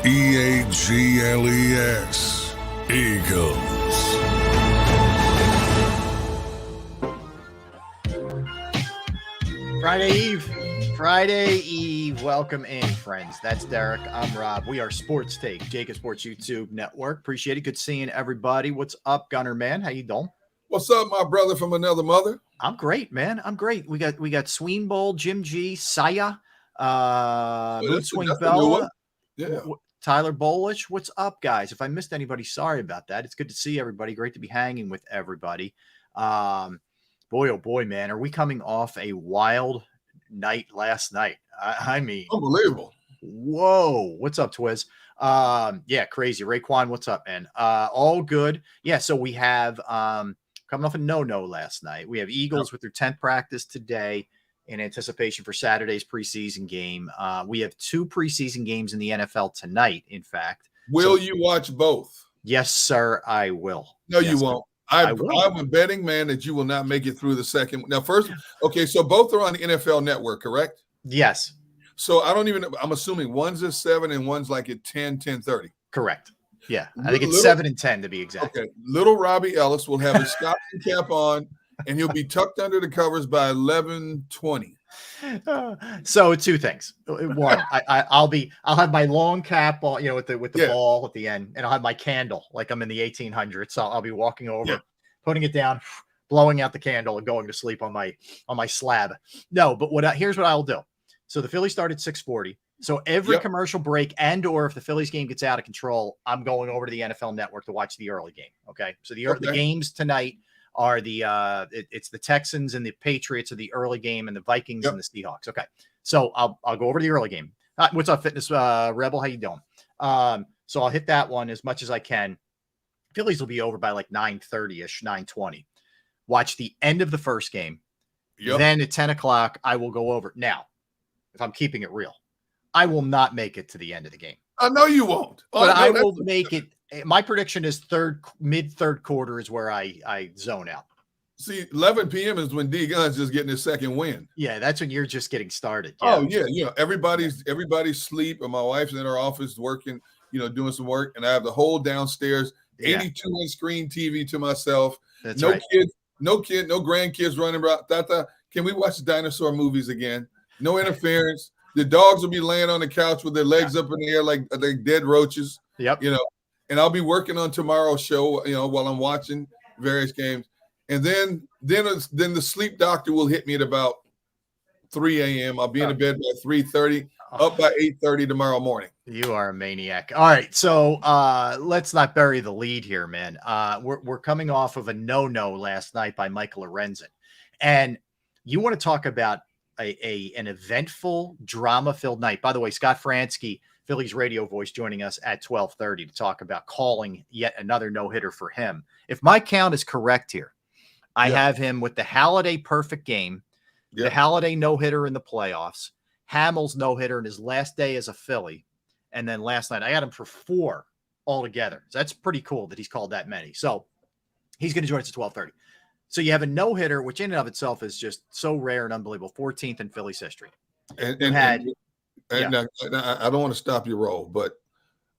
EAGLES. Eagles. Friday Eve. Welcome in, friends. That's Derek. I'm Rob. We are Sports Take, JAKIB Sports YouTube Network. Appreciate it. Good seeing everybody. What's up, Gunner man? How you doing? What's up, my brother from another mother? I'm great, man. I'm great. We got Sween Bowl, Jim G, Saya, Mood Swing Bella, Tyler Bolish. What's up, guys? If I missed anybody, sorry about that. It's good to see everybody. Great to be hanging with everybody. Boy, oh boy, man, are we coming off a wild night last night? I mean, unbelievable. Whoa, what's up, Twiz? Yeah, crazy. Raekwon, what's up, man? All good. Yeah, so we have coming off a no last night. We have Eagles with their 10th practice today in anticipation for Saturday's preseason game. We have 2 preseason games in the NFL tonight, in fact. Will you watch both? Yes, sir, I will. No, yes, you won't. I'm a betting man that you will not make it through the second. Now, first, okay, so both are on the NFL Network, correct? Yes. So I'm assuming one's at 7 and one's like at 10:30. Correct. Yeah, I think it's 7 and 10 to be exact. Okay, little Robbie Ellis will have his stocking cap on, and he'll be tucked under the covers by 11:20. So 2 things. One, I'll have my long cap on, with the ball at the end, and I'll have my candle like I'm in the 1800s. So I'll be walking over, putting it down, blowing out the candle, and going to sleep on my slab. No, but here's what I'll do. So the Phillies start at 6:40. So every commercial break or if the Phillies game gets out of control, I'm going over to the NFL Network to watch the early game. Okay. So the games tonight are it's the Texans and the Patriots are the early game, and the Vikings and the Seahawks. Okay. So I'll go over to the early game. What's up, Fitness Rebel? How you doing? So I'll hit that one as much as I can. Phillies will be over by like 9:30-ish, 9:20. Watch the end of the first game. Then at 10 o'clock, I will go over. Now, if I'm keeping it real, I will not make it to the end of the game. I know you won't. But I will make it. My prediction is mid-third quarter is where I zone out. See, 11 p.m. is when D Gunn's just getting his second win. Yeah, that's when you're just getting started. Yeah. Oh, yeah. Everybody's asleep, and my wife's in her office working, doing some work, and I have the whole downstairs 82-inch screen TV to myself. That's no right. no grandkids running around. Tata, can we watch the dinosaur movies again? No interference. The dogs will be laying on the couch with their legs up in the air like they're dead roaches. Yep. And I'll be working on tomorrow's show, while I'm watching various games. And then the sleep doctor will hit me at about 3 a.m. I'll be in bed by 3:30, up by 8:30 tomorrow morning. You are a maniac. All right. So let's not bury the lead here, man. We're coming off of a no last night by Michael Lorenzen. And you want to talk about an eventful, drama-filled night. By the way, Scott Fransky, Phillies radio voice, joining us at 12:30 to talk about calling yet another no-hitter for him. If my count is correct here, I have him with the Halladay perfect game, the Halladay no-hitter in the playoffs, Hamels no-hitter in his last day as a Philly, and then last night I had him for 4 altogether. So that's pretty cool that he's called that many. So he's going to join us at 12:30. So you have a no-hitter, which in and of itself is just so rare and unbelievable. 14th in Phillies history. And I don't want to stop your roll, but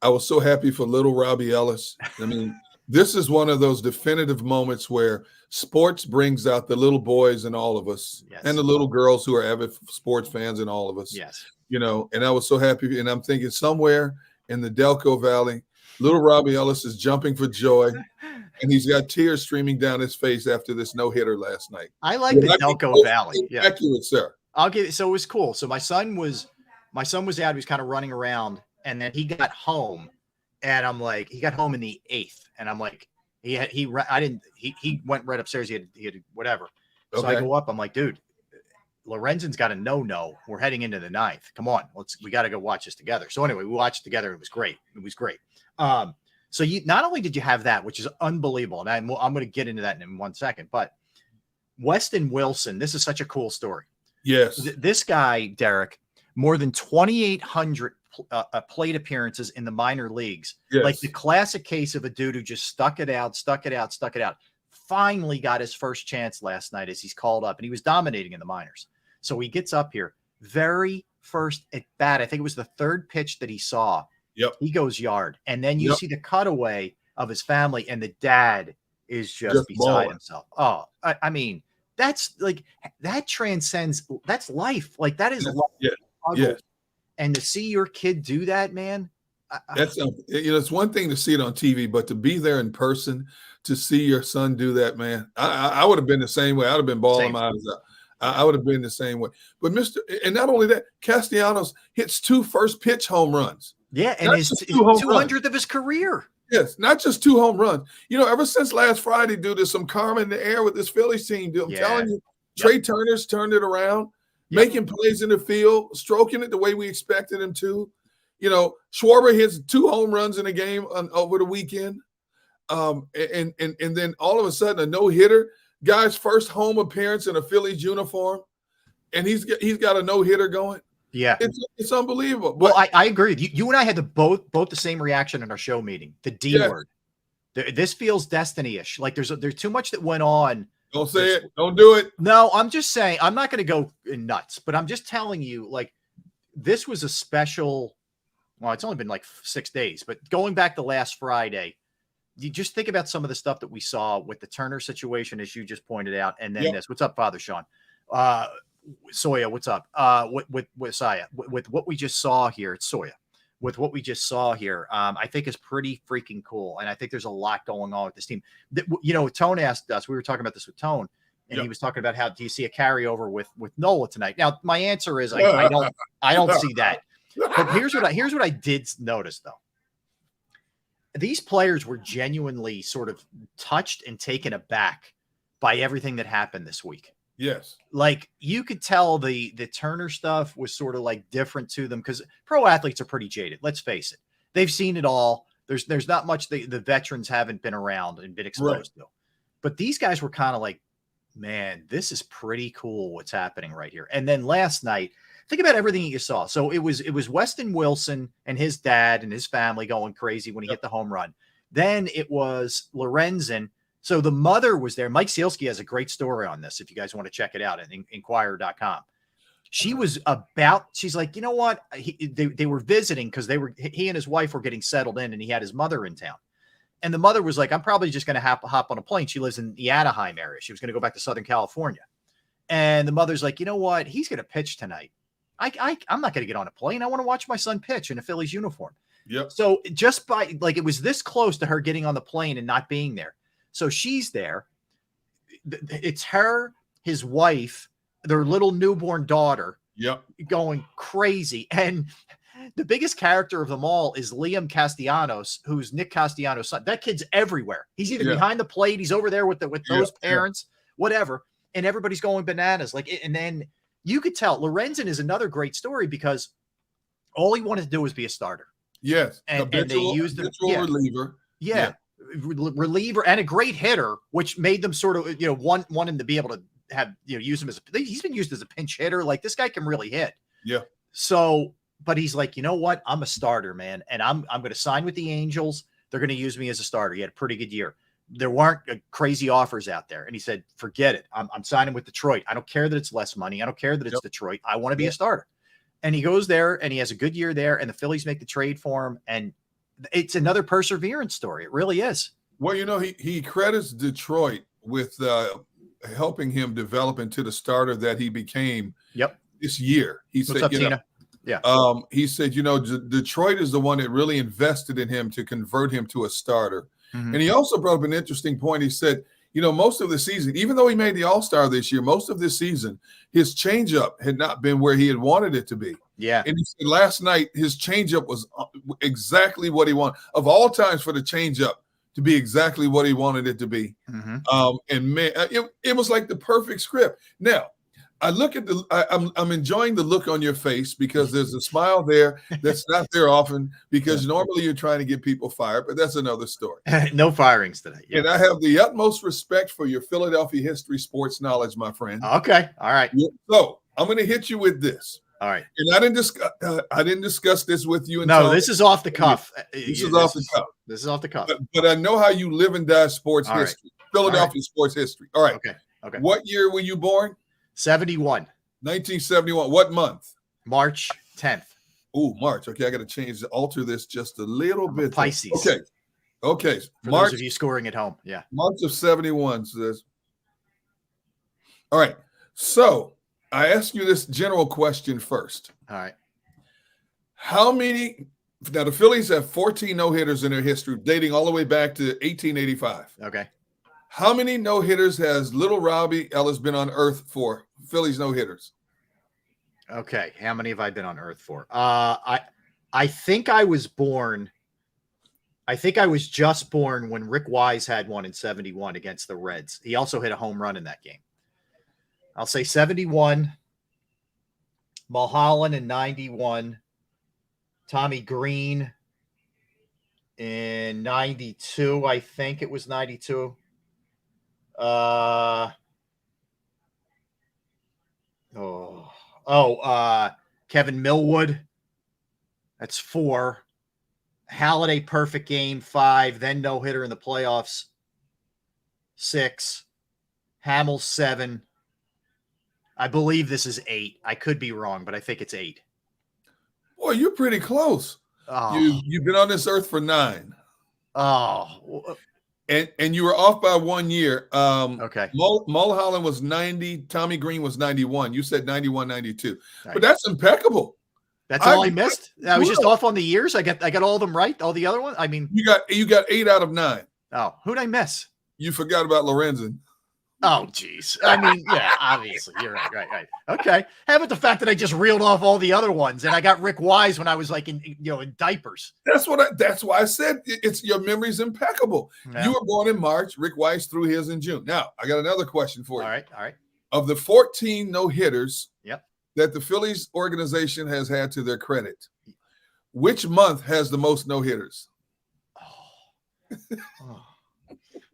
I was so happy for little Robbie Ellis. I mean, this is one of those definitive moments where sports brings out the little boys in all of us and the little girls who are avid sports fans in all of us. Yes. And I was so happy. And I'm thinking somewhere in the Delco Valley, little Robbie Ellis is jumping for joy. And he's got tears streaming down his face after this no-hitter last night. I like the Delco Valley. Yeah. Accurate, sir. I'll give it. So it was cool. So my son was out. He was kind of running around, and then he got home, and I'm like, he got home in the 8th, and I'm like, he went right upstairs. He had whatever. So I go up. I'm like, dude, Lorenzen's got a no. We're heading into the 9th. Come on, we got to go watch this together. So anyway, we watched it together. It was great. So you not only did you have that, which is unbelievable, and I'm going to get into that in 1 second, but Weston Wilson, this is such a cool story. Yes. This guy, Derek, more than 2,800 plate appearances in the minor leagues. Yes. Like the classic case of a dude who just stuck it out. Finally got his first chance last night as he's called up, and he was dominating in the minors. So he gets up here, very first at bat. I think it was the 3rd pitch that he saw. Yep. He goes yard. And then you Yep. see the cutaway of his family, and the dad is just beside balling. himself. Oh, I mean, that's like, that transcends, that's life. Like, that is life. Yeah. Struggle. And to see your kid do that, man. That's it's one thing to see it on TV, but to be there in person, to see your son do that, man, I would have been the same way. I'd have been bawling my eyes out. I would have been the same way. But and not only that, Castellanos hits 2 first pitch home runs. Yeah, and his 200th of his career. Yes, not just 2 home runs. Ever since last Friday, dude, there's some karma in the air with this Phillies team. Dude, I'm telling you, Trey Turner's turned it around, making plays in the field, stroking it the way we expected him to. Schwarber hits 2 home runs in a game over the weekend. And then all of a sudden a no-hitter, guy's first home appearance in a Phillies uniform, and he's got a no-hitter going. Yeah. It's unbelievable. Well, I agree. You and I had both the same reaction in our show meeting. The D word. This feels destiny-ish. Like there's too much that went on. Don't say it. Don't do it. No, I'm just saying, I'm not going to go nuts, but I'm just telling you, like, this was a special. Well, it's only been like 6 days, but going back to last Friday, you just think about some of the stuff that we saw with the Turner situation, as you just pointed out. And then this, what's up, Father Sean? Soya, what's up? With Saya, with what we just saw here, it's Soya. With what we just saw here, I think is pretty freaking cool. And I think there's a lot going on with this team. Tone asked us, we were talking about this with Tone, and he was talking about how, do you see a carryover with Nola tonight? Now, my answer is I don't see that. But here's what I did notice, though. These players were genuinely sort of touched and taken aback by everything that happened this week. Yes. Like, you could tell the Turner stuff was sort of like different to them, because pro athletes are pretty jaded. Let's face it. They've seen it all. There's not much the veterans haven't been around and been exposed to. But these guys were kind of like, man, this is pretty cool what's happening right here. And then last night, think about everything you saw. So it was Weston Wilson and his dad and his family going crazy when he hit the home run. Then it was Lorenzen. So the mother was there. Mike Sealski has a great story on this if you guys want to check it out at inquirer.com. She's like, you know what? They were visiting because he and his wife were getting settled in, and he had his mother in town. And the mother was like, I'm probably just going to hop on a plane. She lives in the Anaheim area. She was going to go back to Southern California. And the mother's like, you know what? He's going to pitch tonight. I'm not going to get on a plane. I want to watch my son pitch in a Phillies uniform. Yep. So just by, like, it was this close to her getting on the plane and not being there. So she's there. It's her, his wife, their little newborn daughter. Yep. Going crazy. And the biggest character of them all is Liam Castellanos, who's Nick Castellanos' son. That kid's everywhere. He's either behind the plate, he's over there with those parents, whatever. And everybody's going bananas. And then you could tell Lorenzen is another great story, because all he wanted to do was be a starter. Yes. And they used him. Reliever. Yeah. Reliever and a great hitter, which made them sort of, want him to be able to have, use him he's been used as a pinch hitter. Like, this guy can really hit. Yeah. So, but he's like, you know what? I'm a starter, man. And I'm going to sign with the Angels. They're going to use me as a starter. He had a pretty good year. There weren't crazy offers out there. And he said, forget it. I'm signing with Detroit. I don't care that it's less money. I don't care that it's Detroit. I want to be a starter. And he goes there and he has a good year there. And the Phillies make the trade for him. And it's another perseverance story. It really is. Well, he credits Detroit with helping him develop into the starter that he became this year. He said, Tina? Yeah. He said, Detroit is the one that really invested in him to convert him to a starter. Mm-hmm. And he also brought up an interesting point. He said, most of the season, even though he made the All-Star this year, most of this season, his changeup had not been where he had wanted it to be. Yeah. And he said last night, his changeup was exactly what he wanted. Of all times for the changeup to be exactly what he wanted it to be. Mm-hmm. And man, it was like the perfect script. Now, I look at I'm enjoying the look on your face, because there's a smile there that's not there often, because normally you're trying to get people fired, but that's another story. No firings today. Yeah. And I have the utmost respect for your Philadelphia history, sports knowledge, my friend. Okay. All right. So I'm going to hit you with this. All right. And I didn't discuss this with you. No, this is off the cuff. This is off the cuff. This is off the cuff. But I know how you live and die sports history, Philadelphia sports history. All right. Okay. What year were you born? 71. 1971. What month? March 10th. Oh, March. Okay, I got to alter this just a little bit. Pisces. Okay. For those of you scoring at home, yeah. March of 71 says. All right. So I ask you this general question first. All right. How many? Now the Phillies have 14 no-hitters in their history, dating all the way back to 1885. Okay. How many no-hitters has little Robbie Ellis been on Earth for? Phillies no-hitters. Okay. How many have I been on Earth for? I think I was born. I think I was just born when Rick Wise had one in 71 against the Reds. He also hit a home run in that game. I'll say 71, Mulholland in 91, Tommy Green in 92. I think it was 92. Kevin Millwood. That's 4. Halladay perfect game, 5. Then no hitter in the playoffs, 6. Hamill, 7. I believe this is 8. I could be wrong, but I think it's 8. Boy, you're pretty close. Oh. You've been on this earth for 9. Oh. And you were off by 1 year. Okay. Mulholland was 90. Tommy Green was 91. You said 91, 92. Right. But that's impeccable. That's all I missed. I was just off on the years. I got all of them right. All the other ones. I mean, you got 8 out of 9. Oh, who'd I miss? You forgot about Lorenzen. Oh, geez. I mean, yeah, obviously. You're right. Right. Okay. How about the fact that I just reeled off all the other ones and I got Rick Wise when I was like in diapers. That's why I said it's your memory's impeccable. Yeah. You were born in March. Rick Wise threw his in June. Now, I got another question for you. All right. Of the 14 no-hitters yep. that the Phillies organization has had to their credit, which month has the most no-hitters?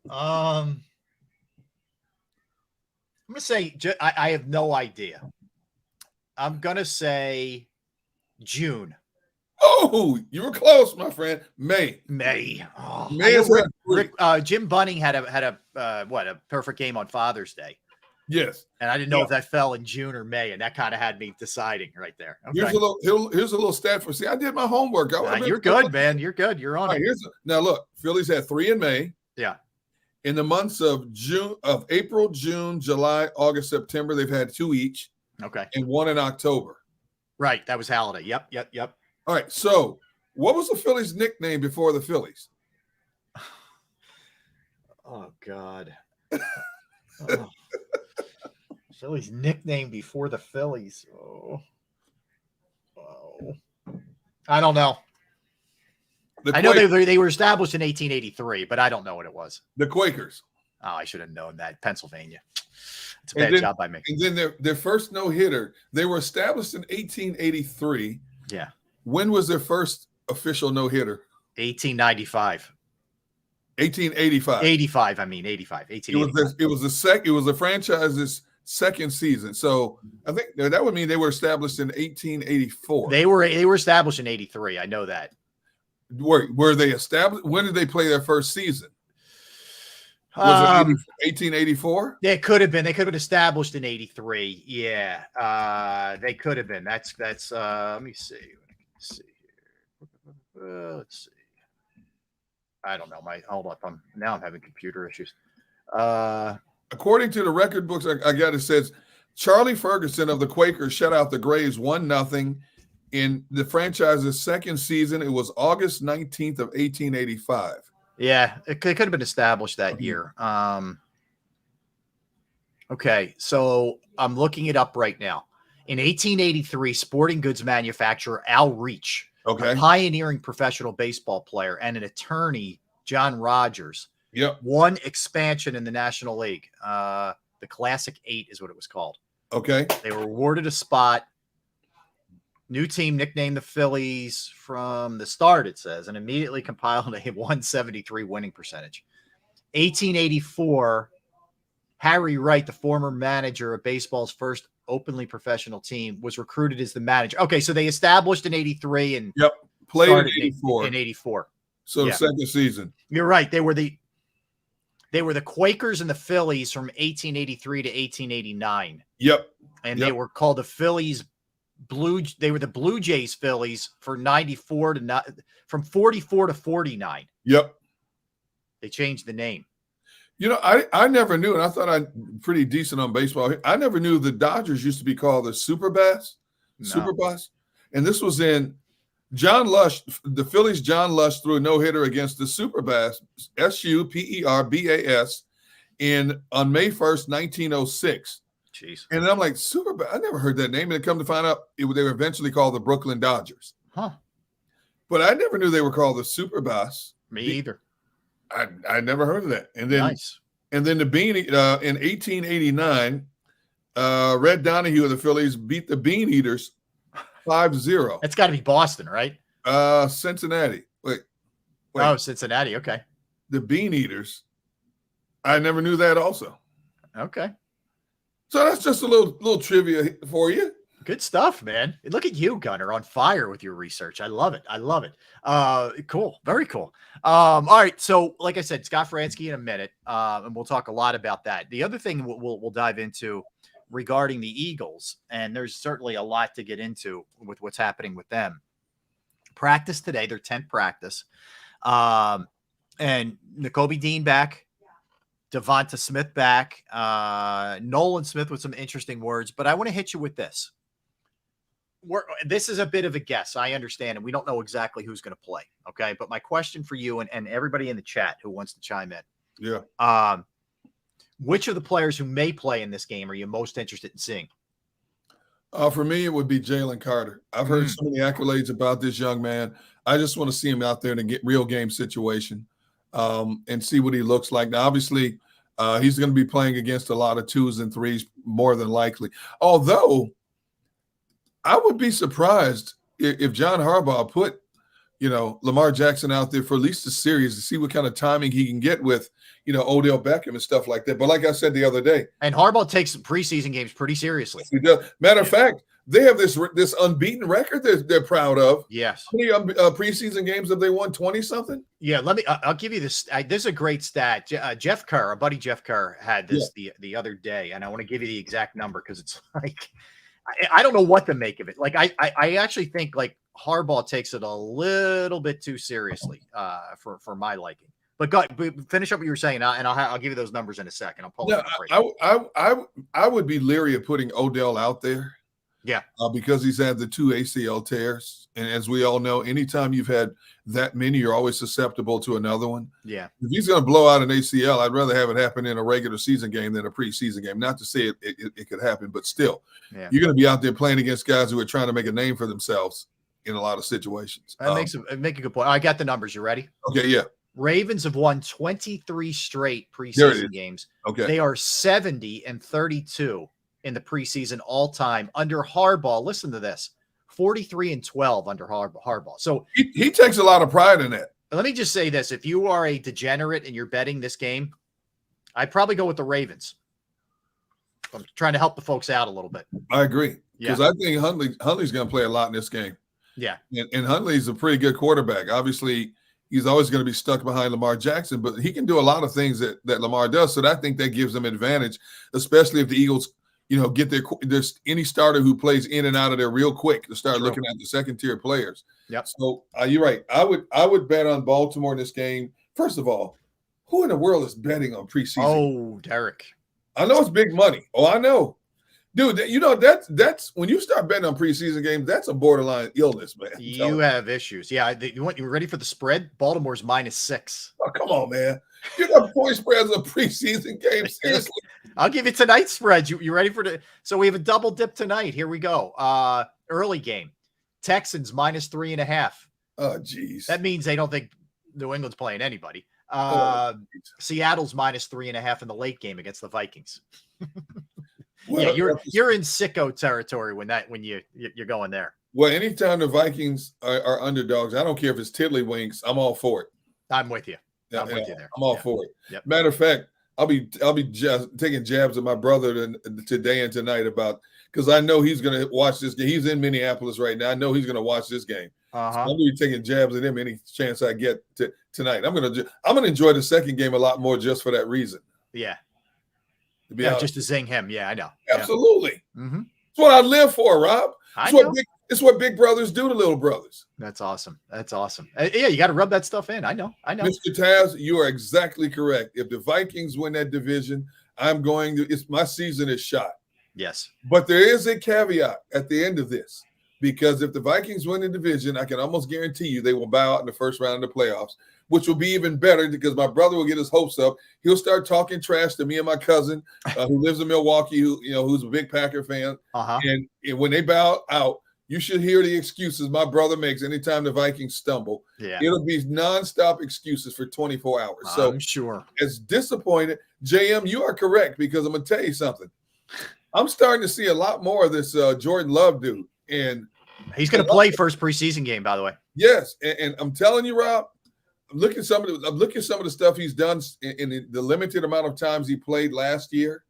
I'm going to say, I have no idea. I'm going to say June. Oh, you were close, my friend. May. Oh, May Jim Bunning had a perfect game on Father's Day. Yes. And I didn't know if that fell in June or May, and that kind of had me deciding right there. Okay. Here's a little stat for. See, I did my homework. You're good, man. You're good. You're on it. Now look, Phillies had 3 in May. Yeah. In the months of April, June, July, August, September, they've had 2 each. Okay. And 1 in October. Right. That was Halladay. Yep. All right. So what was the Phillies' nickname before the Phillies? Oh, God. Phillies' nickname before the Phillies. Oh. I don't know. I know they were established in 1883, but I don't know what it was. The Quakers. Oh, I should have known that. Pennsylvania. It's a bad job by me. And then their first no-hitter, they were established in 1883. Yeah. When was their first official no-hitter? 1895. 1885. 85. 1885. It was the franchise's second season. So I think that would mean they were established in 1884. They were established in 83. I know that. Were they established? When did they play their first season? Was it 1884? They could have been. They could have been established in 83. Yeah, they could have been. That's. Let me see. Let's see. I don't know. Hold up. I'm having computer issues. According to the record books, I got it says Charlie Ferguson of the Quakers shut out the Braves 1-0 in the franchise's second season. It was August 19th of 1885. Yeah, it could have been established that year. Okay, so I'm looking it up right now. In 1883, sporting goods manufacturer Al Reach, a pioneering professional baseball player, and an attorney, John Rogers, won expansion in the National League. The Classic 8 is what it was called. Okay. They were awarded a spot. New team nicknamed the Phillies from the start, it says, and immediately compiled a 173 winning percentage. 1884, Harry Wright, the former manager of baseball's first openly professional team, was recruited as the manager. Okay, so they established in 83 and played in 84. In 84. So the second season. You're right. They were the Quakers and the Phillies from 1883 to 1889. Yep. And they were called the Phillies They were the Blue Jays Phillies for 94 to not from 44 to 49. Yep. They changed the name. You know, I never knew, and I thought I'm pretty decent on baseball. I never knew the Dodgers used to be called the Super Bass. Super Bass. And this was in John Lush, the Phillies. John Lush threw a no-hitter against the Super Bass, SUPERBAS, on May 1st, 1906. Jeez. And I'm like, Super Bass, I never heard that name. And come to find out, they were eventually called the Brooklyn Dodgers. Huh. But I never knew they were called the Super Bass. Me either. I never heard of that. And then, nice. And then the Bean in 1889, Red Donahue of the Phillies beat the Bean Eaters 5-0. It's got to be Boston, right? Cincinnati. Wait. Oh, Cincinnati. Okay. The Bean Eaters. I never knew that also. Okay. So that's just a little trivia for you. Good stuff, man. Look at you, Gunner, on fire with your research. I love it. I love it. Cool. Very cool. All right. So, like I said, Scott Franzke in a minute, and we'll talk a lot about that. The other thing we'll dive into regarding the Eagles, and there's certainly a lot to get into with what's happening with them. Practice today, their 10th practice, and Nakobe Dean back. Devonta Smith back, Nolan Smith with some interesting words, but I want to hit you with this. This is a bit of a guess. I understand, and we don't know exactly who's going to play. Okay. But my question for you and everybody in the chat who wants to chime in. Yeah. Which of the players who may play in this game are you most interested in seeing? For me, it would be Jalen Carter. I've heard so many accolades about this young man. I just want to see him out there in a real game situation. And see what he looks like. Now, obviously, he's going to be playing against a lot of 2s and 3s more than likely. Although, I would be surprised if John Harbaugh put, Lamar Jackson out there for at least a series to see what kind of timing he can get with, Odell Beckham and stuff like that. But like I said the other day. And Harbaugh takes preseason games pretty seriously. He does. Matter of fact, they have this unbeaten record they're proud of. Yes. How many preseason games have they won? 20-something? Yeah, I'll give you this. This is a great stat. Jeff Kerr, our buddy Jeff Kerr, had this the other day, and I want to give you the exact number because it's like I don't know what to make of it. Like I actually think like Harbaugh takes it a little bit too seriously for my liking. But finish up what you were saying, and I'll give you those numbers in a second. I'll pull it up. I would be leery of putting Odell out there. Yeah. Because he's had the 2 ACL tears. And as we all know, anytime you've had that many, you're always susceptible to another one. Yeah. If he's going to blow out an ACL, I'd rather have it happen in a regular season game than a preseason game. Not to say it could happen, but still, you're going to be out there playing against guys who are trying to make a name for themselves in a lot of situations. Make a good point. I got the numbers. You ready? Okay, yeah. Ravens have won 23 straight preseason games. Okay. They are 70-32 in the preseason all time under Harbaugh. Listen to this: 43-12 under Harbaugh. So he takes a lot of pride in that. Let me just say this: if you are a degenerate and you're betting this game, I'd probably go with the Ravens. I'm trying to help the folks out a little bit. I agree, because I think Huntley's going to play a lot in this game. Yeah, and Huntley's a pretty good quarterback. Obviously, he's always going to be stuck behind Lamar Jackson, but he can do a lot of things that Lamar does. So I think that gives them advantage, especially if the Eagles get there's any starter who plays in and out of there real quick to start looking at the second-tier players. Yep. So you're right. I would bet on Baltimore in this game. First of all, who in the world is betting on preseason? Oh, Derek. I know it's big money. Oh, I know. Dude, that's when you start betting on preseason games, that's a borderline illness, man. You have issues. Yeah. You ready for the spread? Baltimore's -6. Oh, come on, man. You got point spreads on preseason games. Seriously. I'll give you tonight's spreads. You ready for the? So we have a double dip tonight. Here we go. Early game. Texans -3.5. Oh, geez. That means they don't think New England's playing anybody. Seattle's -3.5 in the late game against the Vikings. Yeah, you're in sicko territory when you're going there. Well, anytime the Vikings are underdogs, I don't care if it's tiddlywinks. I'm all for it. I'm with you. I'm with you there. I'm all for it. Yep. Matter of fact, I'll be just taking jabs at my brother today and tonight because I know he's going to watch this game. He's in Minneapolis right now. I know he's going to watch this game. So I'm going to be taking jabs at him any chance I get tonight. I'm going to enjoy the second game a lot more just for that reason. Yeah. Just to zing him. Yeah, I know. Absolutely. Yeah. Mm-hmm. That's what I live for, Rob. I know. It's what big brothers do to little brothers. That's awesome. That's awesome. Yeah, you got to rub that stuff in. I know. Mr. Taz, you are exactly correct. If the Vikings win that division, my season is shot. Yes. But there is a caveat at the end of this, because if the Vikings win the division, I can almost guarantee you they will bow out in the first round of the playoffs, which will be even better because my brother will get his hopes up. He'll start talking trash to me and my cousin who lives in Milwaukee, who's a big Packer fan. And when they bow out, you should hear the excuses my brother makes anytime the Vikings stumble. Yeah. It'll be nonstop excuses for 24 hours. So I'm sure. As disappointed, JM, you are correct, because I'm going to tell you something. I'm starting to see a lot more of this Jordan Love dude. And he's going to play first preseason game, by the way. Yes. And I'm telling you, Rob, I'm looking at some of the stuff he's done in the limited amount of times he played last year,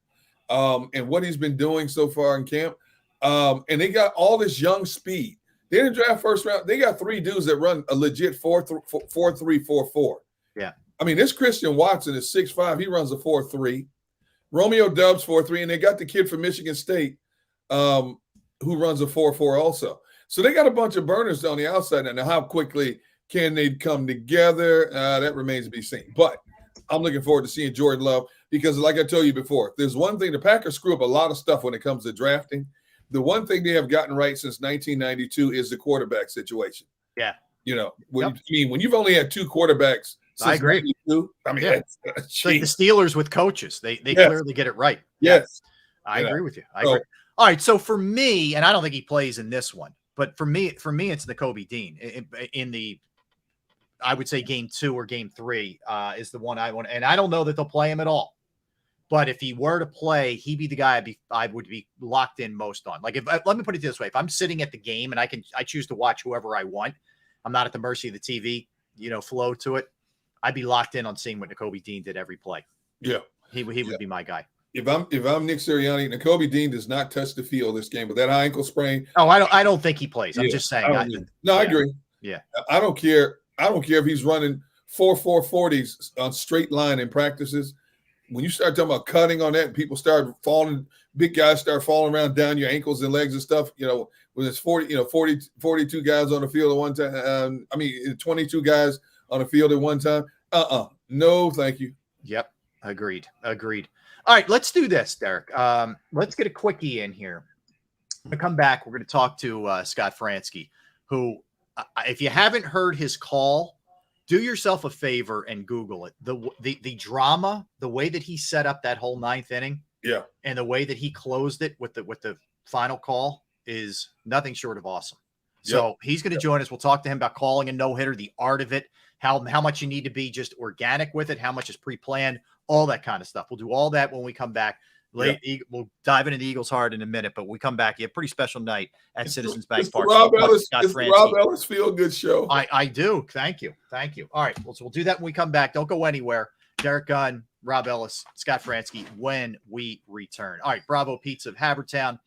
and what he's been doing so far in camp. And they got all this young speed. They didn't draft first round. They got 3 dudes that run a legit 4.3-4.4. Yeah. I mean, this Christian Watson is 6'5". He runs a 4.3. Romeo Dubs 4.3, and they got the kid from Michigan State who runs a 4.4 also. So they got a bunch of burners on the outside. Now, how quickly can they come together? That remains to be seen. But I'm looking forward to seeing Jordan Love because, like I told you before, there's one thing. The Packers screw up a lot of stuff when it comes to drafting. The one thing they have gotten right since 1992 is the quarterback situation. Yeah. When you've only had 2 quarterbacks since I agree. 92, I mean, yeah. It's like the Steelers with coaches. They clearly get it right. Yes. I agree with you. I agree. All right. So for me, and I don't think he plays in this one, but for me, it's Nakobe Dean in the, I would say game 2 or game 3 is the one I want. And I don't know that they'll play him at all. But if he were to play, he'd be the guy I would be locked in most on. Like, let me put it this way: if I'm sitting at the game and I choose to watch whoever I want, I'm not at the mercy of the TV, flow to it. I'd be locked in on seeing what Nakobe Dean did every play. Yeah, he would be my guy. If I'm Nick Sirianni, Nakobe Dean does not touch the field this game with that high ankle sprain. Oh, I don't think he plays. I'm just saying. I agree. Yeah, I don't care. I don't care if he's running 4.40s on straight line in practices. When you start talking about cutting on that, and people start falling, big guys start falling around down your ankles and legs and stuff. When it's 42 guys on the field at one time. 22 guys on the field at one time. No, thank you. Yep. Agreed. All right, let's do this, Derek. Let's get a quickie in here. When we come back, we're going to talk to Scott Fransky, who, if you haven't heard his call, do yourself a favor and Google it. The drama, the way that he set up that whole 9th inning, and the way that he closed it with the final call is nothing short of awesome. So he's going to join us. We'll talk to him about calling a no-hitter, the art of it, how much you need to be just organic with it, how much is pre-planned, all that kind of stuff. We'll do all that when we come back. We'll dive into the Eagles hard in a minute, but we come back. You have a pretty special night at Citizens Bank Park. Rob Ellis Feel Good Show. I do. Thank you. All right. So we'll do that when we come back. Don't go anywhere. Derek Gunn, Rob Ellis, Scott Fransky when we return. All right. Bravo Pizza of Havertown.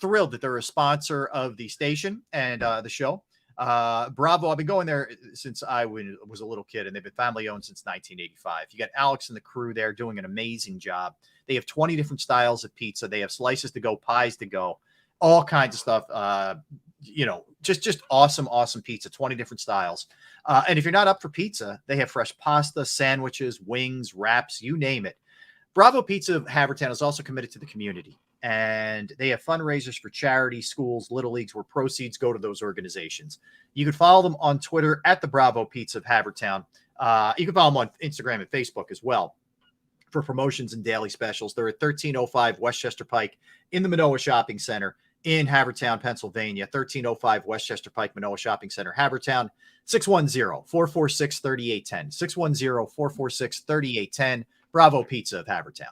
Thrilled that they're a sponsor of the station and the show. Bravo. I've been going there since I was a little kid, and they've been family owned since 1985. You got Alex and the crew there doing an amazing job. They have 20 different styles of pizza. They have slices to go, pies to go, all kinds of stuff. Just awesome pizza, 20 different styles. And if you're not up for pizza, they have fresh pasta, sandwiches, wings, wraps, you name it. Bravo Pizza of Havertown is also committed to the community, and they have fundraisers for charities, schools, little leagues, where proceeds go to those organizations. You can follow them on Twitter at the Bravo Pizza of Havertown. You can follow them on Instagram and Facebook as well for promotions and daily specials. They're at 1305 Westchester Pike in the Manoa Shopping Center in Havertown, Pennsylvania. 1305 Westchester Pike, Manoa Shopping Center, Havertown. 610-446-3810. 610-446-3810. Bravo Pizza of Havertown.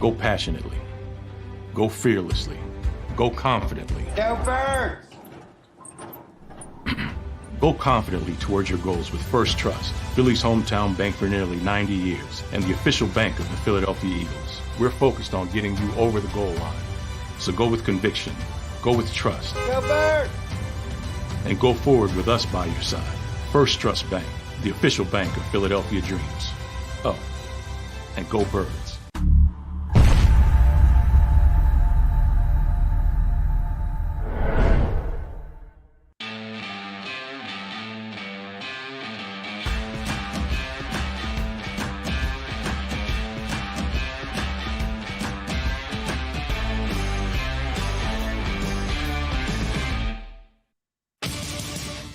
Go passionately. Go fearlessly. Go confidently. Go Birds! Go confidently towards your goals with First Trust, Philly's hometown bank for nearly 90 years, and the official bank of the Philadelphia Eagles. We're focused on getting you over the goal line. So go with conviction, go with trust, Go Birds! and go forward with us by your side. First Trust Bank, the official bank of Philadelphia dreams. Oh, and go Birds.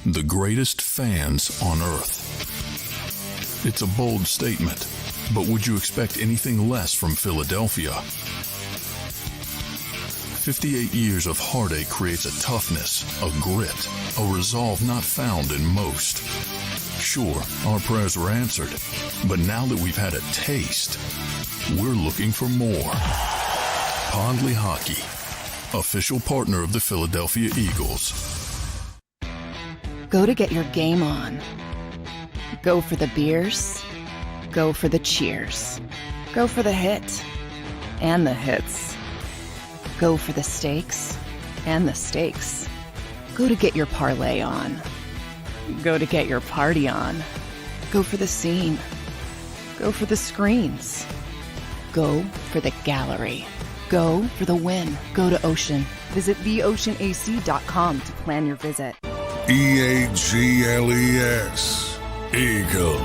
The greatest fans on earth. It's a bold statement, but would you expect anything less from Philadelphia? 58 years of heartache creates a toughness, a grit, a resolve not found in most. Sure, our prayers were answered, but now that we've had a taste, we're looking for more. Pondley Hockey, official partner of the Philadelphia Eagles. Go to get your game on. Go for the beers. Go for the cheers. Go for the hit and the hits. Go for the stakes and the stakes. Go to get your parlay on. Go to get your party on. Go for the scene. Go for the screens. Go for the gallery. Go for the win. Go to Ocean. Visit theoceanac.com to plan your visit. EAGLES, Eagles.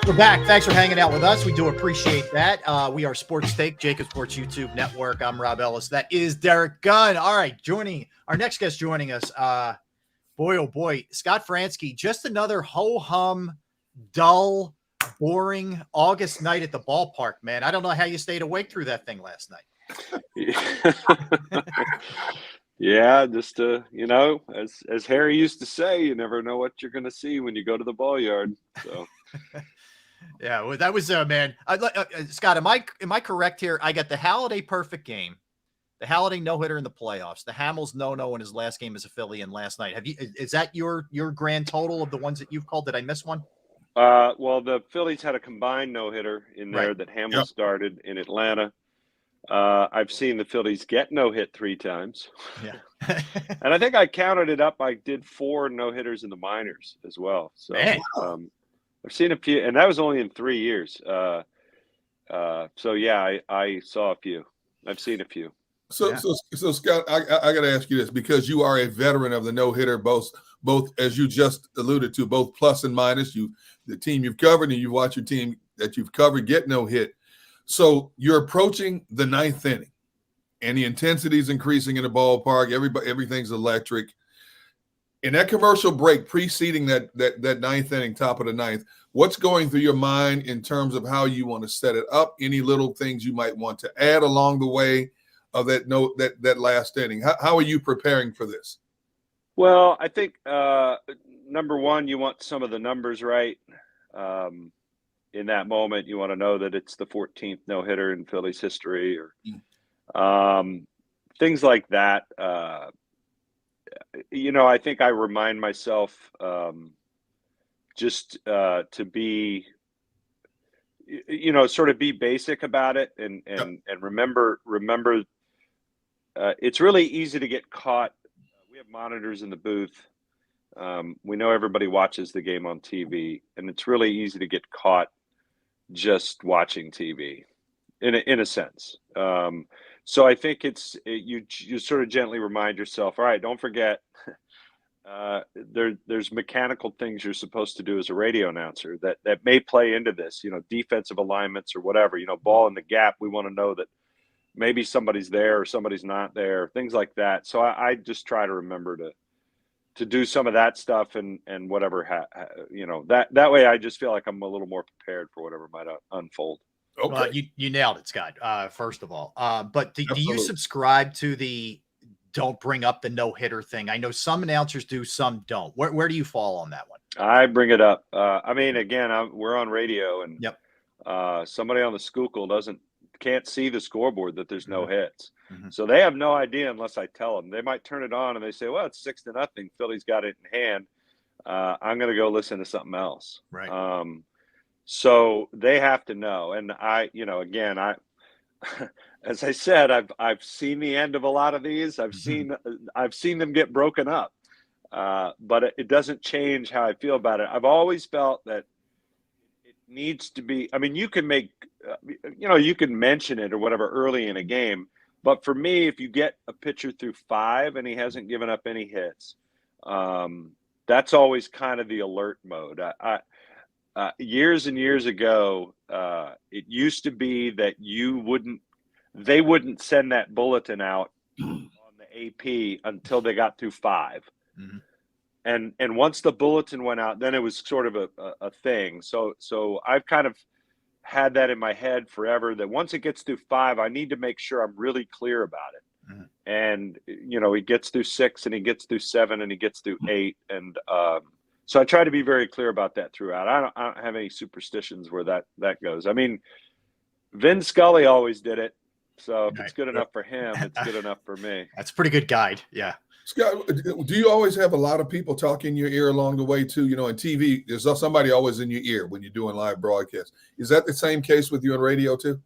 We're back. Thanks for hanging out with us. We do appreciate that. We are Sports Take, JAKIB Sports YouTube Network. I'm Rob Ellis. That is Derek Gunn. All right, joining our next guest joining us, boy, oh boy, Scott Fransky. Just another ho-hum, dull, boring August night at the ballpark, man. I don't know how you stayed awake through that thing last night. Yeah, just as Harry used to say, you never know what you're going to see when you go to the ball yard. So yeah, well, that was man. Scott, am I correct here? I got the Halladay perfect game, the Halladay no hitter in the playoffs, the Hamels no in his last game as a Philly, and last night. Is that your grand total of the ones that you've called? Did I miss one? Well, the Phillies had a combined no hitter in there that Hamels started in Atlanta. I've seen the Phillies get no hit 3 times. Yeah. And I think I counted it up. I did 4 no hitters in the minors as well. So I've seen a few, and that was only in 3 years. So yeah, I saw a few. I've seen a few. So Scott, I got to ask you this, because you are a veteran of the no hitter, both as you just alluded to, both plus and minus. The team you've covered, and you watch your team that you've covered get no hit. So you're approaching the 9th inning, and the intensity is increasing in the ballpark. Everything's electric. In that commercial break preceding that 9th inning, top of the 9th, what's going through your mind in terms of how you want to set it up? Any little things you might want to add along the way of that last inning? How are you preparing for this? Well, I think number one, you want some of the numbers right. In that moment, you want to know that it's the 14th no-hitter in Phillies history, or things like that. I think I remind myself just to be, sort of be basic about it, and remember. It's really easy to get caught. We have monitors in the booth. We know everybody watches the game on TV, and it's really easy to get caught just watching TV in a sense. So I think you sort of gently remind yourself, all right, don't forget, there's mechanical things you're supposed to do as a radio announcer that may play into this, defensive alignments or whatever, ball in the gap. We want to know that maybe somebody's there or somebody's not there, things like that. So I just try to remember to do some of that stuff and whatever, that way I just feel like I'm a little more prepared for whatever might unfold. Okay. Well, you nailed it, Scott, first of all. But do you subscribe to the don't bring up the no-hitter thing? I know some announcers do, some don't. Where do you fall on that one? I bring it up. I mean, again, we're on radio, and Yep. Somebody on the Schuylkill can't see the scoreboard that there's no hits. Mhm. So they have no idea unless I tell them. They might turn it on and they say, well, it's 6-0. Philly's got it in hand. I'm going to go listen to something else. Right. So they have to know. And again, as I said, I've seen the end of a lot of these. I've seen them get broken up. But it doesn't change how I feel about it. I've always felt that it needs to be, I mean, you can make, you can mention it or whatever early in a game. But for me, if you get a pitcher through 5 and he hasn't given up any hits, that's always kind of the alert mode. Years and years ago, it used to be that they wouldn't send that bulletin out on the AP until they got through 5. Mm-hmm. And once the bulletin went out, then it was sort of a thing. So I've kind of had that in my head forever, that once it gets through 5, I need to make sure I'm really clear about it. Mm-hmm. And, he gets through 6 and he gets through 7 and he gets through 8. And so I try to be very clear about that throughout. I don't have any superstitions where that goes. I mean, Vin Scully always did it. So if it's good enough for him, it's good enough for me. That's a pretty good guide. Yeah. Scott, do you always have a lot of people talking in your ear along the way too? In TV, there's somebody always in your ear when you're doing live broadcasts. Is that the same case with you on radio too?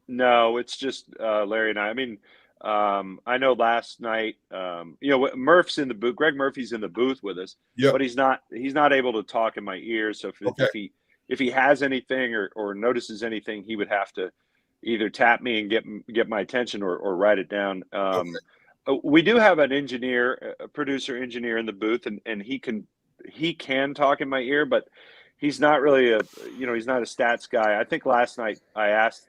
No, it's just Larry and I. I mean, I know last night, Murph's in the booth. Greg Murphy's in the booth with us, but he's not able to talk in my ear. So if he has anything or notices anything, he would have to either tap me and get my attention or write it down. We do have an producer engineer in the booth, and he can talk in my ear, but he's not really he's not a stats guy. I think last night I asked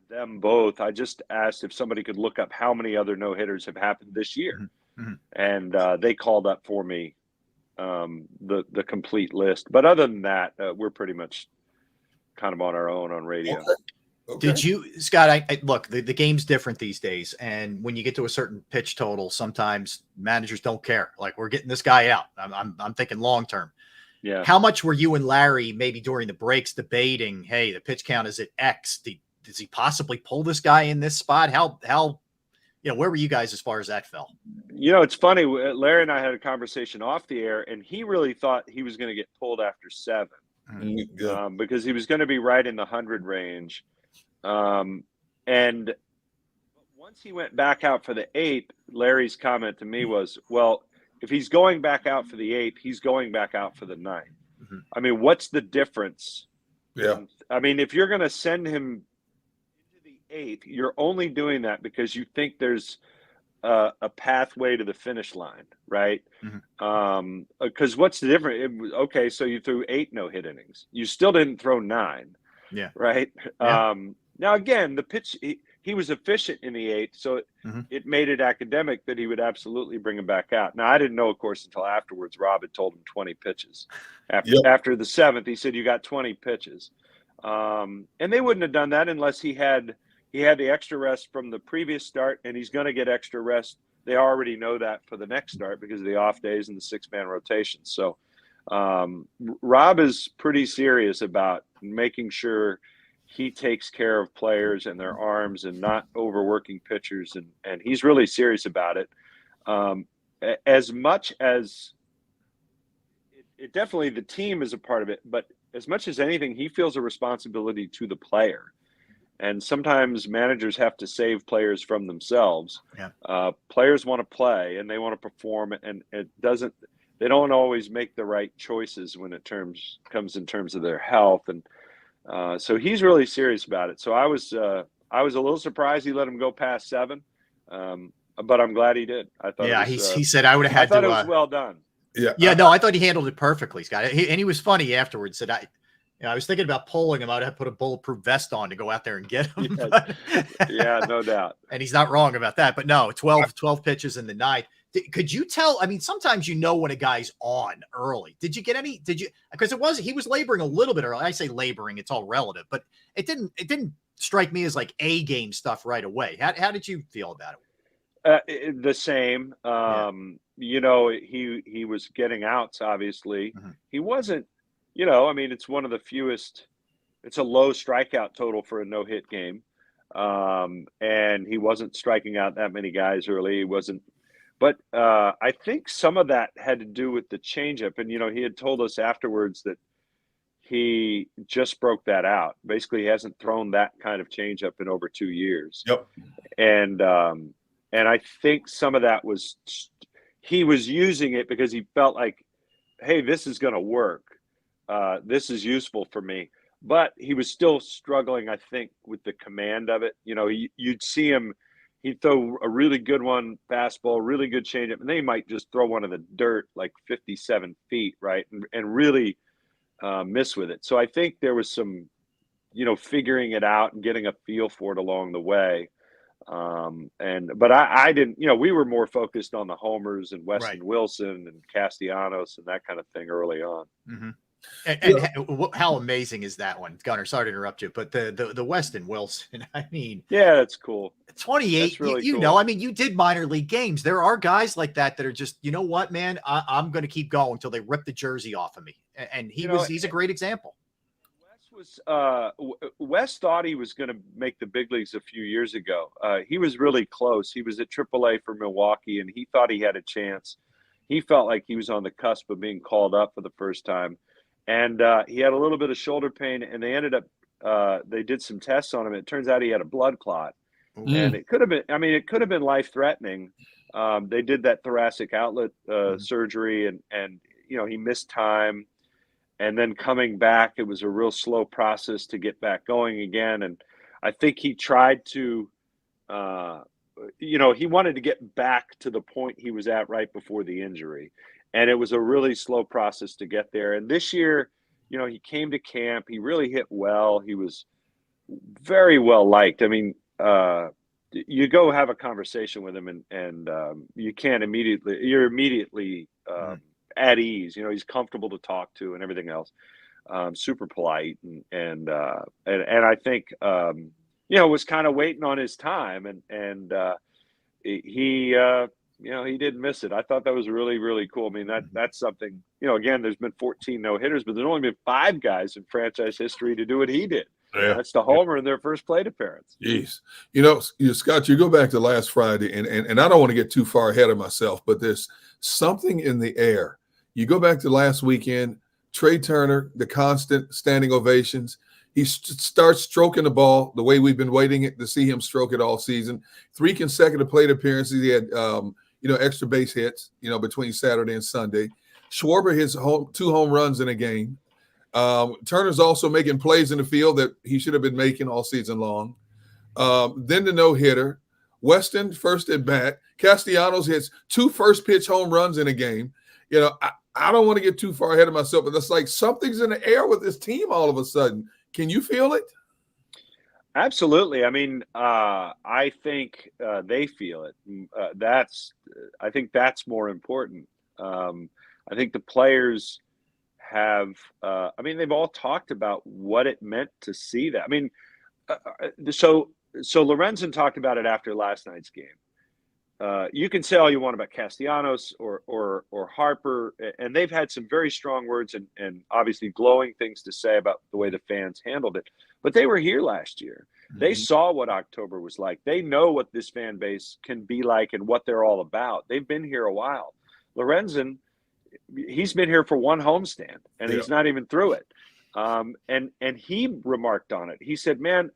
them both. I just asked if somebody could look up how many other no-hitters have happened this year. Mm-hmm. And they called up for me the complete list. But other than that, we're pretty much kind of on our own on radio. Okay. Did you, Scott, look, the game's different these days. And when you get to a certain pitch total, sometimes managers don't care. Like, we're getting this guy out. I'm thinking long-term. Yeah. How much were you and Larry maybe during the breaks debating, hey, the pitch count is at X? Does he possibly pull this guy in this spot? How where were you guys as far as that fell? It's funny. Larry and I had a conversation off the air, and he really thought he was going to get pulled after 7 because he was going to be right in the 100 range. And once he went back out for the 8th, Larry's comment to me was, well, if he's going back out for the 8th, he's going back out for the 9th. Mm-hmm. I mean, what's the difference? Yeah. I mean, if you're going to send him into the 8th, you're only doing that because you think there's a pathway to the finish line, right? Mm-hmm. Because what's the difference? Okay, so you threw 8 no-hit innings. You still didn't throw 9. Yeah. Right. Yeah. Now, again, the pitch, he was efficient in the 8th, so it made it academic that he would absolutely bring him back out. Now, I didn't know, of course, until afterwards. Rob had told him 20 pitches. After the 7th, he said, you got 20 pitches. And they wouldn't have done that unless he had the extra rest from the previous start, and he's going to get extra rest. They already know that for the next start because of the off days and the 6-man rotation. So Rob is pretty serious about making sure he takes care of players and their arms and not overworking pitchers. And he's really serious about it. As much as it definitely, the team is a part of it, but as much as anything, he feels a responsibility to the player. And sometimes managers have to save players from themselves. Yeah. Players want to play and they want to perform, and they don't always make the right choices when it comes in terms of their health. And so he's really serious about it. So I was a little surprised he let him go past 7, but I'm glad he did. I thought, he said I would have had. I thought it was well done. Yeah, no, I thought he handled it perfectly, Scott. And he was funny afterwards. Said I was thinking about polling him. I'd have put a bulletproof vest on to go out there and get him. Yeah, no doubt. And he's not wrong about that. But no, 12 pitches in the 9th. Could you tell? I mean, sometimes when a guy's on early. Did you get any? Because he was laboring a little bit early. I say laboring, it's all relative, but it didn't strike me as like A game stuff right away. How did you feel about it? The same. You know, he was getting outs, obviously. He wasn't, you know, I mean, it's one of the fewest, it's a low strikeout total for a no-hit game. And he wasn't striking out that many guys early. He wasn't, but I think some of that had to do with the changeup. And, you know, he had told us afterwards that he just broke that out. Basically, he hasn't thrown that kind of changeup in over 2 years. Yep. And I think some of that was he was using it because he felt like, hey, this is going to work. This is useful for me. But he was still struggling, I think, with the command of it. You know, you'd see him, he'd throw a really good one fastball, really good changeup, and then he might just throw one in the dirt like 57 feet, right, and really miss with it. So I think there was some, you know, figuring it out and getting a feel for it along the way. But I didn't, you know, we were more focused on the homers and Weston Wilson and Castellanos and that kind of thing early on. And how amazing is that one, Gunnar? Sorry to interrupt you, but the Weston Wilson, I mean, yeah, that's cool. 28, that's really you cool. know, I mean, you did minor league games. There are guys like that are just, you know what, man, I'm going to keep going until they rip the jersey off of me. And he's a great example. Wes thought he was going to make the big leagues a few years ago. He was really close. He was at AAA for Milwaukee, and he thought he had a chance. He felt like he was on the cusp of being called up for the first time. And he had a little bit of shoulder pain, and they ended up they did some tests on him. It turns out he had a blood clot. And it could have been, I mean, it could have been life-threatening. They did that thoracic outlet surgery, and, you know, he missed time. And then coming back, it was a real slow process to get back going again. And I think he tried to, you know, he wanted to get back to the point he was at right before the injury. And it was a really slow process to get there. And this year, you know, he came to camp. He really hit well. He was very well liked. I mean, you go have a conversation with him and you can't immediately, you're immediately at ease. You know, he's comfortable to talk to and everything else. Super polite and I think you know, was kind of waiting on his time and he you know, he didn't miss it. I thought that was really, really cool. I mean, that's something, you know, again, there's been 14 no-hitters, but there's only been 5 guys in franchise history to do what he did. Yeah. That's the homer in their first plate appearance. Jeez. You know, Scott, you go back to last Friday, and I don't want to get too far ahead of myself, but there's something in the air. You go back to last weekend, Trey Turner, the constant standing ovations. He starts stroking the ball the way we've been waiting to see him stroke it all season. 3 consecutive plate appearances. He had, you know, extra base hits, you know, between Saturday and Sunday. Schwarber hits 2 home runs in a game. Turner's also making plays in the field that he should have been making all season long. Then the no-hitter. Weston, first at bat. Castellanos hits 2 first-pitch home runs in a game. You know, I don't want to get too far ahead of myself, but it's like something's in the air with this team all of a sudden. Can you feel it? Absolutely. I mean, I think they feel it. I think that's more important. I think the players have, I mean, they've all talked about what it meant to see that. I mean, so Lorenzen talked about it after last night's game. You can say all you want about Castellanos or Harper, and they've had some very strong words and obviously glowing things to say about the way the fans handled it. But they were here last year. They saw what October was like. They know what this fan base can be like and what they're all about. They've been here a while. Lorenzen, he's been here for 1 homestand, and he's not even through it. And he remarked on it. He said, man,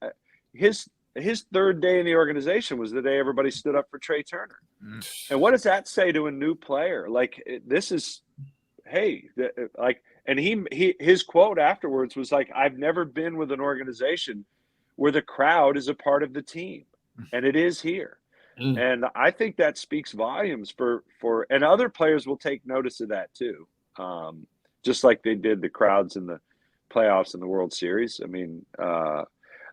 his 3rd day in the organization was the day everybody stood up for Trey Turner. And what does that say to a new player? Like, this is, hey, like, and his quote afterwards was like, I've never been with an organization where the crowd is a part of the team, and it is here. And I think that speaks volumes for and other players will take notice of that too. Just like they did the crowds in the playoffs and the World Series. I mean,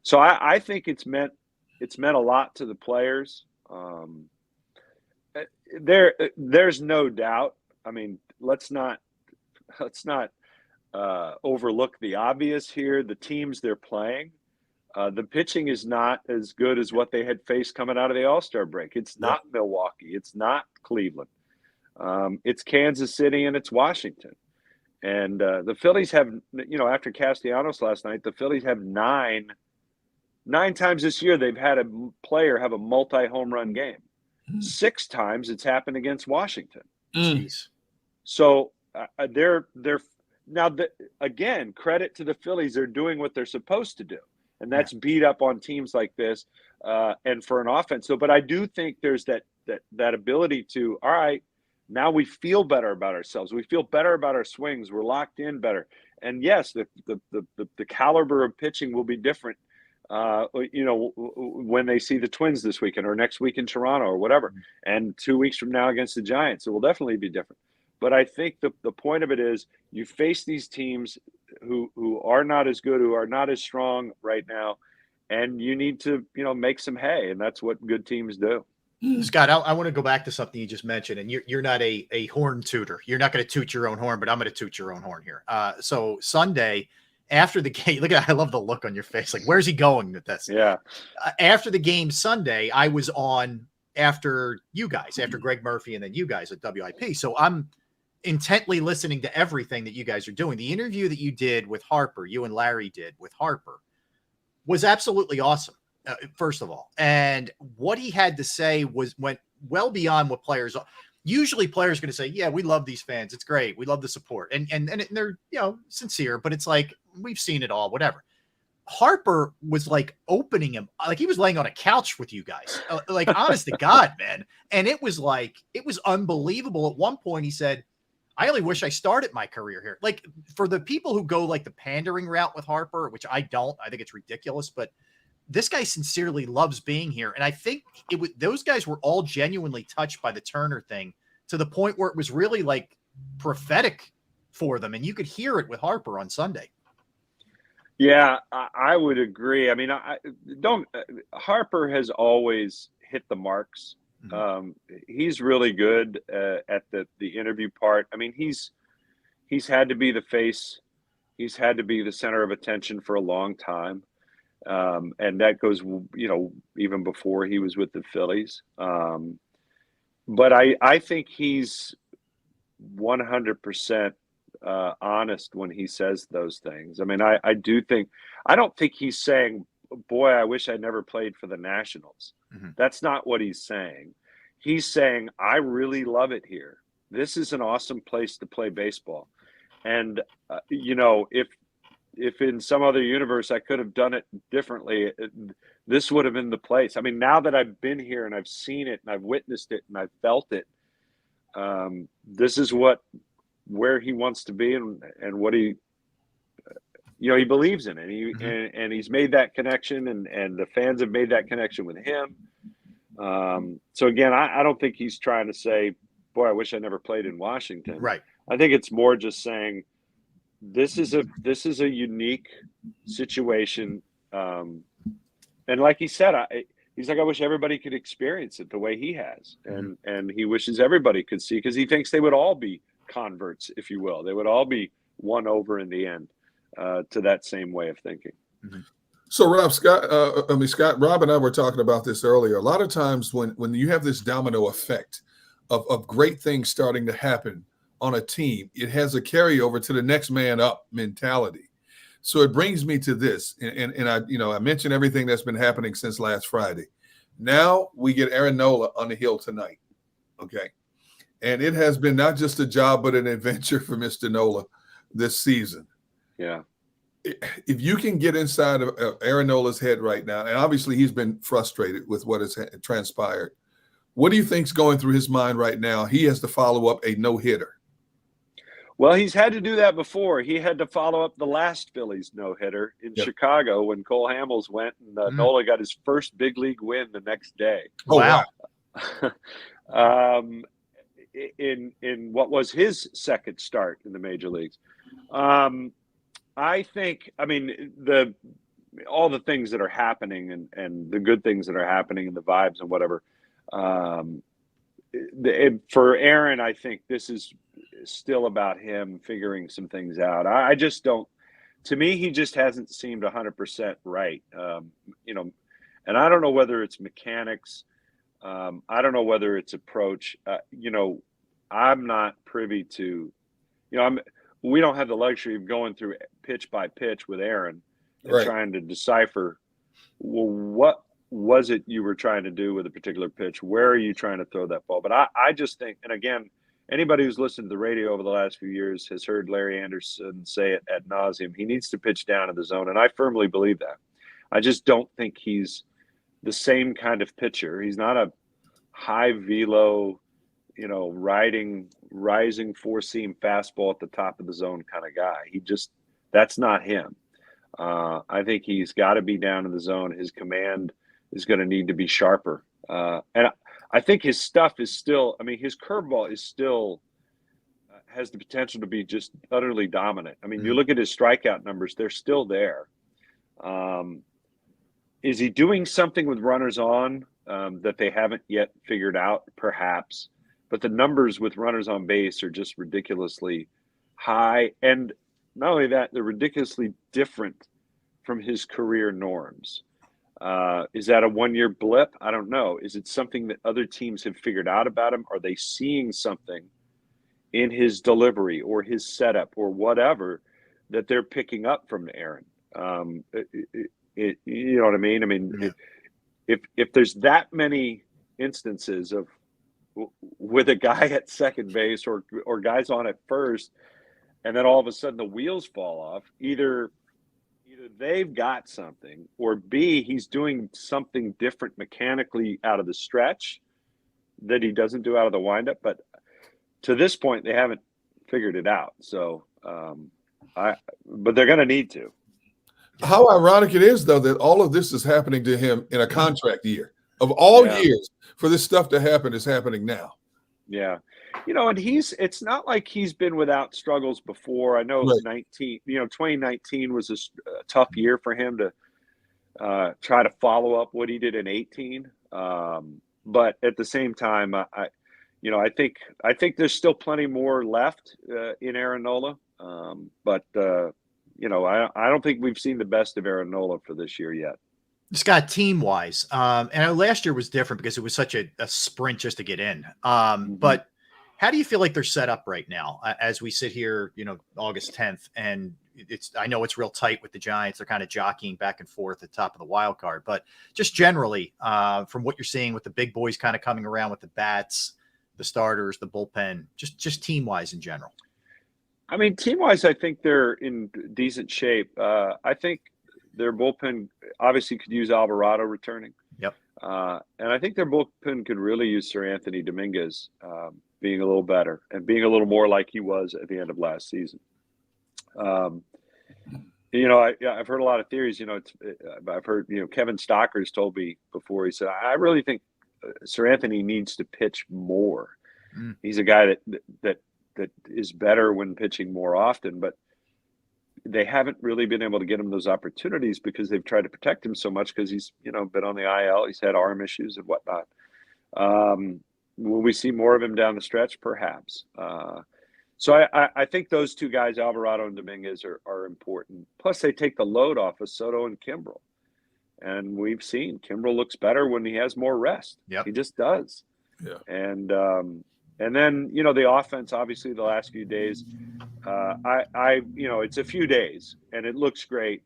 so I think it's meant a lot to the players. There's no doubt. I mean, let's not overlook the obvious here. The teams they're playing The pitching is not as good as what they had faced coming out of the All-Star break. It's not Milwaukee. It's not Cleveland. It's Kansas City and it's Washington. And the Phillies have, after Castellanos last night, the Phillies have nine times this year they've had a player have a multi-home run game. 6 times it's happened against Washington. Jeez. So they're now, again, credit to the Phillies. They're doing what they're supposed to do. And that's beat up on teams like this and for an offense. So, but I do think there's that ability to, all right, now we feel better about ourselves. We feel better about our swings. We're locked in better. And yes, the caliber of pitching will be different, when they see the Twins this weekend or next week in Toronto or whatever. And 2 weeks from now against the Giants, it will definitely be different. But I think the point of it is you face these teams who are not as good, who are not as strong right now, and you need to, make some hay, and that's what good teams do. Scott, I want to go back to something you just mentioned, and you're not a horn tooter. You're not going to toot your own horn, but I'm going to toot your own horn here. So Sunday, after the game, I love the look on your face. Like, where's he going with this? Yeah. After the game Sunday, I was on after you guys, after Greg Murphy and then you guys at WIP. So I'm intently listening to everything that you guys are doing. The interview that you did with Harper, you and Larry did with Harper, was absolutely awesome. First of all, and what he had to say went well beyond what players. Usually, players are going to say, "Yeah, we love these fans. It's great. We love the support," and they're sincere. But it's like we've seen it all. Whatever. Harper was like opening him, like he was laying on a couch with you guys. Like honest to God, man. And it was unbelievable. At one point, he said, I only wish I started my career here. Like, for the people who go like the pandering route with Harper, which I don't, I think it's ridiculous, but this guy sincerely loves being here. And I think those guys were all genuinely touched by the Turner thing to the point where it was really like prophetic for them. And you could hear it with Harper on Sunday. Yeah, I would agree. I mean, Harper has always hit the marks. Mm-hmm. He's really good at the interview part. I mean, he's had to be the face. He's had to be the center of attention for a long time. And that goes, even before he was with the Phillies. But I think he's 100% honest when he says those things. I mean, I don't think he's saying, boy, I wish I never played for the Nationals. Mm-hmm. That's not what he's saying. He's saying, I really love it here. This is an awesome place to play baseball. And, if in some other universe I could have done it differently, this would have been the place. I mean, now that I've been here and I've seen it and I've witnessed it and I've felt it, this is where he wants to be and what he believes in it. And he's made that connection and the fans have made that connection with him. So again, I don't think he's trying to say, boy, I wish I never played in Washington. Right. I think it's more just saying, this is a unique situation. And like he said, he's like, I wish everybody could experience it the way he has. And he wishes everybody could see, because he thinks they would all be converts, if you will. They would all be won over in the end to that same way of thinking. Mm-hmm. So Scott, Rob and I were talking about this earlier. A lot of times when you have this domino effect of great things starting to happen on a team, it has a carryover to the next man up mentality. So it brings me to this, and I mentioned everything that's been happening since last Friday. Now we get Aaron Nola on the hill tonight, okay? And it has been not just a job, but an adventure for Mr. Nola this season. Yeah. If you can get inside of Aaron Nola's head right now, and obviously he's been frustrated with what has transpired, what do you think's going through his mind right now? He has to follow up a no-hitter. Well, he's had to do that before. He had to follow up the last Phillies no-hitter in Chicago when Cole Hamels went, and Nola got his first big league win the next day. Oh, wow. In what was his second start in the major leagues. I think, all the things that are happening and the good things that are happening and the vibes and whatever. For Aaron, I think this is still about him figuring some things out. I just don't to me, he just hasn't seemed 100% right. You know, and I don't know whether it's mechanics. I don't know whether it's approach. You know, I'm not privy to, you know, we don't have the luxury of going through pitch by pitch with Aaron and Right. trying to decipher, well, what was it you were trying to do with a particular pitch? Where are you trying to throw that ball? But I just think, and again, anybody who's listened to the radio over the last few years has heard Larry Anderson say it ad nauseum. He needs to pitch down in the zone, and I firmly believe that. I just don't think he's the same kind of pitcher. He's not a high velo, you know, rising four-seam fastball at the top of the zone kind of guy. That's not him. I think he's got to be down in the zone. His command is going to need to be sharper. And I think his stuff is still, I mean, his curveball is still has the potential to be just utterly dominant. I mean, you look at his strikeout numbers, they're still there. Is he doing something with runners on that they haven't yet figured out? Perhaps. But the numbers with runners on base are just ridiculously high. And not only that, they're ridiculously different from his career norms. Is that a one-year blip? I don't know. Is it something that other teams have figured out about him? Are they seeing something in his delivery or his setup or whatever that they're picking up from Aaron? You know what I mean? I mean, if there's that many instances of with a guy at second base or guys on at first, and then all of a sudden the wheels fall off, either they've got something, or B, he's doing something different mechanically out of the stretch that he doesn't do out of the windup. But to this point, they haven't figured it out. So, but they're going to need to. How ironic it is, though, that all of this is happening to him in a contract year. Of all years for this stuff to happen, is happening now. Yeah. You know, and it's not like he's been without struggles before. I know 2019 was a tough year for him to try to follow up what he did in 18. But at the same time, I think there's still plenty more left in Aaron Nola. But you know, I don't think we've seen the best of Aaron Nola for this year yet. Scott, team-wise, and last year was different because it was such a sprint just to get in. But how do you feel like they're set up right now as we sit here, you know, August 10th? And I know it's real tight with the Giants. They're kind of jockeying back and forth at the top of the wild card. But just generally, from what you're seeing with the big boys kind of coming around with the bats, the starters, the bullpen, just team-wise in general. I mean, team-wise, I think they're in decent shape. I think their bullpen obviously could use Alvarado returning. Yep. And I think their bullpen could really use Sir Anthony Dominguez being a little better and being a little more like he was at the end of last season. You know, I've heard a lot of theories. You know, I've heard, you know, Kevin Stocker's told me before. He said, I really think Sir Anthony needs to pitch more. He's a guy that is better when pitching more often, but they haven't really been able to get him those opportunities because they've tried to protect him so much because he's, you know, been on the IL. He's had arm issues and whatnot. Will we see more of him down the stretch? Perhaps. So I think those two guys, Alvarado and Dominguez, are important. Plus, they take the load off of Soto and Kimbrel. And we've seen Kimbrel looks better when he has more rest. Yep. He just does. Yeah. And then, you know, the offense, obviously, the last few days, you know, it's a few days and it looks great.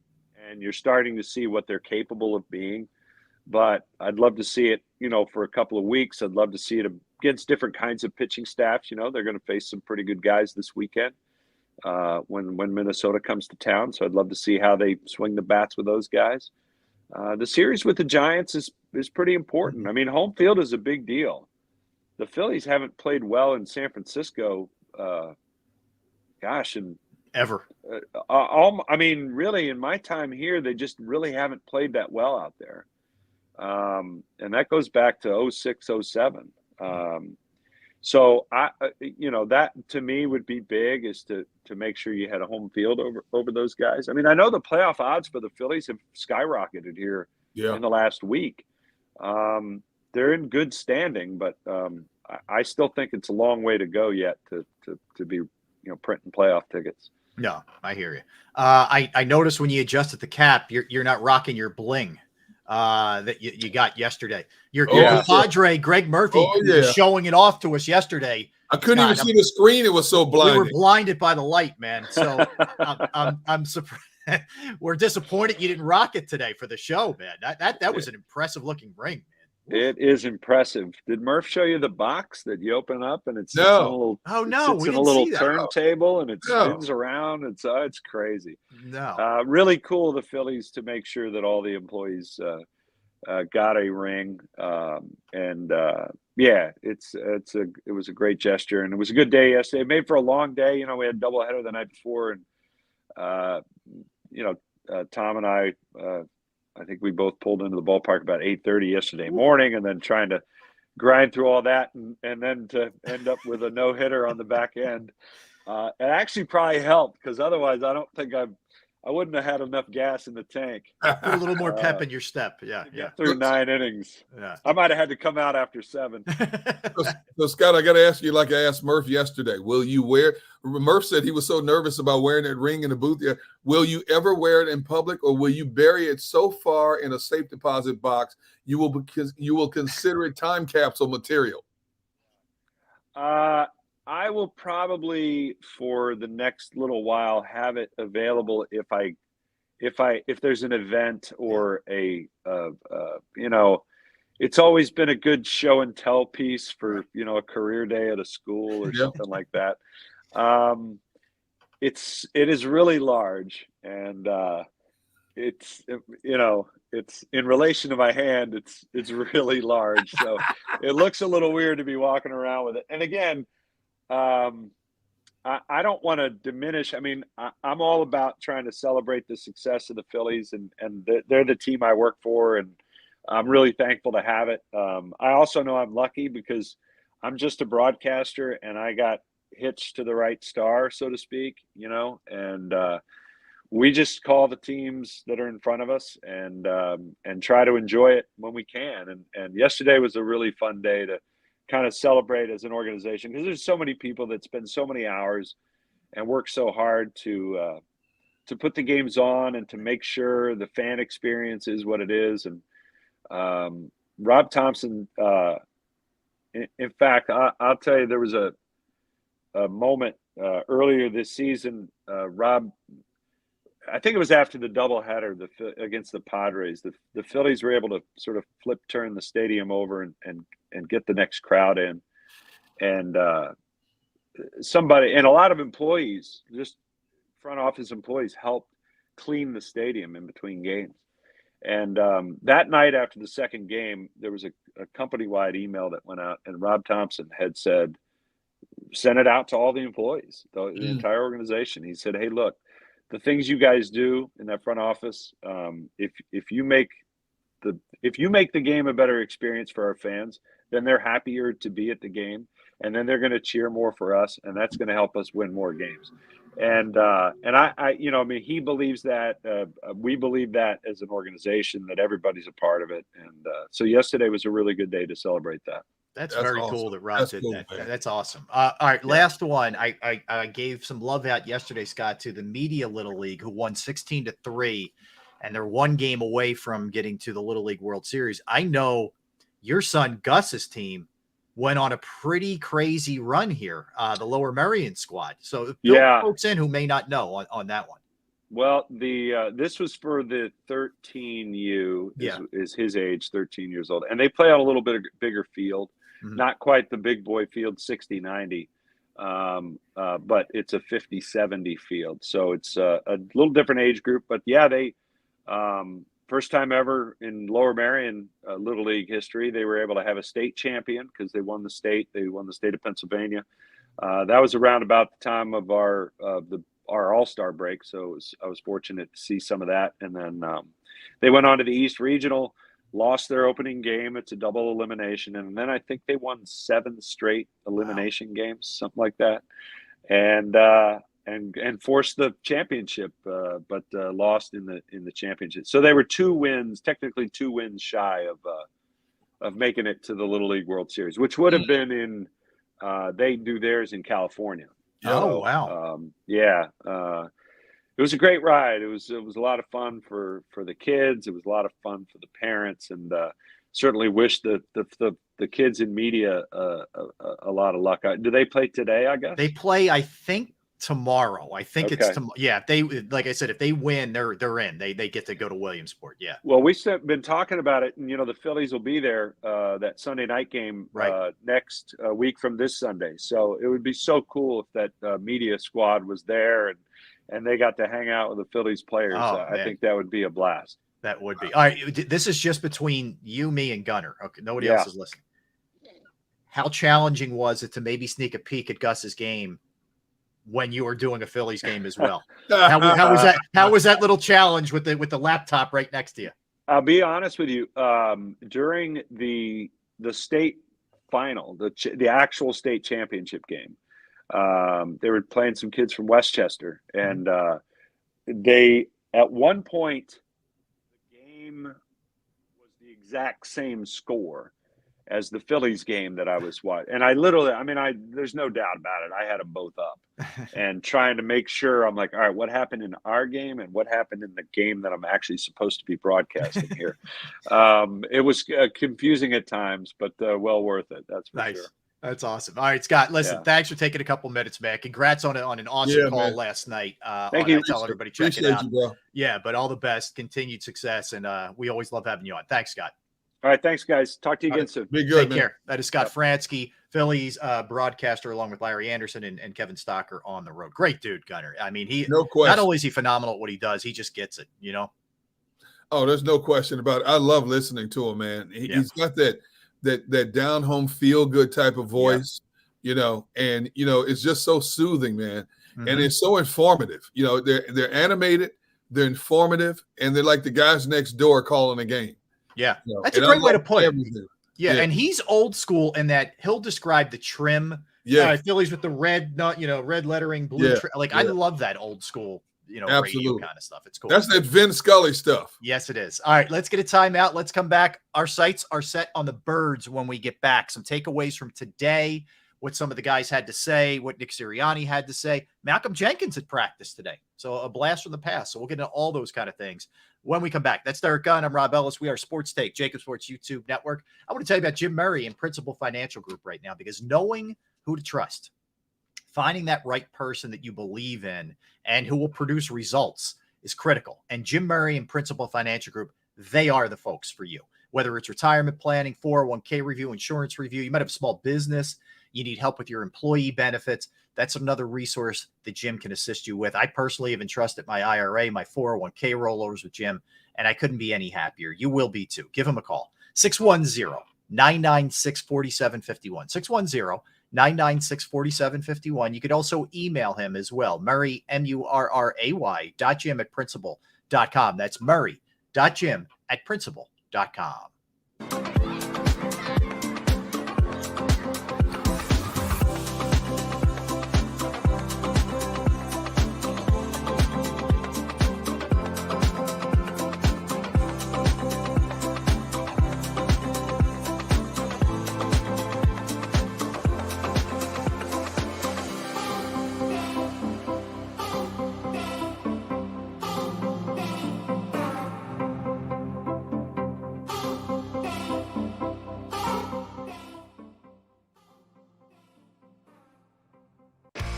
And you're starting to see what they're capable of being. But I'd love to see it, you know, for a couple of weeks. I'd love to see it against different kinds of pitching staffs. You know, they're going to face some pretty good guys this weekend when Minnesota comes to town. So I'd love to see how they swing the bats with those guys. The series with the Giants is pretty important. I mean, home field is a big deal. The Phillies haven't played well in San Francisco, and Ever. I mean, really, in my time here, they just really haven't played that well out there. And that goes back to 06, 07. So you know, that to me would be big, is to make sure you had a home field over those guys. I mean, I know the playoff odds for the Phillies have skyrocketed here in the last week. They're in good standing, but I still think it's a long way to go yet to be, you know, printing playoff tickets. No, I hear you. I noticed when you adjusted the cap, you're not rocking your bling that you got yesterday. Your compadre Greg Murphy was showing it off to us yesterday. I couldn't even see the screen; it was so blinding. We were blinded by the light, man. So I'm surprised. We're disappointed you didn't rock it today for the show, man. That was an impressive looking ring, man. It is impressive. Did Murph show you the box that you open up and it's no? In a little, we in a little turntable and it spins around. It's crazy. No, really cool of the Phillies to make sure that all the employees got a ring. It was a great gesture, and it was a good day yesterday. It made for a long day. You know, we had a doubleheader the night before, and Tom and I think we both pulled into the ballpark about 8:30 yesterday morning, and then trying to grind through all that, and then to end up with a no-hitter on the back end. It actually probably helped, because otherwise I don't think I wouldn't have had enough gas in the tank. Put a little more pep in your step. Yeah. Through 9 innings. Yeah. I might have had to come out after 7. So Scott, I got to ask you, like I asked Murph yesterday, will you wear? Murph said he was so nervous about wearing that ring in the booth. Will you ever wear it in public, or will you bury it so far in a safe deposit box you will consider it time capsule material? I will probably, for the next little while, have it available if there's an event or it's always been a good show and tell piece for, a career day at a school or something like that. It is really large, and it's in relation to my hand, it's really large. So it looks a little weird to be walking around with it. And again, I don't want to diminish. I mean, I'm all about trying to celebrate the success of the Phillies, and they're the team I work for, and I'm really thankful to have it. I also know I'm lucky because I'm just a broadcaster, and I got hitched to the right star, so to speak, and we just call the teams that are in front of us and try to enjoy it when we can. And yesterday was a really fun day to kind of celebrate as an organization, because there's so many people that spend so many hours and work so hard to put the games on and to make sure the fan experience is what it is. And Rob Thompson, in fact, I'll tell you, there was a moment earlier this season, Rob, I think it was after the doubleheader against the Padres, the Phillies were able to sort of turn the stadium over and get the next crowd in. And somebody, and a lot of employees, just front office employees, helped clean the stadium in between games. And that night after the second game, there was a company-wide email that went out, and Rob Thompson had said, send it out to all the employees, the entire organization. He said, hey, look, the things you guys do in that front office, if you make the game a better experience for our fans, then they're happier to be at the game, and then they're going to cheer more for us, and that's going to help us win more games. And I he believes that, we believe that as an organization, that everybody's a part of it. And so yesterday was a really good day to celebrate that. That's very awesome. Cool that Rob did that. That's awesome. All right, last one. I gave some love out yesterday, Scott, to the Media Little League, who won 16-3, and they're one game away from getting to the Little League World Series. I know your son Gus's team went on a pretty crazy run here, the Lower Merion squad. So fill folks in who may not know on that one. Well, this was for the 13U, is his age, 13 years old, and they play on a little bit bigger field. Not quite the big boy field, 60-90, but it's a 50-70 field. So it's a little different age group. But they first time ever in Lower Merion Little League history, they were able to have a state champion, because they won the state. They won the state of Pennsylvania. That was around about the time of our All-Star break. So I was fortunate to see some of that. And then they went on to the East Regional, lost their opening game. It's a double elimination. And then I think they won 7 straight elimination games, something like that. And forced the championship, but lost in the championship. So they were technically two wins shy of making it to the Little League World Series, which would have been they do theirs in California. Oh, wow. It was a great ride. It was a lot of fun for the kids. It was a lot of fun for the parents, and certainly wish the kids in media a lot of luck. Do they play today? I guess they play, I think, tomorrow. I think okay. it's yeah. If they, like I said, if they win, they're in. They get to go to Williamsport. Yeah. Well, we've been talking about it, and the Phillies will be there that Sunday night game next week from this Sunday. So it would be so cool if that media squad was there and they got to hang out with the Phillies players. I think that would be a blast. That would be. All right, this is just between you, me, and Gunner. Okay, nobody else is listening. How challenging was it to maybe sneak a peek at Gus's game when you were doing a Phillies game as well? How was that? How was that little challenge with the laptop right next to you? I'll be honest with you. During the state final, the actual state championship game, they were playing some kids from Westchester, and they at one point the game was the exact same score as the Phillies game that I was watching. And I literally, there's no doubt about it. I had them both up and trying to make sure. I'm like, all right, what happened in our game and what happened in the game that I'm actually supposed to be broadcasting here? It was confusing at times, but well worth it. That's for sure. That's awesome. All right, Scott, listen, thanks for taking a couple minutes, man. Congrats on an awesome call last night. Thank you. Tell everybody check it out. You, bro. Yeah, but all the best, continued success, and we always love having you on. Thanks, Scott. All right, thanks, guys. Talk to you again soon. Be good, Take man. care. That is Scott Fransky, Phillies broadcaster, along with Larry Anderson and Kevin Stocker on the road. Great dude, Gunner. I mean, no question. Not only is he phenomenal at what he does, he just gets it, Oh, there's no question about it. I love listening to him, man. He's got that down home feel good type of voice. And it's just so soothing, man. Mm-hmm. And it's so informative. They're animated, they're informative, and they're like the guys next door calling a game. Yeah. That's a great way to put it. Yeah. And he's old school in that he'll describe the trim. Phillies with the red, red lettering, blue trim. I love that old school, radio kind of stuff. It's cool. That's that Vin Scully stuff. Yes, it is. All right, let's get a timeout. Let's come back. Our sights are set on the Birds when we get back. Some takeaways from today, what some of the guys had to say, what Nick Sirianni had to say. Malcolm Jenkins had practiced today, so a blast from the past. So we'll get into all those kind of things when we come back. That's Derek Gunn. I'm Rob Ellis. We are Sports Take, JAKIB Sports YouTube Network. I want to tell you about Jim Murray and Principal Financial Group right now, because knowing who to trust, finding that right person that you believe in and who will produce results is critical. And Jim Murray and Principal Financial Group, they are the folks for you. Whether it's retirement planning, 401k review, insurance review, you might have a small business, you need help with your employee benefits, that's another resource that Jim can assist you with. I personally have entrusted my IRA, my 401k rollovers with Jim, and I couldn't be any happier. You will be too. Give him a call. 610-996-4751. 610-996-4751. You could also email him as well. Murray, MURRAY, .jim@principal.com. That's Murray.jim@principal.com.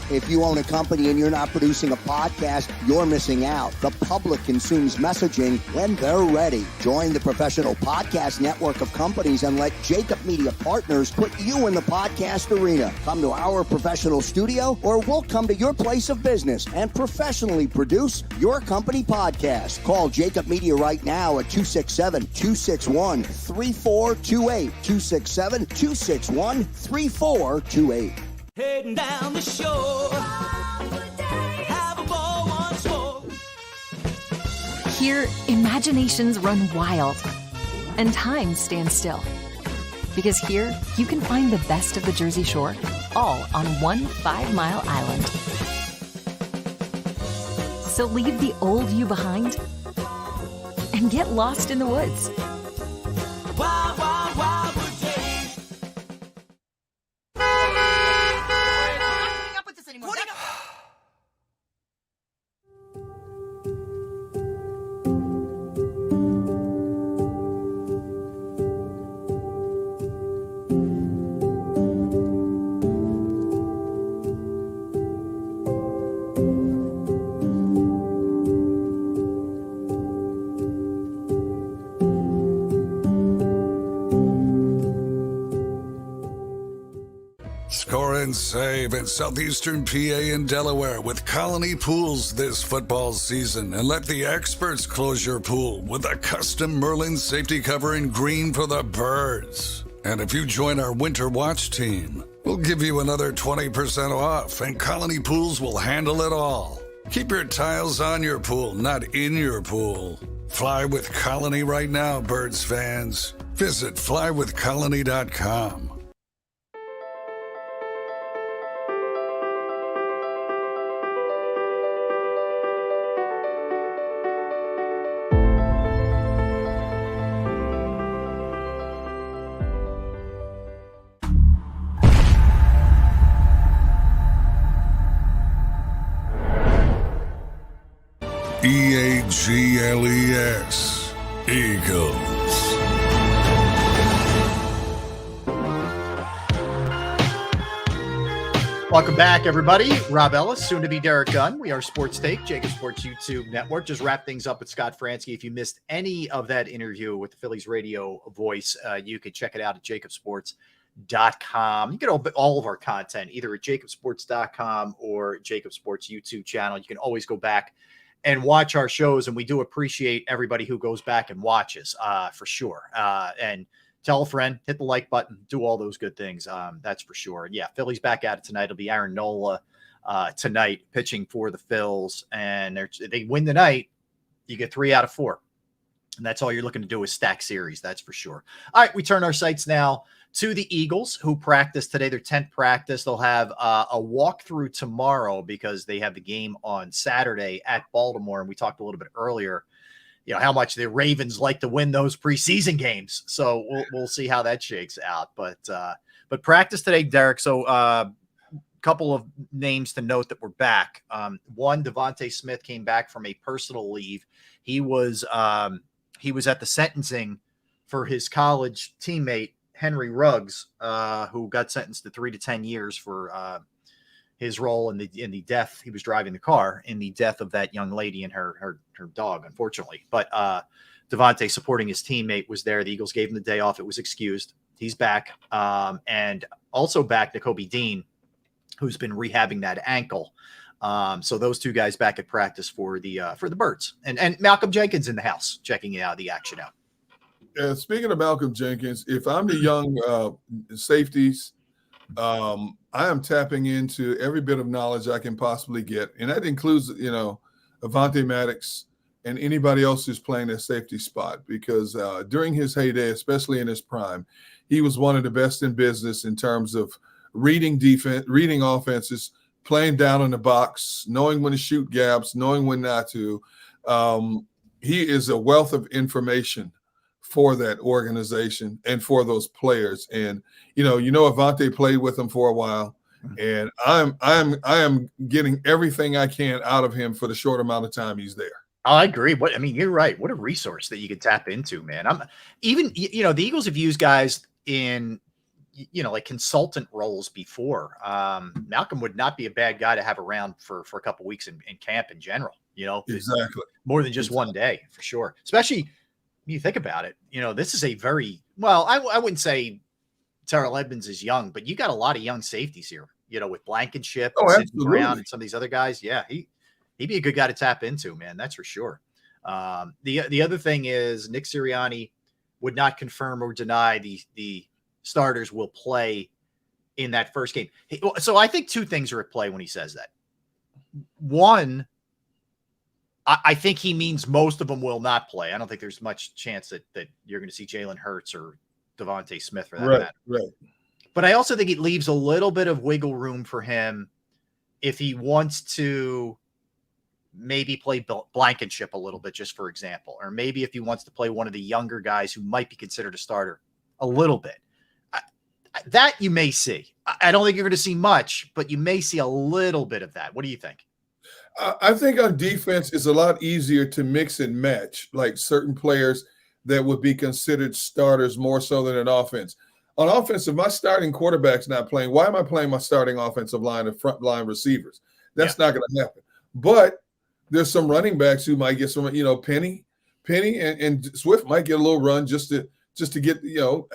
If you own a company and you're not producing a podcast, you're missing out. The public consumes messaging when they're ready. Join the professional podcast network of companies and let JAKIB Media Partners put you in the podcast arena. Come to our professional studio, or we'll come to your place of business and professionally produce your company podcast. Call JAKIB Media right now at 267-261-3428. 267-261-3428. Heading down the shore, have a ball once more. Here, imaginations run wild and time stands still. Because here, you can find the best of the Jersey Shore, all on one 5-mile island. So leave the old you behind and get lost in the woods. Wild, wild, wild wood days. Putting save in southeastern PA and Delaware with Colony Pools this football season, and let the experts close your pool with a custom Merlin safety cover in green for the birds. And if you join our Winter Watch team, we'll give you another 20% off, and Colony Pools will handle it all. Keep your tiles on your pool, not in your pool. Fly with Colony right now, birds fans. Visit flywithcolony.com. EAGLES, Eagles. Welcome back, everybody. Rob Ellis, soon to be Derek Gunn. We are Sports Take, JAKIB Sports YouTube Network. Just wrap things up with Scott Fransky. If you missed any of that interview with the Phillies radio voice, you can check it out at JAKIBSports.com. You get all of our content either at JAKIBSports.com or JAKIB Sports YouTube channel. You can always go back and watch our shows, and we do appreciate everybody who goes back and watches, for sure. And tell a friend, hit the like button, do all those good things. That's for sure. Yeah, Phillies back at it tonight. It'll be Aaron Nola tonight pitching for the Phils, and they win tonight, you get 3 out of 4. And that's all you're looking to do is stack series. That's for sure. All right, we turn our sights now to the Eagles, who practice today, their 10th practice. They'll have a walkthrough tomorrow because they have the game on Saturday at Baltimore. And we talked a little bit earlier, how much the Ravens like to win those preseason games. So we'll see how that shakes out. But practice today, Derek. So couple of names to note that we're back. One, Devontae Smith came back from a personal leave. He was at the sentencing for his college teammate, Henry Ruggs, who got sentenced to 3 to 10 years for his role in the death. He was driving the car in the death of that young lady and her dog, unfortunately. But Devontae, supporting his teammate, was there. The Eagles gave him the day off. It was excused. He's back. And also back Nakobe Dean, who's been rehabbing that ankle. So those two guys back at practice for the Birds. And Malcolm Jenkins in the house checking the action out. Speaking of Malcolm Jenkins, if I'm the young safeties, I am tapping into every bit of knowledge I can possibly get. And that includes, Avonte Maddox and anybody else who's playing that safety spot, because during his heyday, especially in his prime, he was one of the best in business in terms of reading defense, reading offenses, playing down in the box, knowing when to shoot gaps, knowing when not to. He is a wealth of information for that organization and for those players. And, Avonte played with him for a while, and I am getting everything I can out of him for the short amount of time he's there. I agree. You're right. What a resource that you could tap into, man. The Eagles have used guys in, like consultant roles before. Malcolm would not be a bad guy to have around for a couple weeks in camp in general, Exactly. More than just one day, for sure. Especially when you think about it, this is a very, I wouldn't say Terrell Edmonds is young, but you got a lot of young safeties here, with Blankenship and Sidney Brown and some of these other guys. Yeah, he'd be a good guy to tap into, man. That's for sure. The other thing is Nick Sirianni would not confirm or deny the starters will play in that first game. So I think two things are at play when he says that. One, I think he means most of them will not play. I don't think there's much chance that you're going to see Jalen Hurts or Devontae Smith for that matter. Right. But I also think it leaves a little bit of wiggle room for him if he wants to maybe play Blankenship a little bit, just for example, or maybe if he wants to play one of the younger guys who might be considered a starter a little bit. That you may see. I don't think you're going to see much, but you may see a little bit of that. What do you think? I think on defense it's a lot easier to mix and match, like certain players that would be considered starters more so than an offense. On offense, if my starting quarterback's not playing, why am I playing my starting offensive line and front line receivers? That's not going to happen. But there's some running backs who might get some, Penny and Swift might get a little run just to get,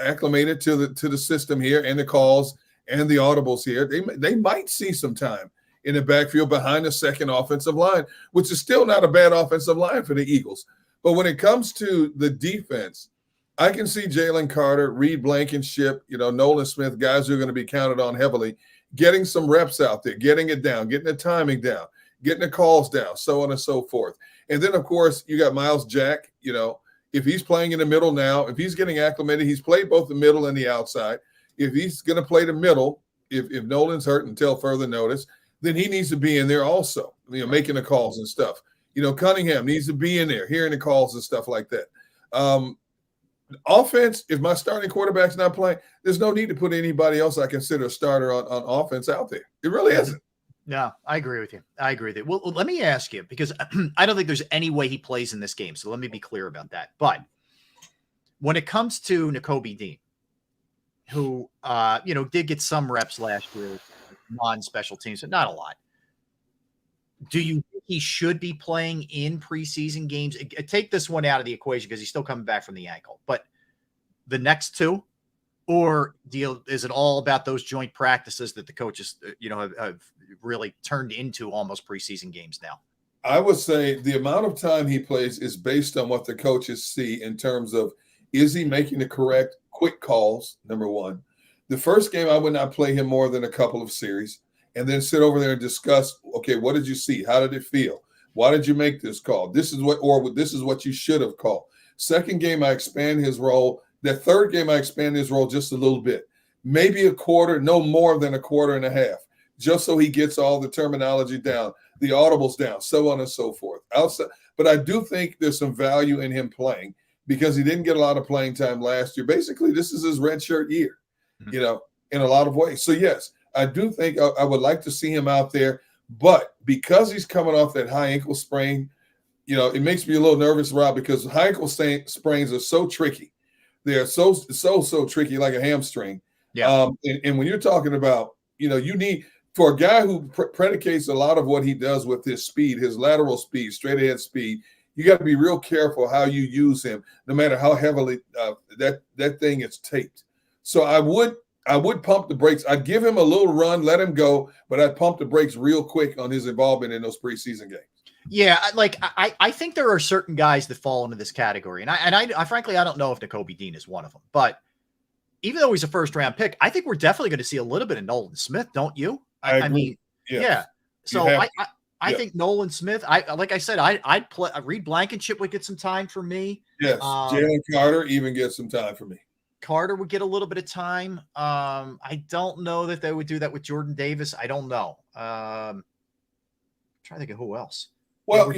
acclimated to the system here and the calls and the audibles here, they might see some time in the backfield behind the second offensive line, which is still not a bad offensive line for the Eagles. But when it comes to the defense, I can see Jalen Carter, Reed Blankenship, Nolan Smith, guys who are going to be counted on heavily, getting some reps out there, getting it down, getting the timing down, getting the calls down, so on and so forth. And then, of course, you got Miles Jack, if he's playing in the middle now, if he's getting acclimated, he's played both the middle and the outside. If he's going to play the middle, if Nolan's hurt until further notice, then he needs to be in there also, making the calls and stuff. Cunningham needs to be in there, hearing the calls and stuff like that. Offense, if my starting quarterback's not playing, there's no need to put anybody else I consider a starter on offense out there. It really isn't. No, I agree with you. Well, let me ask you, because I don't think there's any way he plays in this game. So let me be clear about that. But when it comes to Nakobe Dean, who, did get some reps last year, non-special teams, but not a lot. Do you think he should be playing in preseason games? Take this one out of the equation because he's still coming back from the ankle. But the next two, or is it all about those joint practices that the coaches, have really turned into almost preseason games now? I would say the amount of time he plays is based on what the coaches see in terms of, is he making the correct quick calls, number one. The first game, I would not play him more than a couple of series and then sit over there and discuss, okay, what did you see? How did it feel? Why did you make this call? This is what you should have called. Second game, I expand his role. The third game, I expand his role just a little bit, maybe a quarter, no more than a quarter and a half, just so he gets all the terminology down, the audibles down, so on and so forth. But I do think there's some value in him playing because he didn't get a lot of playing time last year. Basically, this is his redshirt year, in a lot of ways. So, yes, I do think I would like to see him out there. But because he's coming off that high ankle sprain, it makes me a little nervous, Rob, because high ankle sprains are so tricky. They're so tricky, like a hamstring. Yeah. And when you're talking about, you need for a guy who predicates a lot of what he does with his speed, his lateral speed, straight ahead speed, you got to be real careful how you use him, no matter how heavily that thing is taped. So I would pump the brakes. I'd give him a little run, let him go, but I'd pump the brakes real quick on his involvement in those preseason games. Yeah, I think there are certain guys that fall into this category, and I frankly I don't know if Nakobe Dean is one of them. But even though he's a first round pick, I think we're definitely going to see a little bit of Nolan Smith, don't you? I mean, yes. Yeah. So I think Nolan Smith. Like I said, I'd play. Reed Blankenship would get some time for me. Yes, Jalen Carter even gets some time for me. Carter would get a little bit of time. I don't know that they would do that with Jordan Davis. I don't know. I'm trying to think of who else. Well,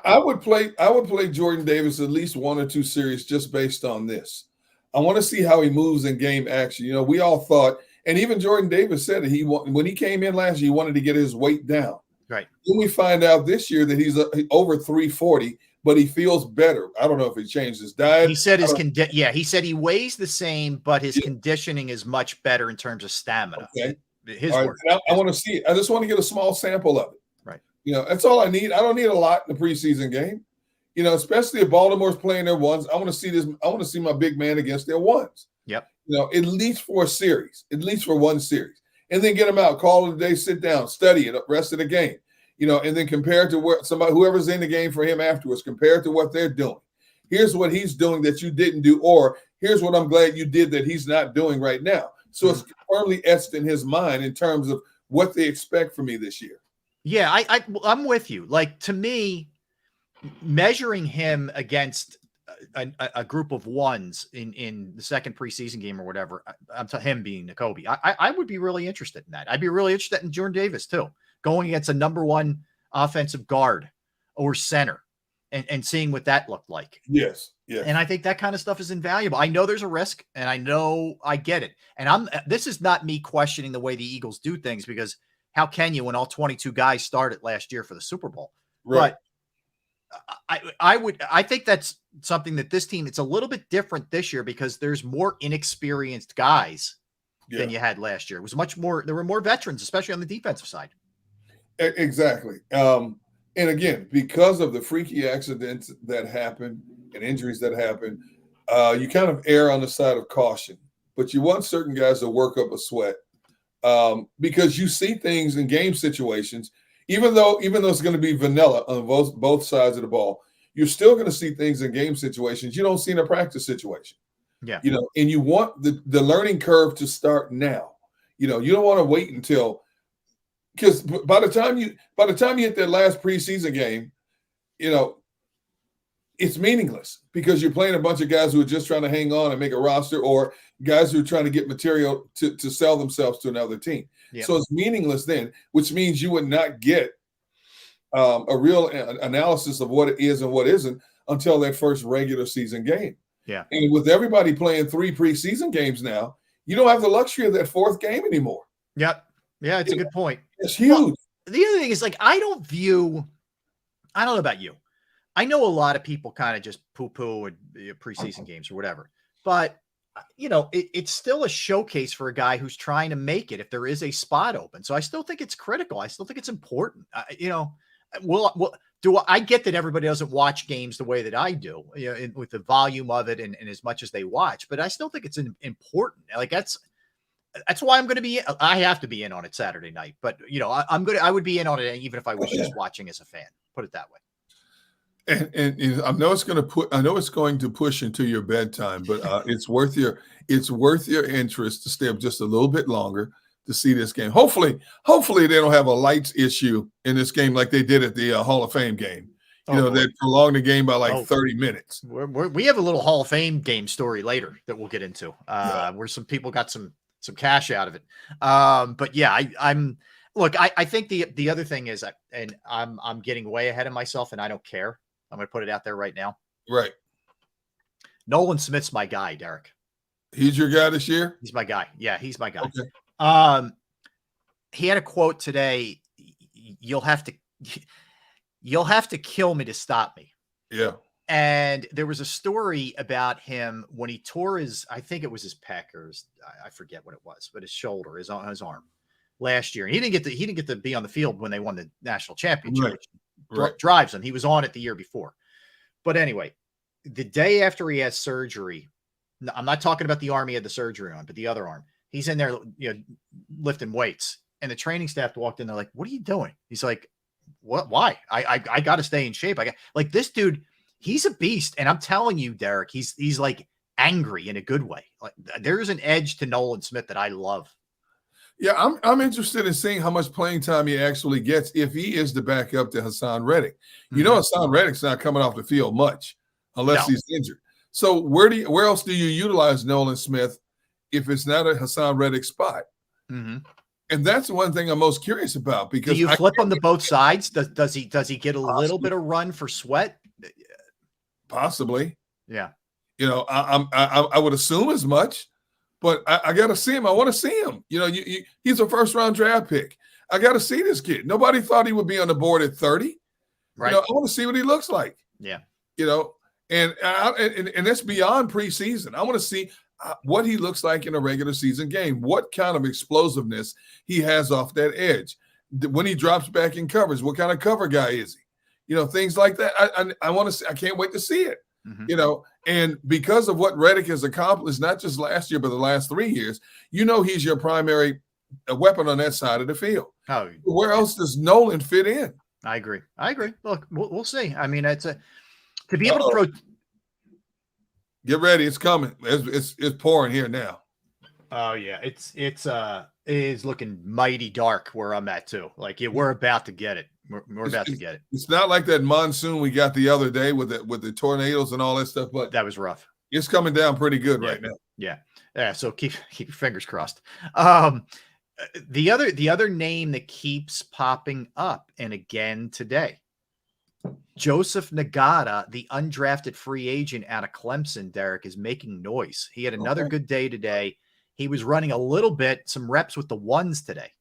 I would play Jordan Davis at least one or two series just based on this. I want to see how he moves in game action. We all thought, and even Jordan Davis said it. When he came in last year, he wanted to get his weight down. Right. Then we find out this year that he's over 340, but he feels better. I don't know if he changed his diet. He said he said he weighs the same, but his conditioning is much better in terms of stamina. Okay. His work. I want to see it. I just want to get a small sample of it. Right. That's all I need. I don't need a lot in the preseason game. Especially if Baltimore's playing their ones. I want to see this. I want to see my big man against their ones. Yep. At least for a series, at least for one series. And then get them out, call it a day, sit down, study it, rest of the game. And then compare it to whoever's in the game for him afterwards, compare it to what they're doing. Here's what he's doing that you didn't do, or here's what I'm glad you did that he's not doing right now. So it's firmly etched in his mind in terms of what they expect from me this year. Yeah, I'm with you. Like, to me, measuring him against a group of ones in the second preseason game or whatever, him being Nakobe, I would be really interested in that. I'd be really interested in Jordan Davis too, going against a number one offensive guard or center and seeing what that looked like. Yes. Yeah. And I think that kind of stuff is invaluable. I know there's a risk, and I know I get it. And this is not me questioning the way the Eagles do things, because how can you when all 22 guys started last year for the Super Bowl? Right. But I think that's something that this team, it's a little bit different this year because there's more inexperienced guys than you had last year. It was much more, there were more veterans, especially on the defensive side. Exactly. And again, because of the freaky accidents that happen and injuries that happen, you kind of err on the side of caution but you want certain guys to work up a sweat because you see things in game situations. Even though it's going to be vanilla on both sides of the ball, you're still going to see things in game situations you don't see in a practice situation. Yeah. And you want the learning curve to start now. You don't want to wait until, because by the time you hit that last preseason game, it's meaningless because you're playing a bunch of guys who are just trying to hang on and make a roster, or guys who are trying to get material to sell themselves to another team. Yep. So it's meaningless then, which means you would not get a real analysis of what it is and what isn't until that first regular season game. Yeah. And with everybody playing 3 preseason games now, you don't have the luxury of that 4th game anymore. Yep. Yeah, it's a good point. It's huge. Well, the other thing is, like, I don't know about you. I know a lot of people kind of just poo-poo preseason games or whatever, but it's still a showcase for a guy who's trying to make it if there is a spot open. So I still think it's critical. I still think it's important. I get that everybody doesn't watch games the way that I do, with the volume of it and as much as they watch, but I still think it's important. Like that's why I'm going to be, I have to be in on it Saturday night, but I would be in on it even if I was just watching as a fan, put it that way. And I know it's going to push into your bedtime, but it's worth your interest to stay up just a little bit longer to see this game. Hopefully they don't have a lights issue in this game like they did at the Hall of Fame game. They prolonged the game by 30 minutes. We have a little Hall of Fame game story later that we'll get into, where some people got some cash out of it. But yeah, I think the other thing is, and I'm getting way ahead of myself, and I don't care. I'm going to put it out there right now. Right. Nolan Smith's my guy, Derek. He's your guy this year? He's my guy. Yeah, he's my guy. Okay. He had a quote today. You'll have to kill me to stop me. Yeah. And there was a story about him when he tore I think it was his pec or I forget what it was, but his shoulder, his arm last year. And he didn't get to be on the field when they won the national championship. Right. Right. Drives him. He was on it the year before. But anyway, the day after he has surgery, I'm not talking about the arm he had the surgery on, but the other arm. He's in there, lifting weights, and the training staff walked in. They're like, "What are you doing?" He's like, "What? Why? I got to stay in shape. This dude. He's a beast, and I'm telling you, Derek, he's like angry in a good way. Like there's an edge to Nolan Smith that I love." Yeah, I'm interested in seeing how much playing time he actually gets if he is the backup to Hassan Reddick. Mm-hmm. Hassan Reddick's not coming off the field much unless he's injured. So where else do you utilize Nolan Smith if it's not a Hassan Reddick spot? Mm-hmm. And that's one thing I'm most curious about, because do you flip him to both sides? Does he get a little bit of run for Sweat? Possibly. Yeah. I would assume as much. But I got to see him. I want to see him. He's a first-round draft pick. I got to see this kid. Nobody thought he would be on the board at 30. Right. I want to see what he looks like. Yeah. And that's beyond preseason. I want to see what he looks like in a regular season game. What kind of explosiveness he has off that edge. When he drops back in coverage, what kind of cover guy is he? Things like that. I want to see. I can't wait to see it. Mm-hmm. And because of what Reddick has accomplished, not just last year, but the last 3 years, he's your primary weapon on that side of the field. Oh, where else does Nolan fit in? I agree. Look, we'll see. I mean, to be able to throw. Get ready, it's coming. It's pouring here now. Oh yeah, it is looking mighty dark where I'm at too. Like we're about to get it. We're about to get it. It's not like that monsoon we got the other day with the tornadoes and all that stuff, but that was rough. It's coming down pretty good right now. Yeah. So keep your fingers crossed. The other name that keeps popping up, and again today, Joseph Nagata, the undrafted free agent out of Clemson, Derek, is making noise. He had another good day today. He was running a little bit, some reps with the ones today.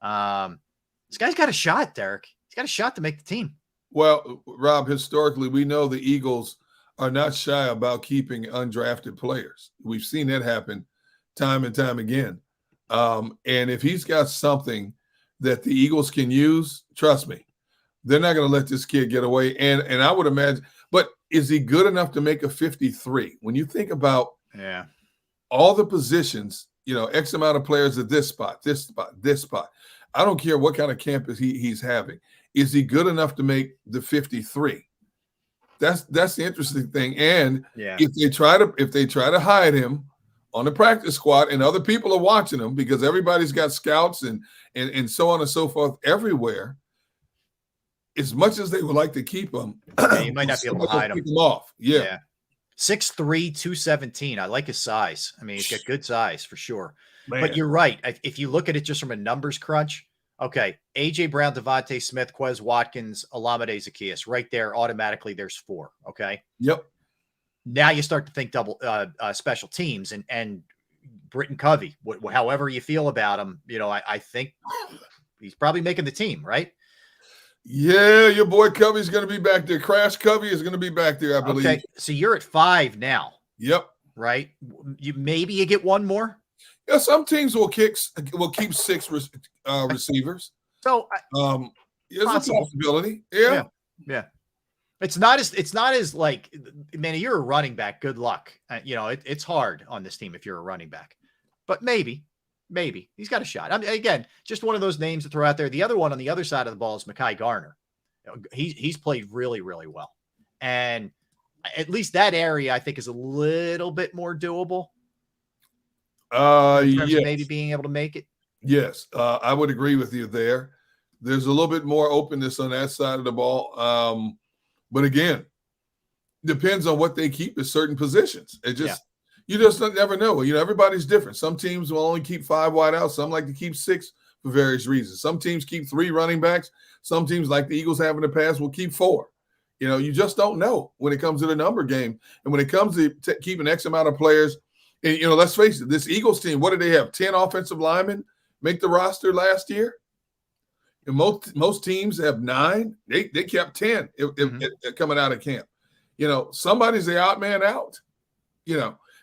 This guy's got a shot, Derek. He's got a shot to make the team. Well, Rob, historically, we know the Eagles are not shy about keeping undrafted players. We've seen that happen time and time again. And if he's got something that the Eagles can use, trust me, they're not going to let this kid get away. And I would imagine, but is he good enough to make a 53? When you think about all the positions, X amount of players at this spot, this spot, this spot. I don't care what kind of camp he's having. Is he good enough to make the 53? That's the interesting thing. And if they try to hide him on the practice squad and other people are watching him because everybody's got scouts and so on and so forth everywhere, as much as they would like to keep him, you might not be able to hide him. Keep him off. Yeah. 6'3", 217. I like his size. I mean, he's got good size for sure. Man. But you're right. If you look at it just from a numbers crunch, okay, A.J. Brown, Devontae Smith, Quez Watkins, Olamide Zaccheaus, right there, automatically there's 4, okay? Yep. Now you start to think double special teams and Britton Covey, however you feel about him, I think he's probably making the team, right? Yeah, your boy Covey's going to be back there. Crash Covey is going to be back there, I believe. Okay, so you're at 5 now. Yep. Right? You get one more? Yeah, some teams will keep 6 receivers. So there's a possibility. Yeah. It's not as like, man, you're a running back. Good luck. It's hard on this team if you're a running back, but maybe he's got a shot. I mean, again, just one of those names to throw out there. The other one on the other side of the ball is Mekhi Garner. He's played really, really well, and at least that area I think is a little bit more doable. In terms of maybe being able to make it. Yes, I would agree with you there. There's a little bit more openness on that side of the ball. But again, depends on what they keep at certain positions. You just never know. Everybody's different. Some teams will only keep 5 wide out. Some like to keep 6 for various reasons. Some teams keep 3 running backs. Some teams, like the Eagles have in the past, will keep 4. You just don't know when it comes to the number game. And when it comes to keeping X amount of players, and, let's face it, this Eagles team, what did they have? 10 offensive linemen make the roster last year? And most teams have 9. They kept 10 coming out of camp. Somebody's the odd man out.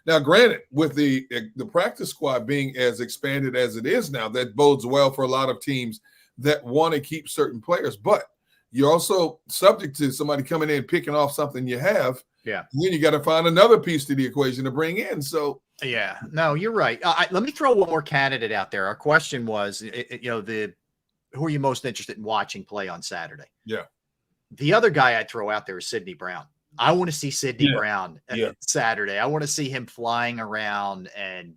Now, granted, with the practice squad being as expanded as it is now, that bodes well for a lot of teams that want to keep certain players. But you're also subject to somebody coming in picking off something you have. Yeah. Then you got to find another piece to the equation to bring in. So yeah, no, you're right. Let me throw one more candidate out there. Our question was, who are you most interested in watching play on Saturday? Yeah. The other guy I'd throw out there is Sidney Brown. I want to see Sidney Brown Saturday. I want to see him flying around, and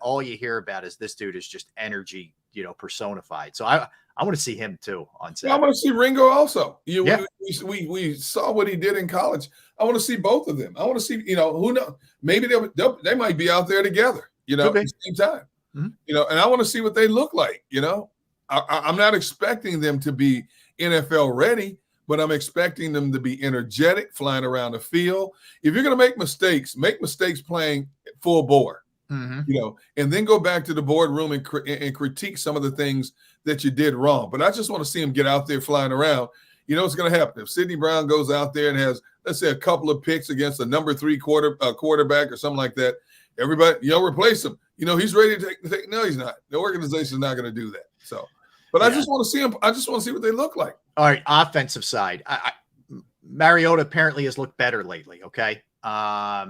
all you hear about is this dude is just energy, personified. So I want to see him too on Saturday. I want to see Ringo also. We saw what he did in college. I want to see both of them. I want to see, who knows? Maybe they might be out there together, at the same time. Mm-hmm. And I want to see what they look like. I'm not expecting them to be NFL ready, but I'm expecting them to be energetic, flying around the field. If you're going to make mistakes playing full bore, and then go back to the boardroom and critique some of the things that you did wrong. But I just want to see them get out there flying around. What's going to happen if Sidney Brown goes out there and has, let's say, a couple of picks against a number 3 quarterback or something like that? Everybody, replace him. He's ready to take. No, he's not. The organization's not going to do that. So, but I just want to see him. I just want to see what they look like. All right, offensive side. Mariota apparently has looked better lately. Okay, I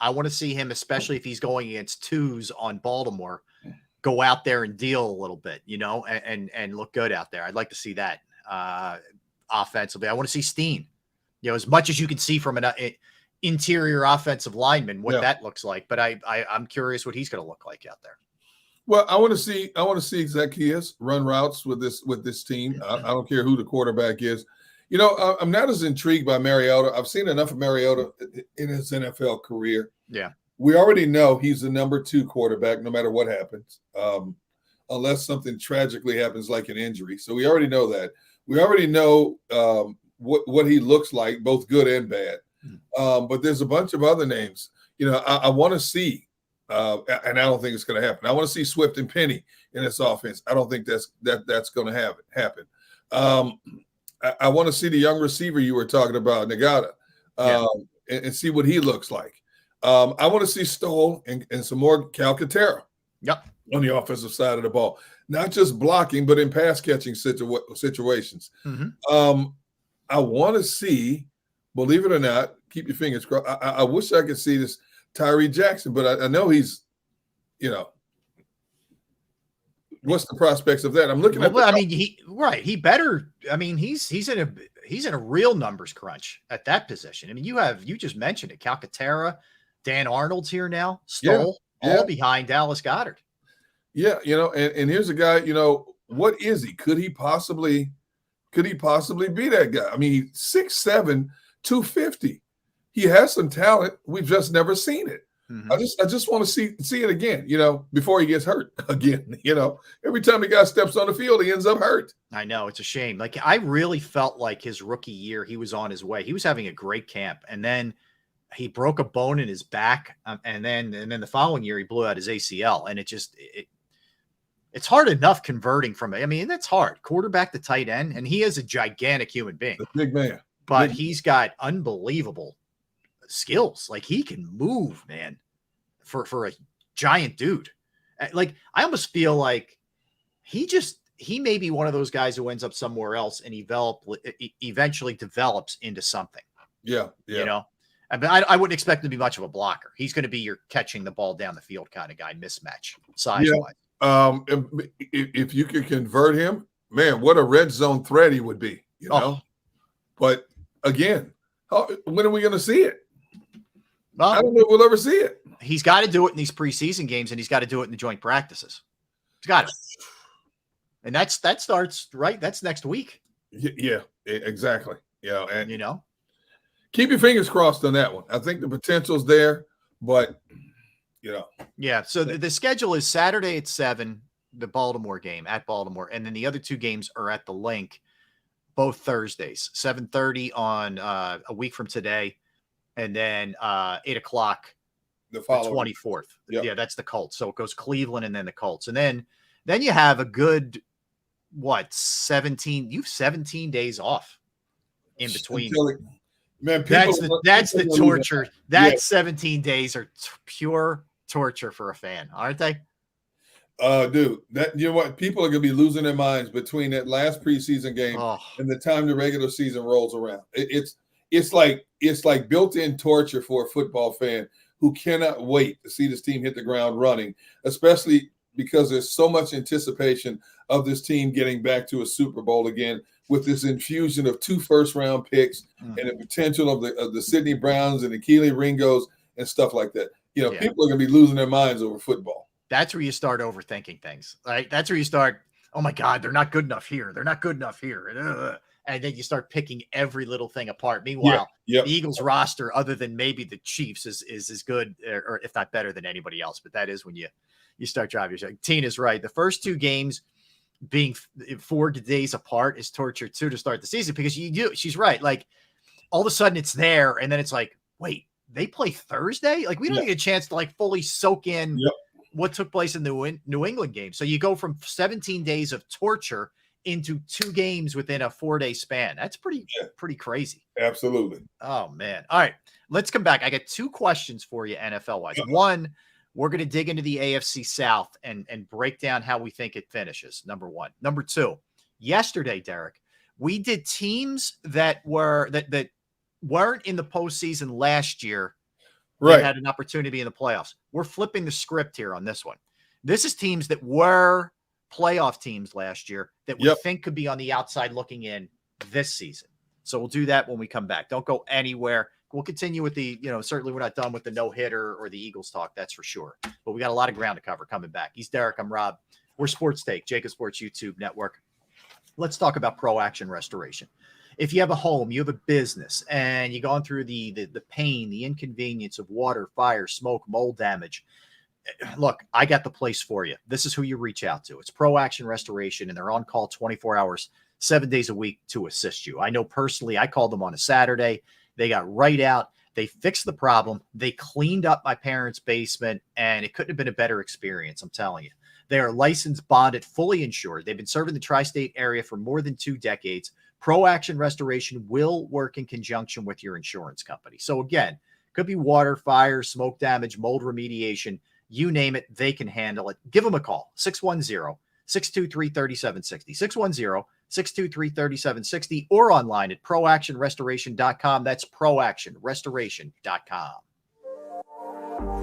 want to see him, especially if he's going against 2s on Baltimore, go out there and deal a little bit, and look good out there. I'd like to see that offensively. I want to see Steen. As much as you can see from an interior offensive lineman, what that looks like. But I'm curious what he's going to look like out there. Well, I want to see Zaccheaus run routes with this team. I don't care who the quarterback is. I'm not as intrigued by Mariota. I've seen enough of Mariota in his NFL career. Yeah. We already know he's the number 2 quarterback no matter what happens, unless something tragically happens like an injury. So we already know that. We already know what he looks like, both good and bad. But there's a bunch of other names. I want to see. And I don't think it's going to happen. I want to see Swift and Penny in this offense. I don't think that's going to happen. I want to see the young receiver you were talking about, Nagata, and see what he looks like. I want to see Stoll and some more Calcaterra on the offensive side of the ball, not just blocking, but in pass catching situations. Mm-hmm. I want to see, believe it or not, keep your fingers crossed. I wish I could see this Tyree Jackson, but I know he's, you know, what's the prospects of that? I'm looking at. I mean, he better. I mean, he's in a real numbers crunch at that position. I mean, you just mentioned it. Calcaterra, Dan Arnold's here now. Stoll, all behind Dallas Goedert. Yeah, you know, and here's a guy. You know, what is he? Could he possibly be that guy? I mean, he's 6'7", 250. He has some talent. We've just never seen it. Mm-hmm. I just want to see it again, you know, before he gets hurt again. You know, every time the guy steps on the field, he ends up hurt. I know, it's a shame. Like, I really felt like his rookie year, he was on his way. He was having a great camp, and then he broke a bone in his back, and then the following year he blew out his ACL, and it's hard enough converting from it. I mean, that's hard. Quarterback to tight end, and he is a gigantic human being, a big man, but he's got unbelievable skills. Like, he can move, man, for a giant dude. Like, I almost feel like he may be one of those guys who ends up somewhere else and eventually develops into something. Yeah. You know, I mean, I wouldn't expect him to be much of a blocker. He's going to be your catching the ball down the field kind of guy, mismatch size wise. If you could convert him, man, what a red zone threat he would be, you know. But again, when are we going to see it? Well, I don't know if we'll ever see it. He's got to do it in these preseason games, and he's got to do it in the joint practices. He's got to. And that starts, right? That's next week. Yeah, exactly. Yeah, and you know, keep your fingers crossed on that one. I think the potential's there, but you know. Yeah, so the schedule is Saturday at 7, the Baltimore game at Baltimore, and then the other two games are at the Link, both Thursdays, 7:30 on a week from today, and then 8 o'clock the 24th. Yep. Yeah, that's the Colts. So it goes Cleveland and then the Colts. And then you have a good, 17 days off in between. Man, that's the torture. That 17 days are pure torture for a fan, aren't they? Dude, you know what? People are gonna be losing their minds between that last preseason game and the time the regular season rolls around. It's like built-in torture for a football fan who cannot wait to see this team hit the ground running, especially because there's so much anticipation of this team getting back to a Super Bowl again with this infusion of 2 first-round picks and the potential of the Sidney Browns and the Keely Ringos and stuff like that. You know, people are going to be losing their minds over football. That's where you start overthinking things, right? That's where you start, oh my God, they're not good enough here. They're not good enough here. And then you start picking every little thing apart. Meanwhile, the Eagles roster, other than maybe the Chiefs, is as good or if not better than anybody else. But that is when you start driving yourself. Tina's right. The first 2 games being 4 days apart is torture too to start the season, because she's right. Like, all of a sudden it's there, and then it's like, wait, they play Thursday? Like, we don't get a chance to like fully soak in what took place in the New England game. So you go from 17 days of torture into 2 games within a 4-day span. That's pretty crazy. Absolutely. Oh man. All right, let's come back. I got 2 questions for you, NFL wise. One, we're going to dig into the AFC South and break down how we think it finishes. Number 1. Number 2, yesterday, Derek, we did teams that weren't in the postseason last year. Right. Had an opportunity in the playoffs. We're flipping the script here on this one. This is teams that were playoff teams last year that we think could be on the outside looking in this season. So we'll do that when we come back. Don't go anywhere. We'll continue with the, certainly we're not done with the no-hitter or the Eagles talk, that's for sure. But we got a lot of ground to cover coming back. He's Derek, I'm Rob. We're Sports Take, JAKIB Sports YouTube Network. Let's talk about Pro Action Restoration. If you have a home, you have a business, and you've gone through the pain, the inconvenience of water, fire, smoke, mold damage, look, I got the place for you. This is who you reach out to. It's Pro Action Restoration, and they're on call 24 hours, 7 days a week to assist you. I know personally, I called them on a Saturday. They got right out. They fixed the problem. They cleaned up my parents' basement, and it couldn't have been a better experience, I'm telling you. They are licensed, bonded, fully insured. They've been serving the tri-state area for more than 2 decades. Pro Action Restoration will work in conjunction with your insurance company. So again, could be water, fire, smoke damage, mold remediation, you name it, they can handle it. Give them a call, 610-623-3760, 610-623-3760, or online at proactionrestoration.com. That's proactionrestoration.com.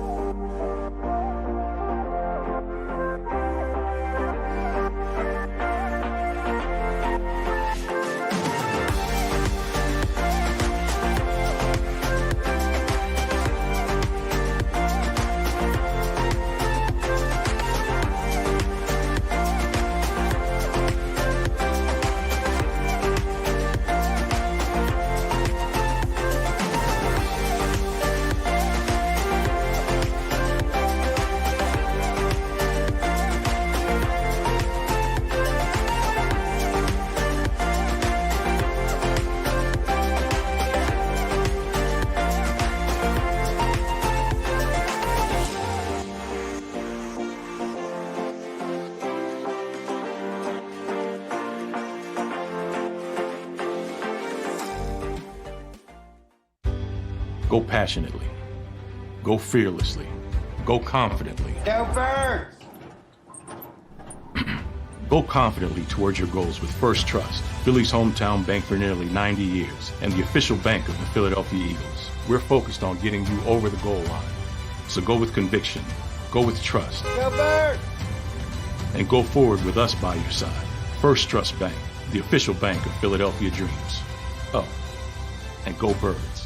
Go passionately. Go fearlessly. Go confidently. Go Birds! Go confidently towards your goals with First Trust, Philly's hometown bank for nearly 90 years and the official bank of the Philadelphia Eagles. We're focused on getting you over the goal line. So go with conviction, go with trust, Go Birds! and go forward with us by your side. First Trust Bank, the official bank of Philadelphia dreams. Oh, and go Birds.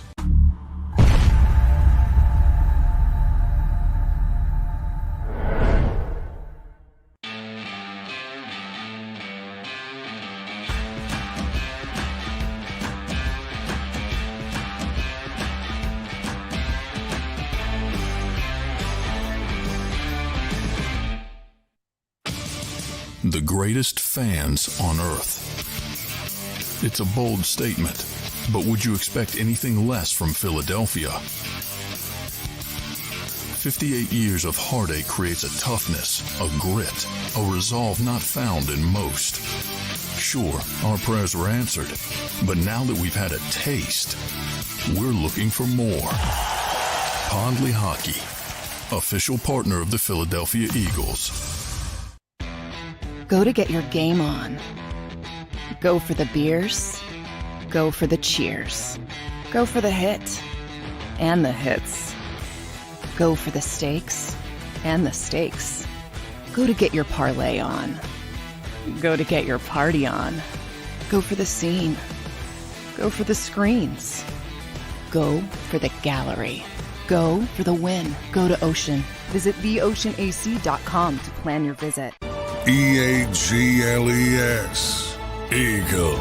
The greatest fans on earth. It's a bold statement, but would you expect anything less from Philadelphia? 58 years of heartache creates a toughness, a grit, a resolve not found in most. Sure, our prayers were answered, but now that we've had a taste, we're looking for more. Pondley Hockey, official partner of the Philadelphia Eagles. Go to get your game on. Go for the beers. Go for the cheers. Go for the hit and the hits. Go for the stakes and the stakes. Go to get your parlay on. Go to get your party on. Go for the scene. Go for the screens. Go for the gallery. Go for the win. Go to Ocean. Visit theoceanac.com to plan your visit. EAGLES, Eagles.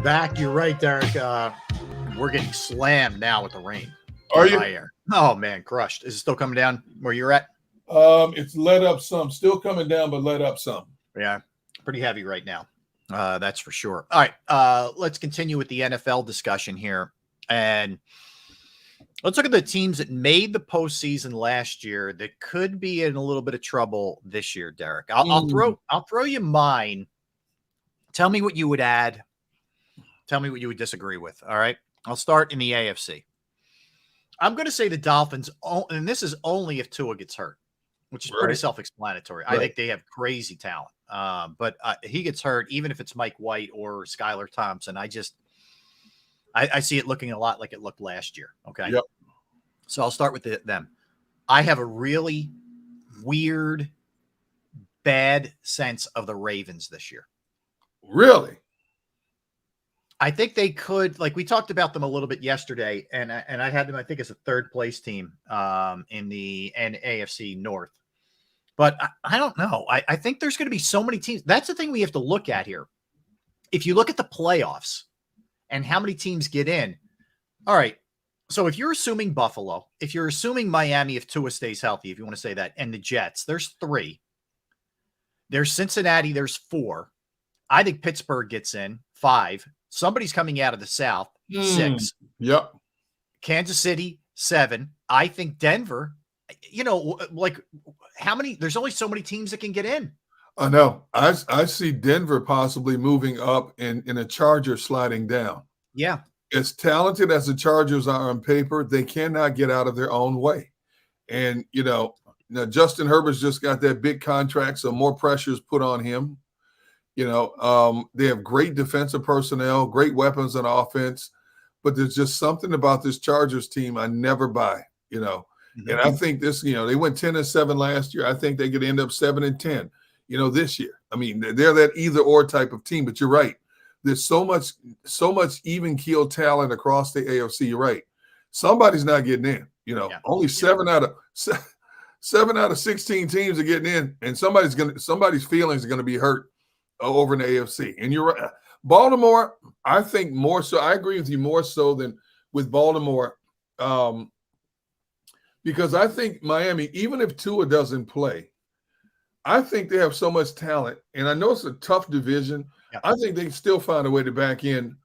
Back, you're right, Derek. We're getting slammed now with the rain. Are you? Oh man, crushed. Is it still coming down where you're at? It's let up some. Still coming down, but let up some. Yeah, pretty heavy right now. That's for sure. All right, let's continue with the NFL discussion here, and let's look at the teams that made the postseason last year that could be in a little bit of trouble this year. Derek, I'll throw you mine. Tell me what you would add. Tell me what you would disagree with. All right, I'll start in the AFC. I'm going to say the Dolphins, and this is only if Tua gets hurt, which is pretty self-explanatory. Right. I think they have crazy talent, but he gets hurt, even if it's Mike White or Skylar Thompson. I see it looking a lot like it looked last year. Okay. Yep. So I'll start with them. I have a really weird, bad sense of the Ravens this year. Really? I think they could, like we talked about them a little bit yesterday, and I had them, I think, as a third place team in the AFC North. But I don't know. I think there's going to be so many teams. That's the thing we have to look at here. If you look at the playoffs and how many teams get in, all right. So if you're assuming Buffalo, if you're assuming Miami, if Tua stays healthy, if you want to say that, and the Jets, there's 3. There's Cincinnati, there's 4. I think Pittsburgh gets in, 5. Somebody's coming out of the South, 6. Yep. Kansas City, 7. I think Denver, like how many? There's only so many teams that can get in. I know. I see Denver possibly moving up and a Charger sliding down. Yeah. As talented as the Chargers are on paper, they cannot get out of their own way. And, now Justin Herbert's just got that big contract, so more pressure is put on him. They have great defensive personnel, great weapons on offense, but there's just something about this Chargers team I never buy, Mm-hmm. And I think this, they went 10-7 last year. I think they could end up 7-10, this year. I mean, they're that either or type of team, but you're right. There's so much even keel talent across the AFC. You're right. Somebody's not getting in, only 7 out of 16 teams are getting in, and somebody's feelings are going to be hurt over in the AFC. And you're right. Baltimore, I think more so. I agree with you more so than with Baltimore, because I think Miami, even if Tua doesn't play, I think they have so much talent. And I know it's a tough division. Yeah. I think they can still find a way to back in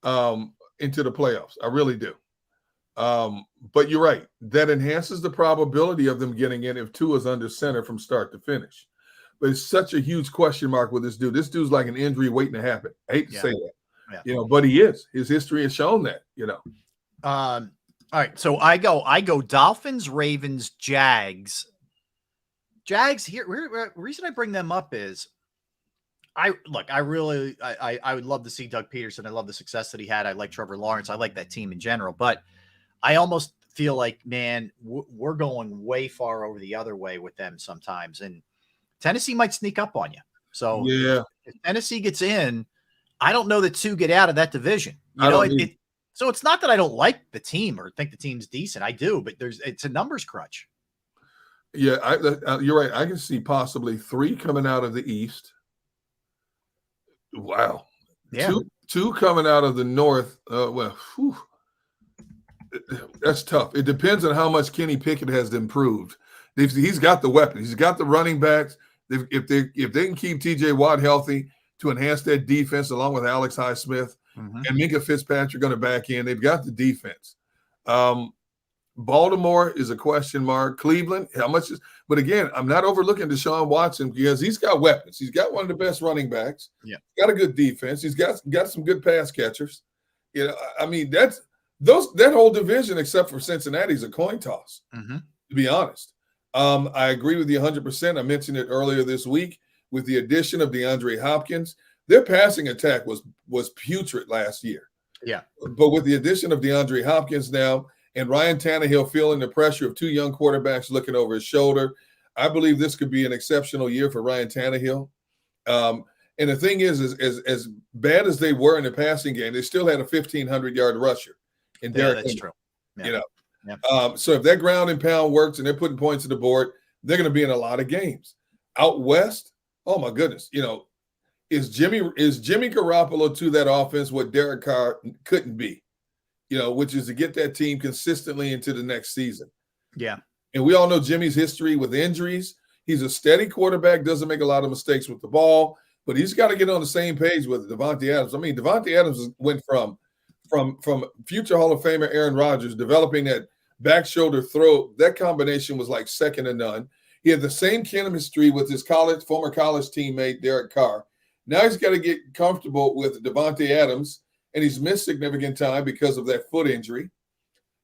into the playoffs. I really do. But you're right. That enhances the probability of them getting in if Tua's under center from start to finish. but it's such a huge question mark with this dude. This dude's like an injury waiting to happen. I hate to say that, but he is. His history has shown that, All right, so I go Dolphins, Ravens, Jags. Jags here. The reason I bring them up is I would love to see Doug Peterson. I love the success that he had. I like Trevor Lawrence. I like that team in general, but I almost feel like, man, we're going way far over the other way with them sometimes, and Tennessee might sneak up on you. So if Tennessee gets in, I don't know that two get out of that division. So it's not that I don't like the team or think the team's decent. I do, but it's a numbers crunch. Yeah, you're right. I can see possibly 3 coming out of the East. Wow. Yeah. Two coming out of the North. That's tough. It depends on how much Kenny Pickett has improved. He's got the weapons. He's got the running backs. If they can keep T.J. Watt healthy to enhance that defense, along with Alex Highsmith and Minka Fitzpatrick going to back in, they've got the defense. Baltimore is a question mark. Cleveland, how much is? But again, I'm not overlooking Deshaun Watson because he's got weapons. He's got one of the best running backs. Yeah, got a good defense. He's got some good pass catchers. I mean that whole division except for Cincinnati is a coin toss. To be honest, I agree with you 100%. I mentioned it earlier this week with the addition of DeAndre Hopkins. Their passing attack was putrid last year. Yeah, but with the addition of DeAndre Hopkins now, and Ryan Tannehill feeling the pressure of 2 young quarterbacks looking over his shoulder, I believe this could be an exceptional year for Ryan Tannehill. And the thing is as bad as they were in the passing game, they still had a 1,500-yard rusher in Derrick Henry. That's true. Yeah. So if that ground and pound works and they're putting points on the board, they're going to be in a lot of games. Out west, oh my goodness, is Jimmy Garoppolo to that offense what Derek Carr couldn't be? Which is to get that team consistently into the next season. Yeah. And we all know Jimmy's history with injuries. He's a steady quarterback, doesn't make a lot of mistakes with the ball, but he's got to get on the same page with Davante Adams. I mean, Davante Adams went from future Hall of Famer Aaron Rodgers developing that back shoulder throw. That combination was like second to none. He had the same chemistry with his former college teammate, Derek Carr. Now he's got to get comfortable with Davante Adams, and he's missed significant time because of that foot injury.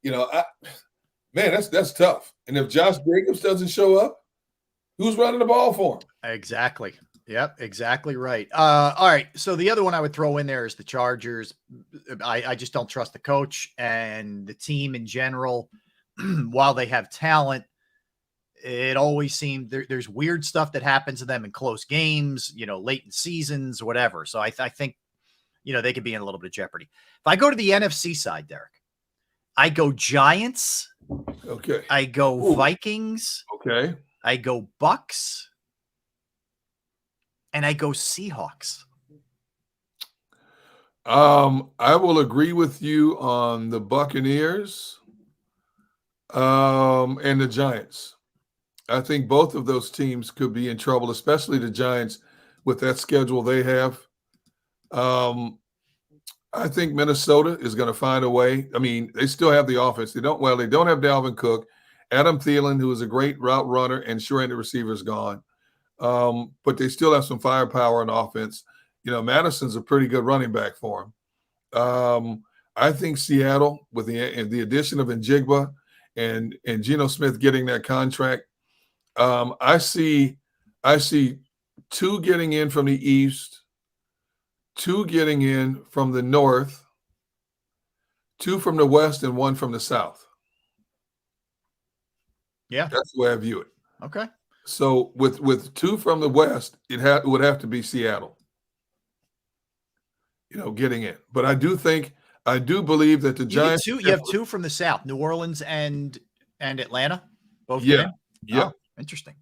That's tough. And if Josh Jacobs doesn't show up, who's running the ball for him? Exactly. Yep, exactly right. All right. So the other one I would throw in there is the Chargers. I just don't trust the coach and the team in general. While they have talent, it always seemed there's weird stuff that happens to them in close games, late in seasons, whatever. So I think, they could be in a little bit of jeopardy. If I go to the NFC side, Derek, I go Giants. Okay. I go Vikings. Okay. I go Bucks. And I go Seahawks. I will agree with you on the Buccaneers and the Giants. I think both of those teams could be in trouble, especially the Giants with that schedule they have. I think Minnesota is going to find a way. I mean, they still have the offense. They don't have Dalvin Cook. Adam Thielen, who is a great route runner, and sure, the receiver is gone. But they still have some firepower on offense. Madison's a pretty good running back for him. I think Seattle, with the addition of Njigba and Geno Smith getting that contract, I see 2 getting in from the East, 2 getting in from the North, 2 from the West, and 1 from the South. Yeah, that's the way I view it. Okay. So with 2 from the West, it would have to be Seattle, getting in. But I do believe that the Giants. You have 2 from the South, New Orleans and Atlanta, both. Yeah. Yeah. Oh, interesting.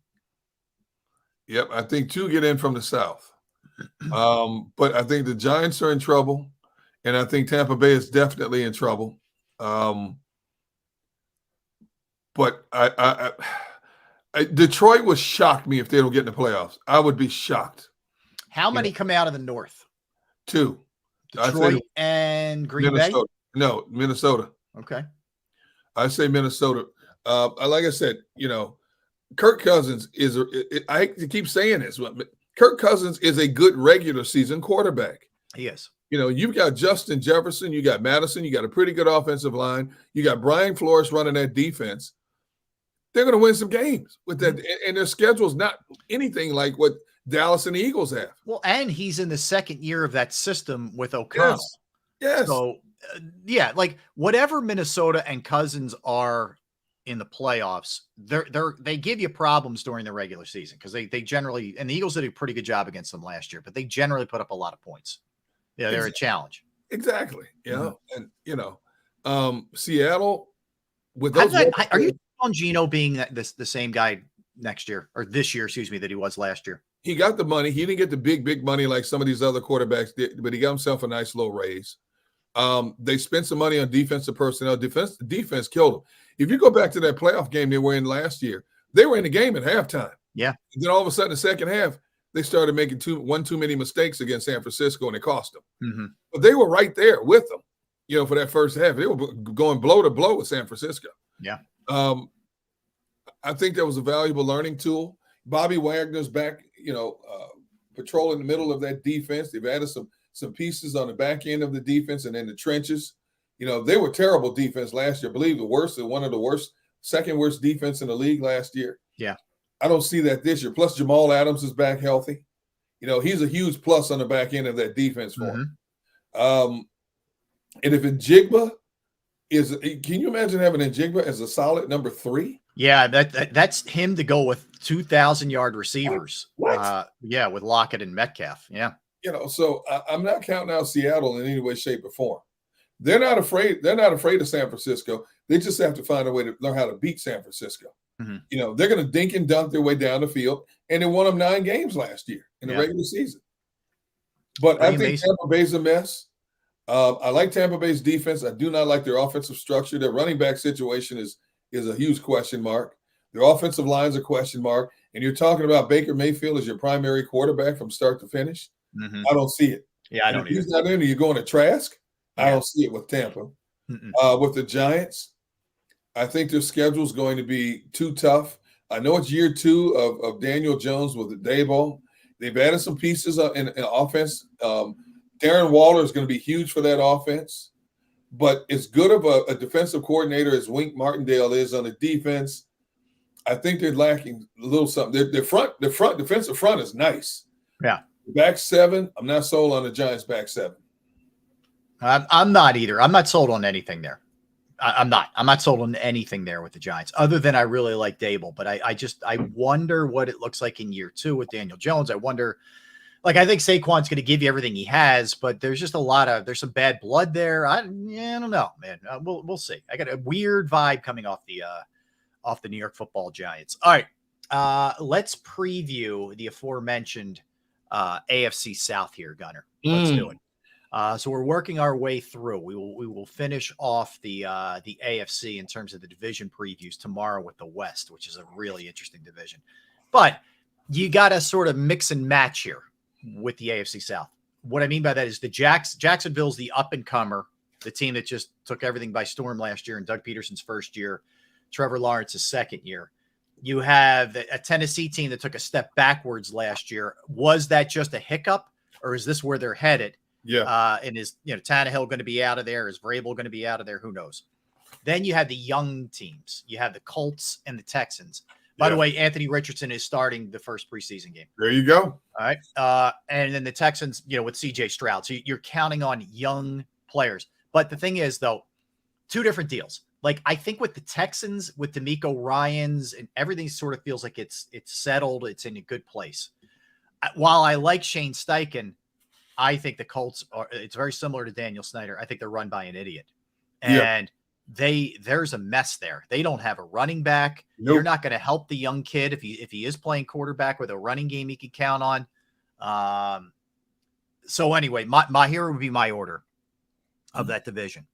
Yep, I think 2 get in from the South. But I think the Giants are in trouble, and I think Tampa Bay is definitely in trouble. But Detroit would shock me if they don't get in the playoffs. I would be shocked. How many come out of the North? 2. Detroit and Green Minnesota. Bay? No, Minnesota. Okay. I say Minnesota. Like I said, Kirk Cousins is I hate to keep saying this, but Kirk Cousins is a good regular season quarterback. He is. You know, you've got Justin Jefferson, you got Madison, you got a pretty good offensive line, you got Brian Flores running that defense. They're going to win some games with that, and their schedule is not anything like what Dallas and the Eagles have. Well, and he's in the second year of that system with O'Connell. Yes. So, yeah, like whatever Minnesota and Cousins are in the playoffs, they give you problems during the regular season because they generally, and the Eagles did a pretty good job against them last year, but they generally put up a lot of points. Yeah, they're a challenge. Exactly. And Seattle with those. Are you on Geno being the same guy next year or this year, excuse me, that he was last year? He got the money. He didn't get the big money like some of these other quarterbacks did, but he got himself a nice little raise. They spent some money on defensive personnel. Defense killed them. If you go back to that playoff game they were in last year, they were in the game at halftime. Yeah. And then all of a sudden, the second half, they started making one too many mistakes against San Francisco, and it cost them. Mm-hmm. But they were right there with them, you know, for that first half. They were going blow to blow with San Francisco. Yeah. I think that was a valuable learning tool. Bobby Wagner's back, patrolling the middle of that defense. They've added some pieces on the back end of the defense and in the trenches. You know, they were terrible defense last year. I believe one of the worst, second worst defense in the league last year. Yeah. I don't see that this year. Plus, Jamal Adams is back healthy. You know, he's a huge plus on the back end of that defense for him. And if Njigba can you imagine having Njigba as a solid number 3? Yeah, that's him to go with 2,000-yard receivers. What? Yeah, with Lockett and Metcalf. Yeah. You know, so I'm not counting out Seattle in any way, shape, or form. They're not afraid. They're not afraid of San Francisco. They just have to find a way to learn how to beat San Francisco. Mm-hmm. You know, they're going to dink and dunk their way down the field, and they won them 9 games last year in the regular season. But I think Tampa Bay's a mess. I like Tampa Bay's defense. I do not like their offensive structure. Their running back situation is a huge question mark. Their offensive line's a question mark. And you're talking about Baker Mayfield as your primary quarterback from start to finish. Mm-hmm. I don't see it. Yeah, I don't either. He's not in. You're going to Trask. I don't see it with Tampa. With the Giants, I think their schedule is going to be too tough. I know it's year 2 of Daniel Jones with the Daboll. They've added some pieces in offense. Darren Waller is going to be huge for that offense. But as good of a defensive coordinator as Wink Martindale is on the defense, I think they're lacking a little something. The defensive front is nice. Yeah. Back 7, I'm not sold on the Giants back 7. I'm not either. I'm not sold on anything there. I'm not sold on anything there with the Giants, other than I really like Daboll. But I wonder what it looks like in year 2 with Daniel Jones. I wonder, like, I think Saquon's going to give you everything he has, but there's just there's some bad blood there. I don't know, man. We'll see. I got a weird vibe coming off the New York Football Giants. All right, let's preview the aforementioned AFC South here, Gunner. Let's do it. So we're working our way through. We will finish off the AFC in terms of the division previews tomorrow with the West, which is a really interesting division. But you got to sort of mix and match here with the AFC South. What I mean by that is Jacksonville's the up-and-comer, the team that just took everything by storm last year in Doug Peterson's first year, Trevor Lawrence's second year. You have a Tennessee team that took a step backwards last year. Was that just a hiccup, or is this where they're headed? Yeah. And is Tannehill going to be out of there? Is Vrabel going to be out of there? Who knows? Then you have the young teams. You have the Colts and the Texans. By the way, Anthony Richardson is starting the first preseason game. There you go. All right. And then the Texans, with CJ Stroud. So you're counting on young players. But the thing is, though, 2 different deals. Like, I think with the Texans, with DeMeco Ryans, and everything sort of feels like it's settled. It's in a good place. While I like Shane Steichen, I think the Colts it's very similar to Daniel Snyder. I think they're run by an idiot. And there's a mess there. They don't have a running back. Nope. You're not going to help the young kid if he is playing quarterback with a running game he can count on. So anyway, my here would be my order of that division.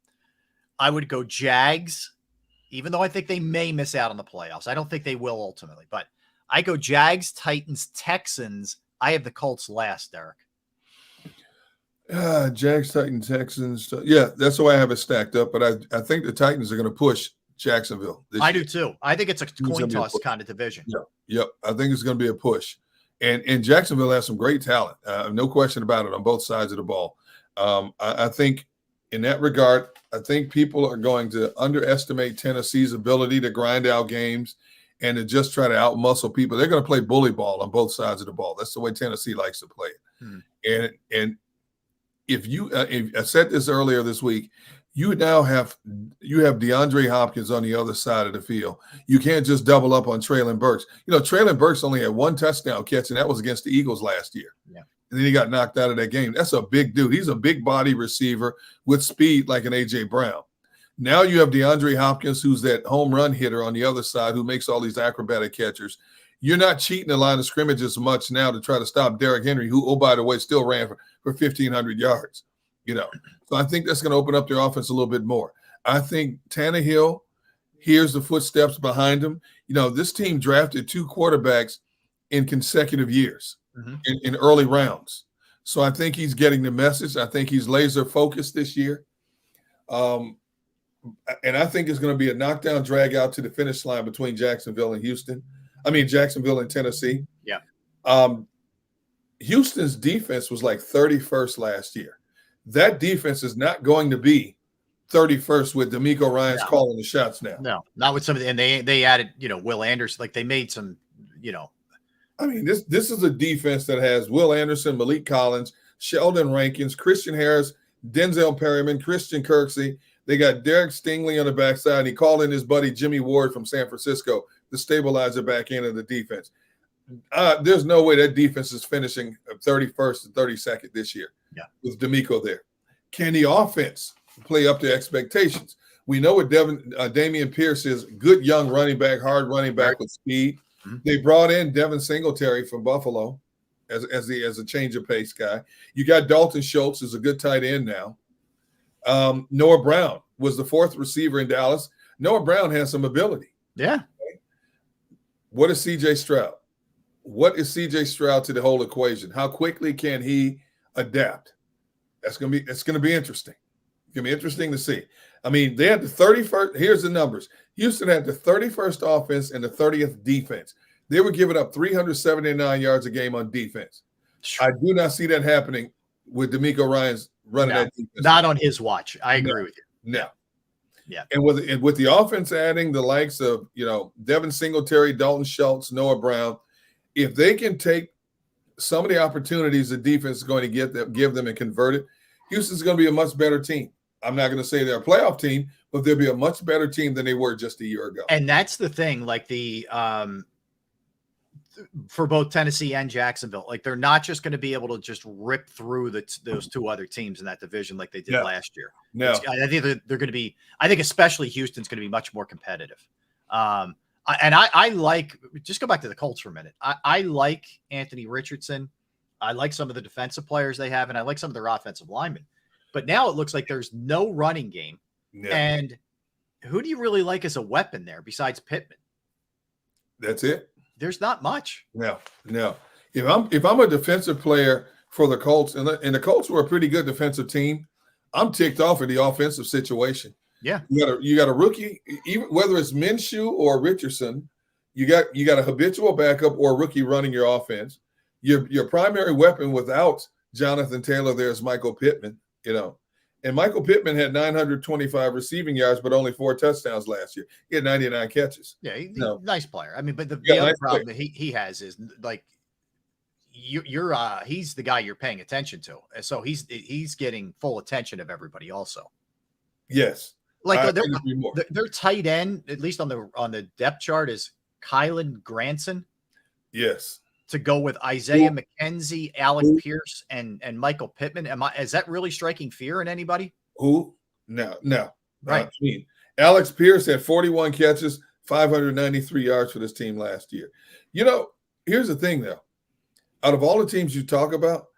I would go Jags, even though I think they may miss out on the playoffs. I don't think they will ultimately, but I go Jags, Titans, Texans. I have the Colts last, Derek. Jags, Titans, Texans. Yeah, that's the way I have it stacked up. But I think the Titans are going to push Jacksonville. I do too. I think it's a coin toss kind of division. Yep. I think it's going to be a push. And Jacksonville has some great talent. No question about it on both sides of the ball. I think in that regard, I think people are going to underestimate Tennessee's ability to grind out games and to just try to outmuscle people. They're going to play bully ball on both sides of the ball. That's the way Tennessee likes to play it. And if I said this earlier this week, you have DeAndre Hopkins on the other side of the field. You can't just double up on Traylon Burks. Traylon Burks only had one touchdown catch, and that was against the Eagles last year. Yeah. And then he got knocked out of that game. That's a big dude. He's a big body receiver with speed like an A.J. Brown. Now you have DeAndre Hopkins, who's that home run hitter on the other side who makes all these acrobatic catchers. You're not cheating the line of scrimmage as much now to try to stop Derrick Henry, who, oh, by the way, still ran for 1,500 yards. So I think that's going to open up their offense a little bit more. I think Tannehill hears the footsteps behind him. This team drafted 2 quarterbacks in consecutive years in early rounds. So I think he's getting the message. I think he's laser focused this year. And I think it's going to be a knockdown drag out to the finish line between Jacksonville and Tennessee. Yeah. Houston's defense was like 31st last year. That defense is not going to be 31st with DeMeco Ryans calling the shots now. No, not with some of the, and they added, Will Anderson. Like they made some, this is a defense that has Will Anderson, Malik Collins, Sheldon Rankins, Christian Harris, Denzel Perryman, Christian Kirksey. They got Derek Stingley on the backside. He called in his buddy Jimmy Ward from San Francisco to stabilize the back end of the defense. There's no way that defense is finishing 31st and 32nd this year. Yeah, with DeMeco there. Can the offense play up to expectations? We know what Dameon Pierce is, good young running back, hard running back with speed. Mm-hmm. They brought in Devin Singletary from Buffalo as a change of pace guy. You got Dalton Schultz as a good tight end now. Noah Brown was the 4th receiver in Dallas. Noah Brown has some ability. Yeah. What is C.J. Stroud? What is C.J. Stroud to the whole equation? How quickly can he adapt? It's going to be interesting. It's going to be interesting to see. They had the 31st. Here's the numbers. Houston had the 31st offense and the 30th defense. They were giving up 379 yards a game on defense. I do not see that happening with DeMeco Ryans running that defense. Not on his watch. I agree with you. No. Yeah. And with the offense adding the likes of, Devin Singletary, Dalton Schultz, Noah Brown, if they can take some of the opportunities the defense is going to give them and convert it, Houston's going to be a much better team. I'm not going to say they're a playoff team, but they'll be a much better team than they were just a year ago. And that's the thing, like for both Tennessee and Jacksonville, like they're not just going to be able to just rip through those 2 other teams in that division like they did last year. No, I think they're going to be. I think especially Houston's going to be much more competitive. I like, just go back to the Colts for a minute. I like Anthony Richardson. I like some of the defensive players they have, and I like some of their offensive linemen. But now it looks like there's no running game. Yeah. And who do you really like as a weapon there besides Pittman? That's it. There's not much. No. If I'm a defensive player for the Colts, and the Colts were a pretty good defensive team, I'm ticked off at the offensive situation. Yeah, you got a rookie, even whether it's Minshew or Richardson, you got a habitual backup or a rookie running your offense. Your primary weapon without Jonathan Taylor there is Michael Pittman, and Michael Pittman had 925 receiving yards, but only 4 touchdowns last year. He had 99 catches. Yeah, he's a nice player. But the other problem that he has is like he's the guy you're paying attention to, so he's getting full attention of everybody also. Yes. Like their tight end, at least on the depth chart, is Kylan Granson. Yes. To go with Isaiah McKenzie, Alec Pierce, and Michael Pittman. Is that really striking fear in anybody? Who? No. Right. Alex Pierce had 41 catches, 593 yards for this team last year. Here's the thing though. Out of all the teams you talk about,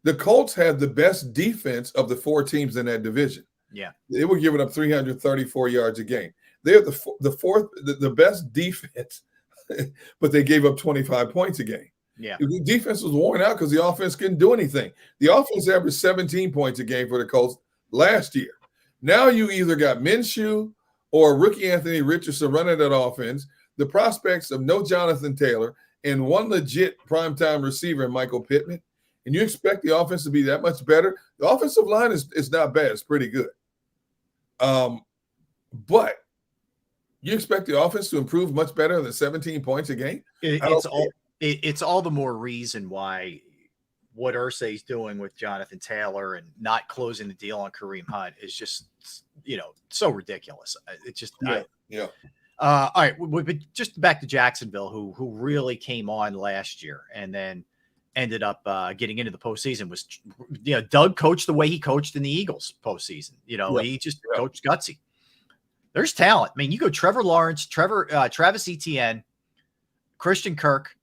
the Colts had the best defense of the 4 teams in that division. Yeah, they were giving up 334 yards a game. They're the best defense, but they gave up 25 points a game. Yeah, the defense was worn out because the offense couldn't do anything. The offense averaged 17 points a game for the Colts last year. Now you either got Minshew or rookie Anthony Richardson running that offense, the prospects of no Jonathan Taylor, and one legit primetime receiver in Michael Pittman, and you expect the offense to be that much better? The offensive line is not bad. It's pretty good. But you expect the offense to improve much better than 17 points a game? It's all the more reason why what Irsay's doing with Jonathan Taylor and not closing the deal on Kareem Hunt is just, so ridiculous. It's just, yeah. All right, but just back to Jacksonville, who really came on last year and then ended up getting into the postseason. Was Doug coached the way he coached in the Eagles postseason. He just coached gutsy. There's talent. I mean, you go Trevor Lawrence, Travis Etienne, Christian Kirk,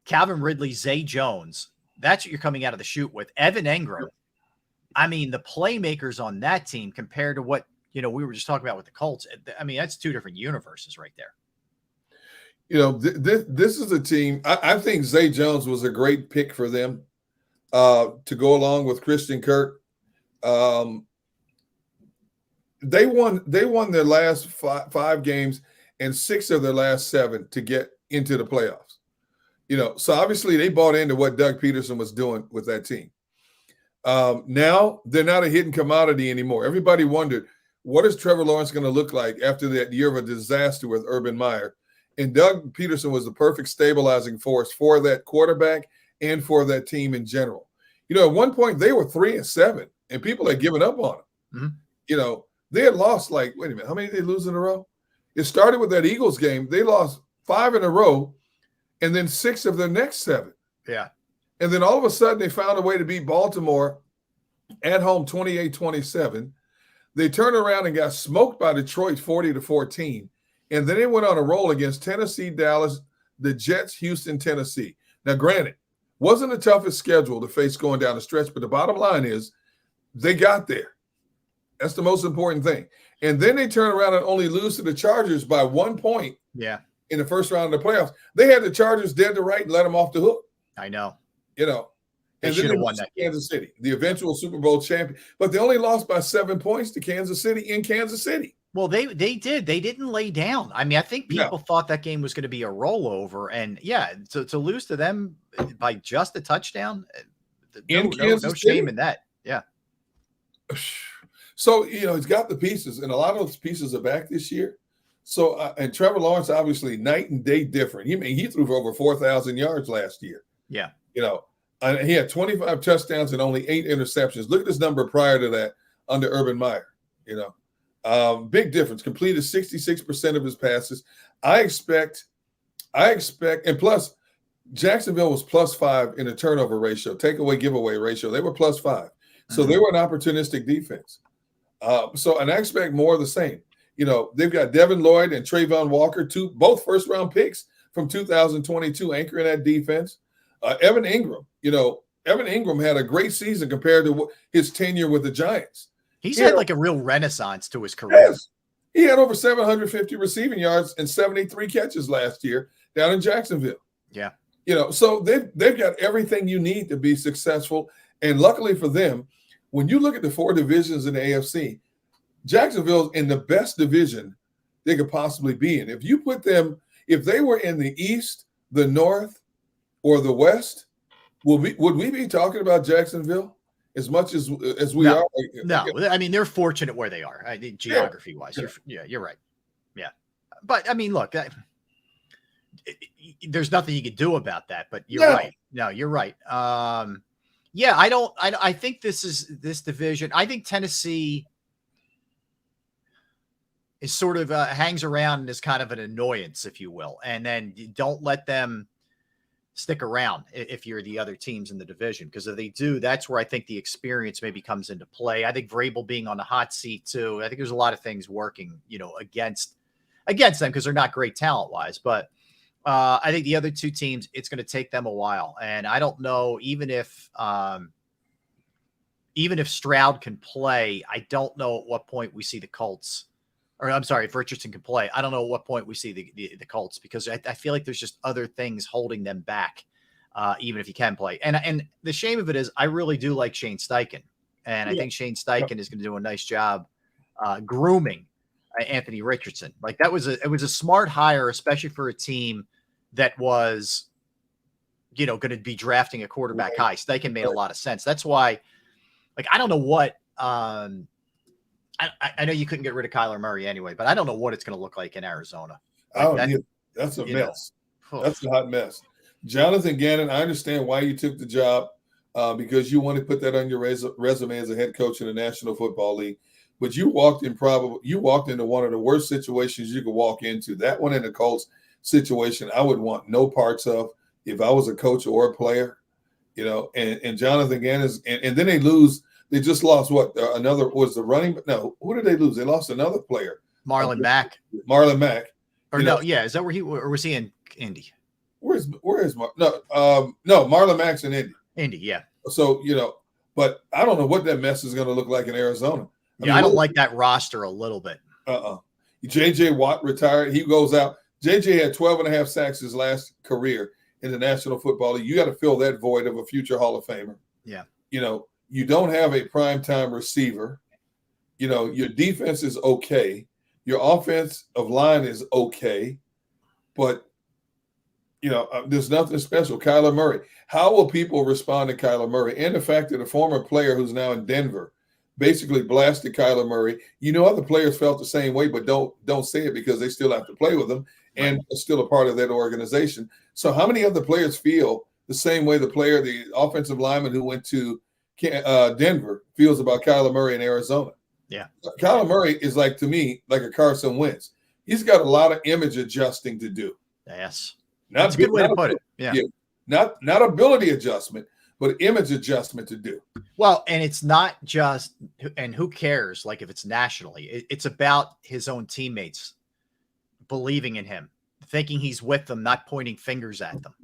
Calvin Ridley, Zay Jones. That's what you're coming out of the chute with. Evan Engram. I mean, the playmakers on that team compared to what we were just talking about with the Colts. I mean, that's two different universes right there. This is a team. I think Zay Jones was a great pick for them to go along with Christian Kirk. They won their last five games and 6 of their last 7 to get into the playoffs. So obviously they bought into what Doug Peterson was doing with that team. Now they're not a hidden commodity anymore. Everybody wondered, what is Trevor Lawrence going to look like after that year of a disaster with Urban Meyer? And Doug Peterson was the perfect stabilizing force for that quarterback and for that team in general. At one point they were 3-7 and people had given up on them. Mm-hmm. They had lost wait a minute, how many did they lose in a row? It started with that Eagles game. They lost 5 in a row and then 6 of their next 7. Yeah. And then all of a sudden they found a way to beat Baltimore at home 28-27. They turned around and got smoked by Detroit 40-14. And then they went on a roll against Tennessee, Dallas, the Jets, Houston, Tennessee. Now, granted, wasn't the toughest schedule to face going down the stretch, but the bottom line is they got there. That's the most important thing. And then they turn around and only lose to the Chargers by 1 point. Yeah. In the first round of the playoffs. They had the Chargers dead to right and let them off the hook. I know. They should have won that game. Kansas City, the eventual Super Bowl champion. But they only lost by 7 points to Kansas City in Kansas City. Well, they did. They didn't lay down. I mean, I think people thought that game was going to be a rollover. And, to lose to them by just a touchdown, no shame in that. Yeah. So, he's got the pieces, and a lot of those pieces are back this year. So, and Trevor Lawrence, obviously, night and day different. He threw for over 4,000 yards last year. Yeah. And he had 25 touchdowns and only 8 interceptions. Look at this number prior to that under Urban Meyer. Big difference. Completed 66% of his passes. I expect, and plus, Jacksonville was +5 in the turnover ratio, takeaway giveaway ratio. They were +5. So they were an opportunistic defense. And I expect more of the same. They've got Devin Lloyd and Trayvon Walker, both first-round picks from 2022, anchoring that defense. Evan Ingram, Evan Ingram had a great season compared to his tenure with the Giants. He's had a real renaissance to his career. Yes. He had over 750 receiving yards and 73 catches last year down in Jacksonville. Yeah. So they've got everything you need to be successful. And luckily for them, when you look at the 4 divisions in the AFC, Jacksonville's in the best division they could possibly be in. If you put them, if they were in the East, the North, or the West, would we be talking about Jacksonville as much as we are? No, I mean, they're fortunate where they are, geography-wise. You're right. Yeah. But, I mean, look, there's nothing you could do about that, but you're right. No, you're right. I think this division, I think Tennessee is sort of hangs around and is kind of an annoyance, if you will. And then don't let them stick around if you're the other teams in the division, because if they do, that's where I think the experience maybe comes into play. I think Vrabel being on the hot seat too. I think there's a lot of things working, against them because they're not great talent wise. But I think the other 2 teams, it's going to take them a while, and I don't know even if Stroud can play. I don't know at what point we see the Colts. Or I'm sorry, if Richardson can play, I don't know at what point we see the Colts, because I feel like there's just other things holding them back, even if he can play. And the shame of it is I really do like Shane Steichen. And I think Shane Steichen is going to do a nice job grooming Anthony Richardson. Like it was a smart hire, especially for a team that was, going to be drafting a quarterback high. Steichen made a lot of sense. That's why, like, I don't know what, I know you couldn't get rid of Kyler Murray anyway, but I don't know what it's going to look like in Arizona. Like that's a mess. That's a hot mess. Jonathan Gannon, I understand why you took the job because you want to put that on your resume as a head coach in the National Football League. But you walked into one of the worst situations you could walk into. That one in the Colts situation, I would want no parts of if I was a coach or a player, and Jonathan Gannon and then they lose. They just lost another was the running. No, who did they lose? They lost another player. Marlon Mack. Or no, yeah. Is that where or was he in Indy? Where is Marlon Mack's in Indy. Indy, yeah. So, but I don't know what that mess is going to look like in Arizona. I don't like that roster a little bit. J.J. Watt retired. He goes out. J.J. had 12 and a half sacks his last career in the National Football League. You got to fill that void of a future Hall of Famer. Yeah. You don't have a primetime receiver. Your defense is okay. Your offensive line is okay. But, there's nothing special. Kyler Murray. How will people respond to Kyler Murray? And the fact that a former player who's now in Denver basically blasted Kyler Murray. Other players felt the same way, but don't say it because they still have to play with him and are still a part of that organization. So how many other players feel the same way the offensive lineman who went to Denver feels about Kyler Murray in Arizona? Yeah. Kyler Murray is to me, like a Carson Wentz. He's got a lot of image adjusting to do. Yes. That's a good way to put it. Yeah. Not ability adjustment, but image adjustment to do. Well, and it's not just, and who cares, like if it's nationally, it's about his own teammates believing in him, thinking he's with them, not pointing fingers at them.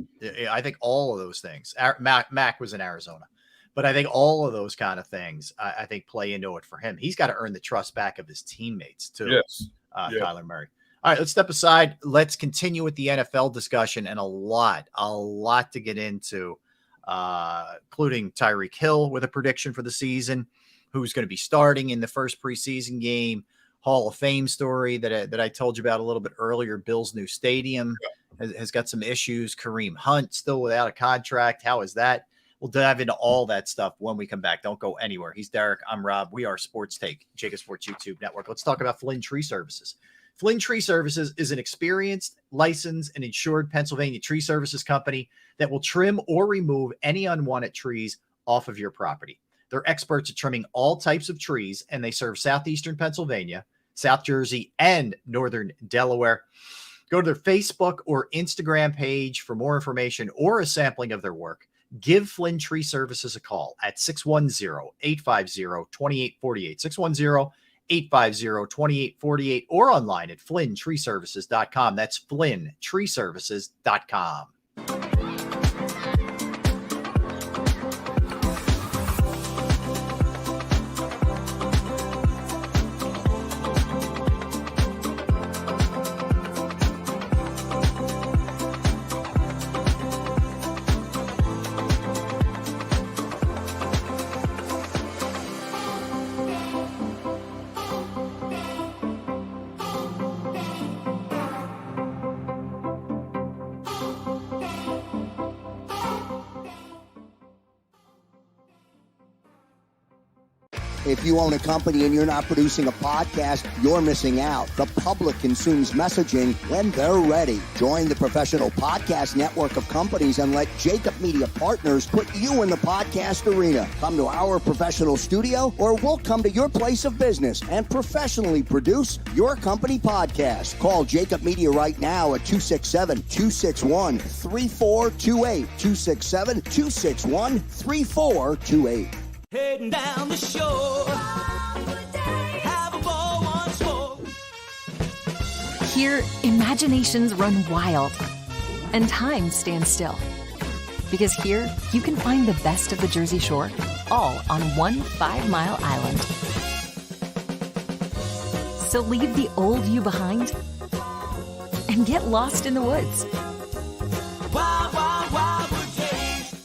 I think all of those things, Mac was in Arizona, but I think all of those kind of things, I think play into it for him. He's got to earn the trust back of his teammates too. Yes. Kyler Murray. All right, let's step aside. Let's continue with the NFL discussion and a lot to get into, including Tyreek Hill with a prediction for the season, who's going to be starting in the first preseason game, Hall of Fame story that I told you about a little bit earlier. Bill's new stadium has got some issues. Kareem Hunt still without a contract. How is that? We'll dive into all that stuff when we come back. Don't go anywhere. He's Derek. I'm Rob. We are Sports Take, JAKIB Sports YouTube Network. Let's talk about Flynn Tree Services. Flynn Tree Services is an experienced, licensed, and insured Pennsylvania tree services company that will trim or remove any unwanted trees off of your property. They're experts at trimming all types of trees, and they serve southeastern Pennsylvania, South Jersey, and northern Delaware. Go to their Facebook or Instagram page for more information or a sampling of their work. Give Flynn Tree Services a call at 610-850-2848. 610-850-2848 or online at flynntreeservices.com. That's flynntreeservices.com. If you own a company and you're not producing a podcast, you're missing out. The public consumes messaging when they're ready. Join the professional podcast network of companies and let JAKIB Media Partners put you in the podcast arena. Come to our professional studio or we'll come to your place of business and professionally produce your company podcast. Call JAKIB Media right now at 267-261-3428. 267-261-3428. Heading down the shore, have a ball once more. Here, imaginations run wild and time stands still. Because here, you can find the best of the Jersey Shore, all on one 5-mile island. So leave the old you behind and get lost in the woods. Wild, wild, wild days.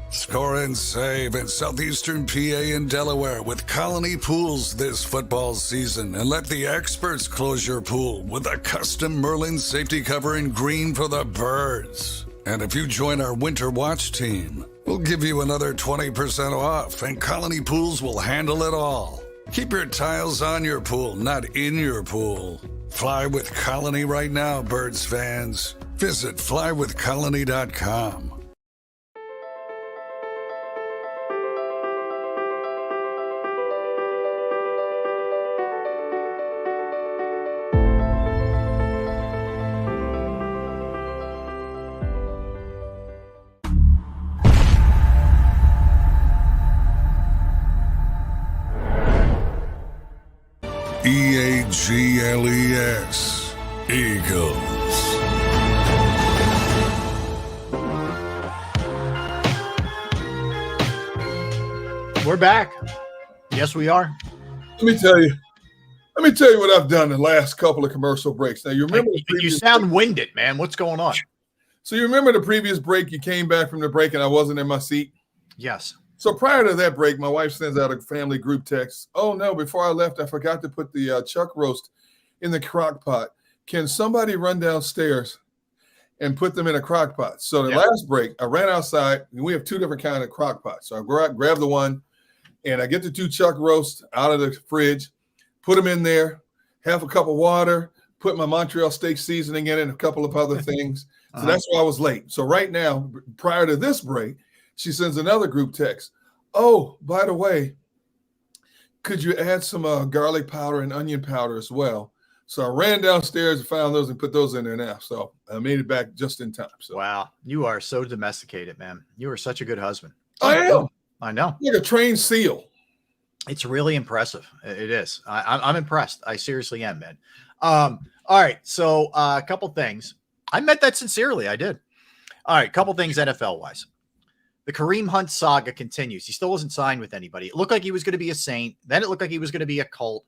Score and save in southeastern PA and Delaware with Colony Pools this football season, and let the experts close your pool with a custom Merlin safety cover in green for the birds. And if you join our Winter Watch team, we'll give you another 20% off, and Colony Pools will handle it all. Keep your tiles on your pool, not in your pool. Fly with Colony right now, birds fans. Visit flywithcolony.com. EAGLES, Eagles. We're back. Yes, we are. Let me tell you what I've done the last couple of commercial breaks. Now, you remember you sound winded, man. What's going on? So you remember the previous break? You came back from the break and I wasn't in my seat? Yes. So prior to that break, my wife sends out a family group text. Oh, no, before I left, I forgot to put the chuck roast in the crock pot. Can somebody run downstairs and put them in a crock pot? So the last break, I ran outside, and we have two different kind of crock pots. So I grab the one, and I get the two chuck roasts out of the fridge, put them in there, have a cup of water, put my Montreal steak seasoning in it, and a couple of other things. So that's why I was late. So right now, prior to this break, she sends another group text. Oh, by the way, could you add some garlic powder and onion powder as well? So I ran downstairs and found those and put those in there now. So I made it back just in time. So. Wow. You are so domesticated, man. You are such a good husband. I am. I know. Like a trained seal. It's really impressive. It is. I'm impressed. I seriously am, man. All right. So a couple things. I meant that sincerely. I did. All right. Couple things NFL-wise. The Kareem Hunt saga continues. He still wasn't signed with anybody. It looked like he was going to be a Saint. Then it looked like he was going to be a Colt.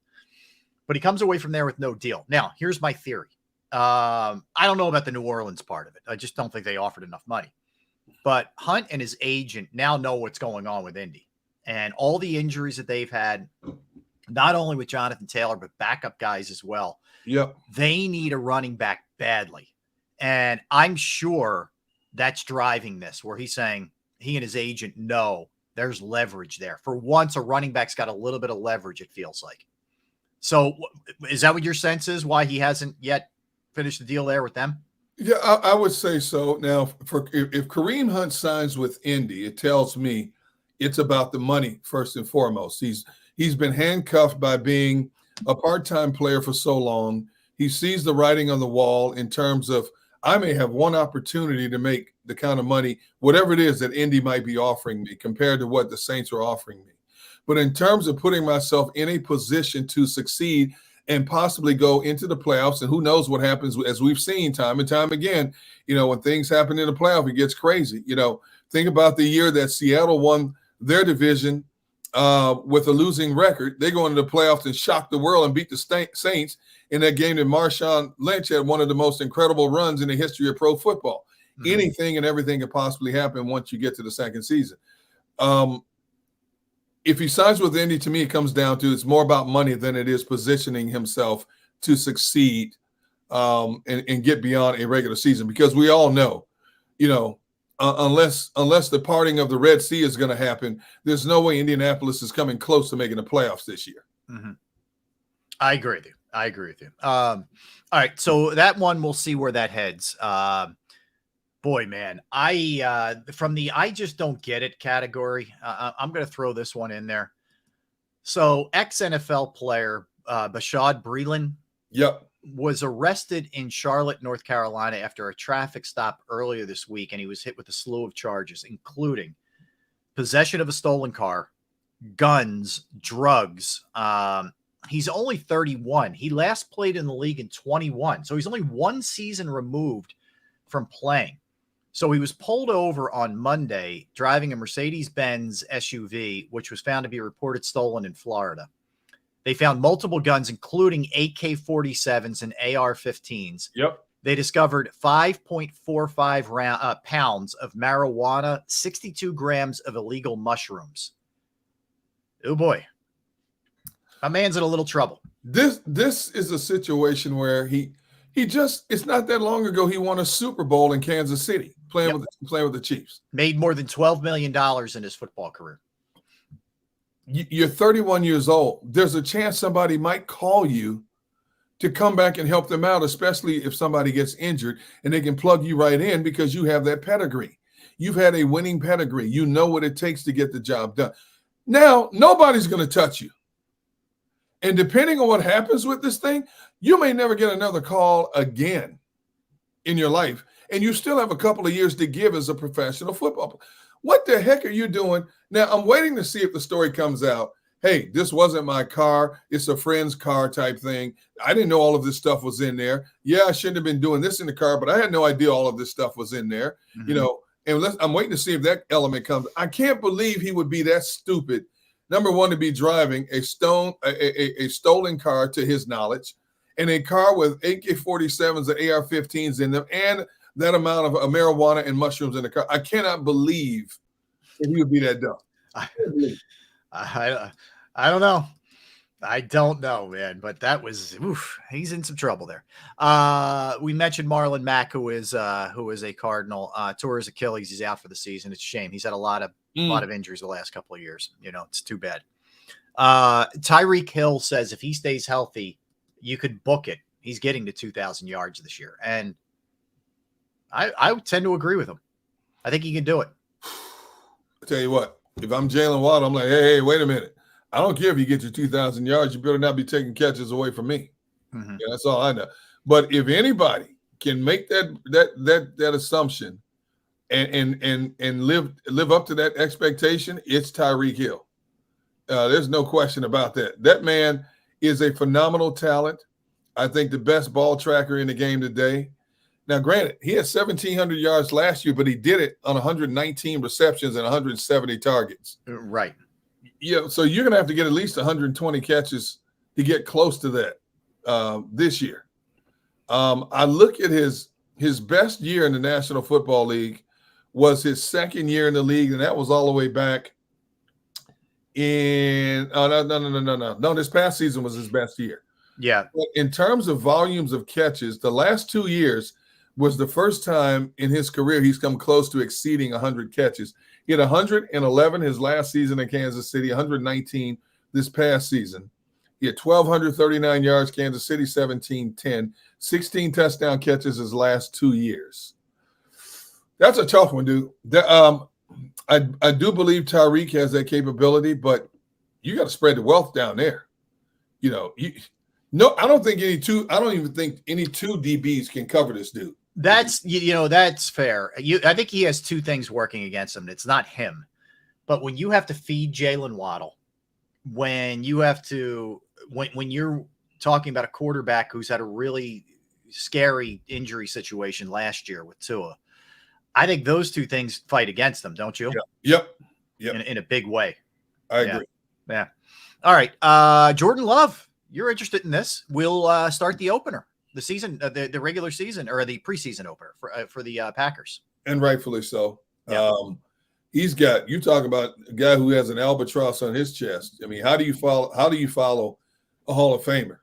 But he comes away from there with no deal. Now, here's my theory. I don't know about the New Orleans part of it. I just don't think they offered enough money. But Hunt and his agent now know what's going on with Indy. And all the injuries that they've had, not only with Jonathan Taylor, but backup guys as well. Yep. They need a running back badly. And I'm sure that's driving this, where he's saying, he and his agent know there's leverage there. For once, a running back's got a little bit of leverage, it feels like. So is that what your sense is, why he hasn't yet finished the deal there with them? Yeah, I would say so. Now, if Kareem Hunt signs with Indy, it tells me it's about the money first and foremost. He's been handcuffed by being a part-time player for so long. He sees the writing on the wall in terms of, I may have one opportunity to make the kind of money, whatever it is that Indy might be offering me compared to what the Saints are offering me. But in terms of putting myself in a position to succeed and possibly go into the playoffs, and who knows what happens, as we've seen time and time again, when things happen in the playoff, it gets crazy. Think about the year that Seattle won their division with a losing record. They go into the playoffs and shock the world and beat the Saints in that game that Marshawn Lynch had one of the most incredible runs in the history of pro football. Mm-hmm. Anything and everything could possibly happen once you get to the second season. If he signs with Indy, to me, it comes down to it's more about money than it is positioning himself to succeed and get beyond a regular season. Because we all know, unless the parting of the Red Sea is going to happen, there's no way Indianapolis is coming close to making the playoffs this year. Mm-hmm. I agree with you. All right. So that one, we'll see where that heads. Boy, man, from the I just don't get it category, I'm going to throw this one in there. So ex-NFL player Bashad Breeland was arrested in Charlotte, North Carolina after a traffic stop earlier this week, and he was hit with a slew of charges, including possession of a stolen car, guns, drugs. He's only 31. He last played in the league in 21, so he's only one season removed from playing. So he was pulled over on Monday driving a Mercedes-Benz SUV, which was found to be reported stolen in Florida. They found multiple guns, including AK-47s and AR-15s. Yep. They discovered 5.45 pounds of marijuana, 62 grams of illegal mushrooms. Oh boy, my man's in a little trouble. This is a situation where he just, it's not that long ago he won a Super Bowl in Kansas City playing with the Chiefs. Made more than $12 million in his football career. You're 31 years old. There's a chance somebody might call you to come back and help them out, especially if somebody gets injured, and they can plug you right in because you have that pedigree. You've had a winning pedigree. You know what it takes to get the job done. Now, nobody's going to touch you. And depending on what happens with this thing, you may never get another call again in your life. And you still have a couple of years to give as a professional football player. What the heck are you doing? Now, I'm waiting to see if the story comes out. Hey, this wasn't my car. It's a friend's car type thing. I didn't know all of this stuff was in there. Yeah, I shouldn't have been doing this in the car, but I had no idea all of this stuff was in there. Mm-hmm. You know, and I'm waiting to see if that element comes. I can't believe he would be that stupid. Number one, to be driving a stolen car, to his knowledge, and a car with AK-47s and AR-15s in them, and that amount of marijuana and mushrooms in the car. I cannot believe that he would be that dumb. I don't know. I don't know, man. But that was, he's in some trouble there. We mentioned Marlon Mack, who is a Cardinal, tore his Achilles. He's out for the season. It's a shame. He's had a lot of injuries the last couple of years. You know, it's too bad. Tyreek Hill says if he stays healthy, you could book it. He's getting to 2,000 yards this year. And I would tend to agree with him. I think he can do it. I tell you what, if I'm Jalen Waddle, I'm like, hey, wait a minute. I don't care if you get your 2,000 yards. You better not be taking catches away from me. Mm-hmm. Yeah, that's all I know. But if anybody can make that assumption and live up to that expectation, it's Tyreek Hill. There's no question about that. That man is a phenomenal talent. I think the best ball tracker in the game today. Now, granted, he had 1,700 yards last year, but he did it on 119 receptions and 170 targets. Right. Yeah, so you're going to have to get at least 120 catches to get close to that this year. I look at his best year in the National Football League was his second year in the league, and that was all the way back in no, this past season was his best year. Yeah. But in terms of volumes of catches, the last 2 years was the first time in his career he's come close to exceeding 100 catches. He had 111 his last season in Kansas City, 119 this past season. He had 1,239 yards, Kansas City 1,710, 16 touchdown catches his last 2 years. That's a tough one, dude. I do believe Tyreek has that capability, but you got to spread the wealth down there. You know, I don't even think any two DBs can cover this dude. That's that's fair. I think he has two things working against him. It's not him, but when you have to feed Jalen Waddle, when you're talking about a quarterback who's had a really scary injury situation last year with Tua, I think those two things fight against them, don't you? Yep. In a big way. I agree. Yeah. All right. Jordan Love, you're interested in this. We'll start the opener, the season, the regular season, or the preseason opener for the Packers. And rightfully so. Yeah. You talk about a guy who has an albatross on his chest. I mean, how do you follow a Hall of Famer?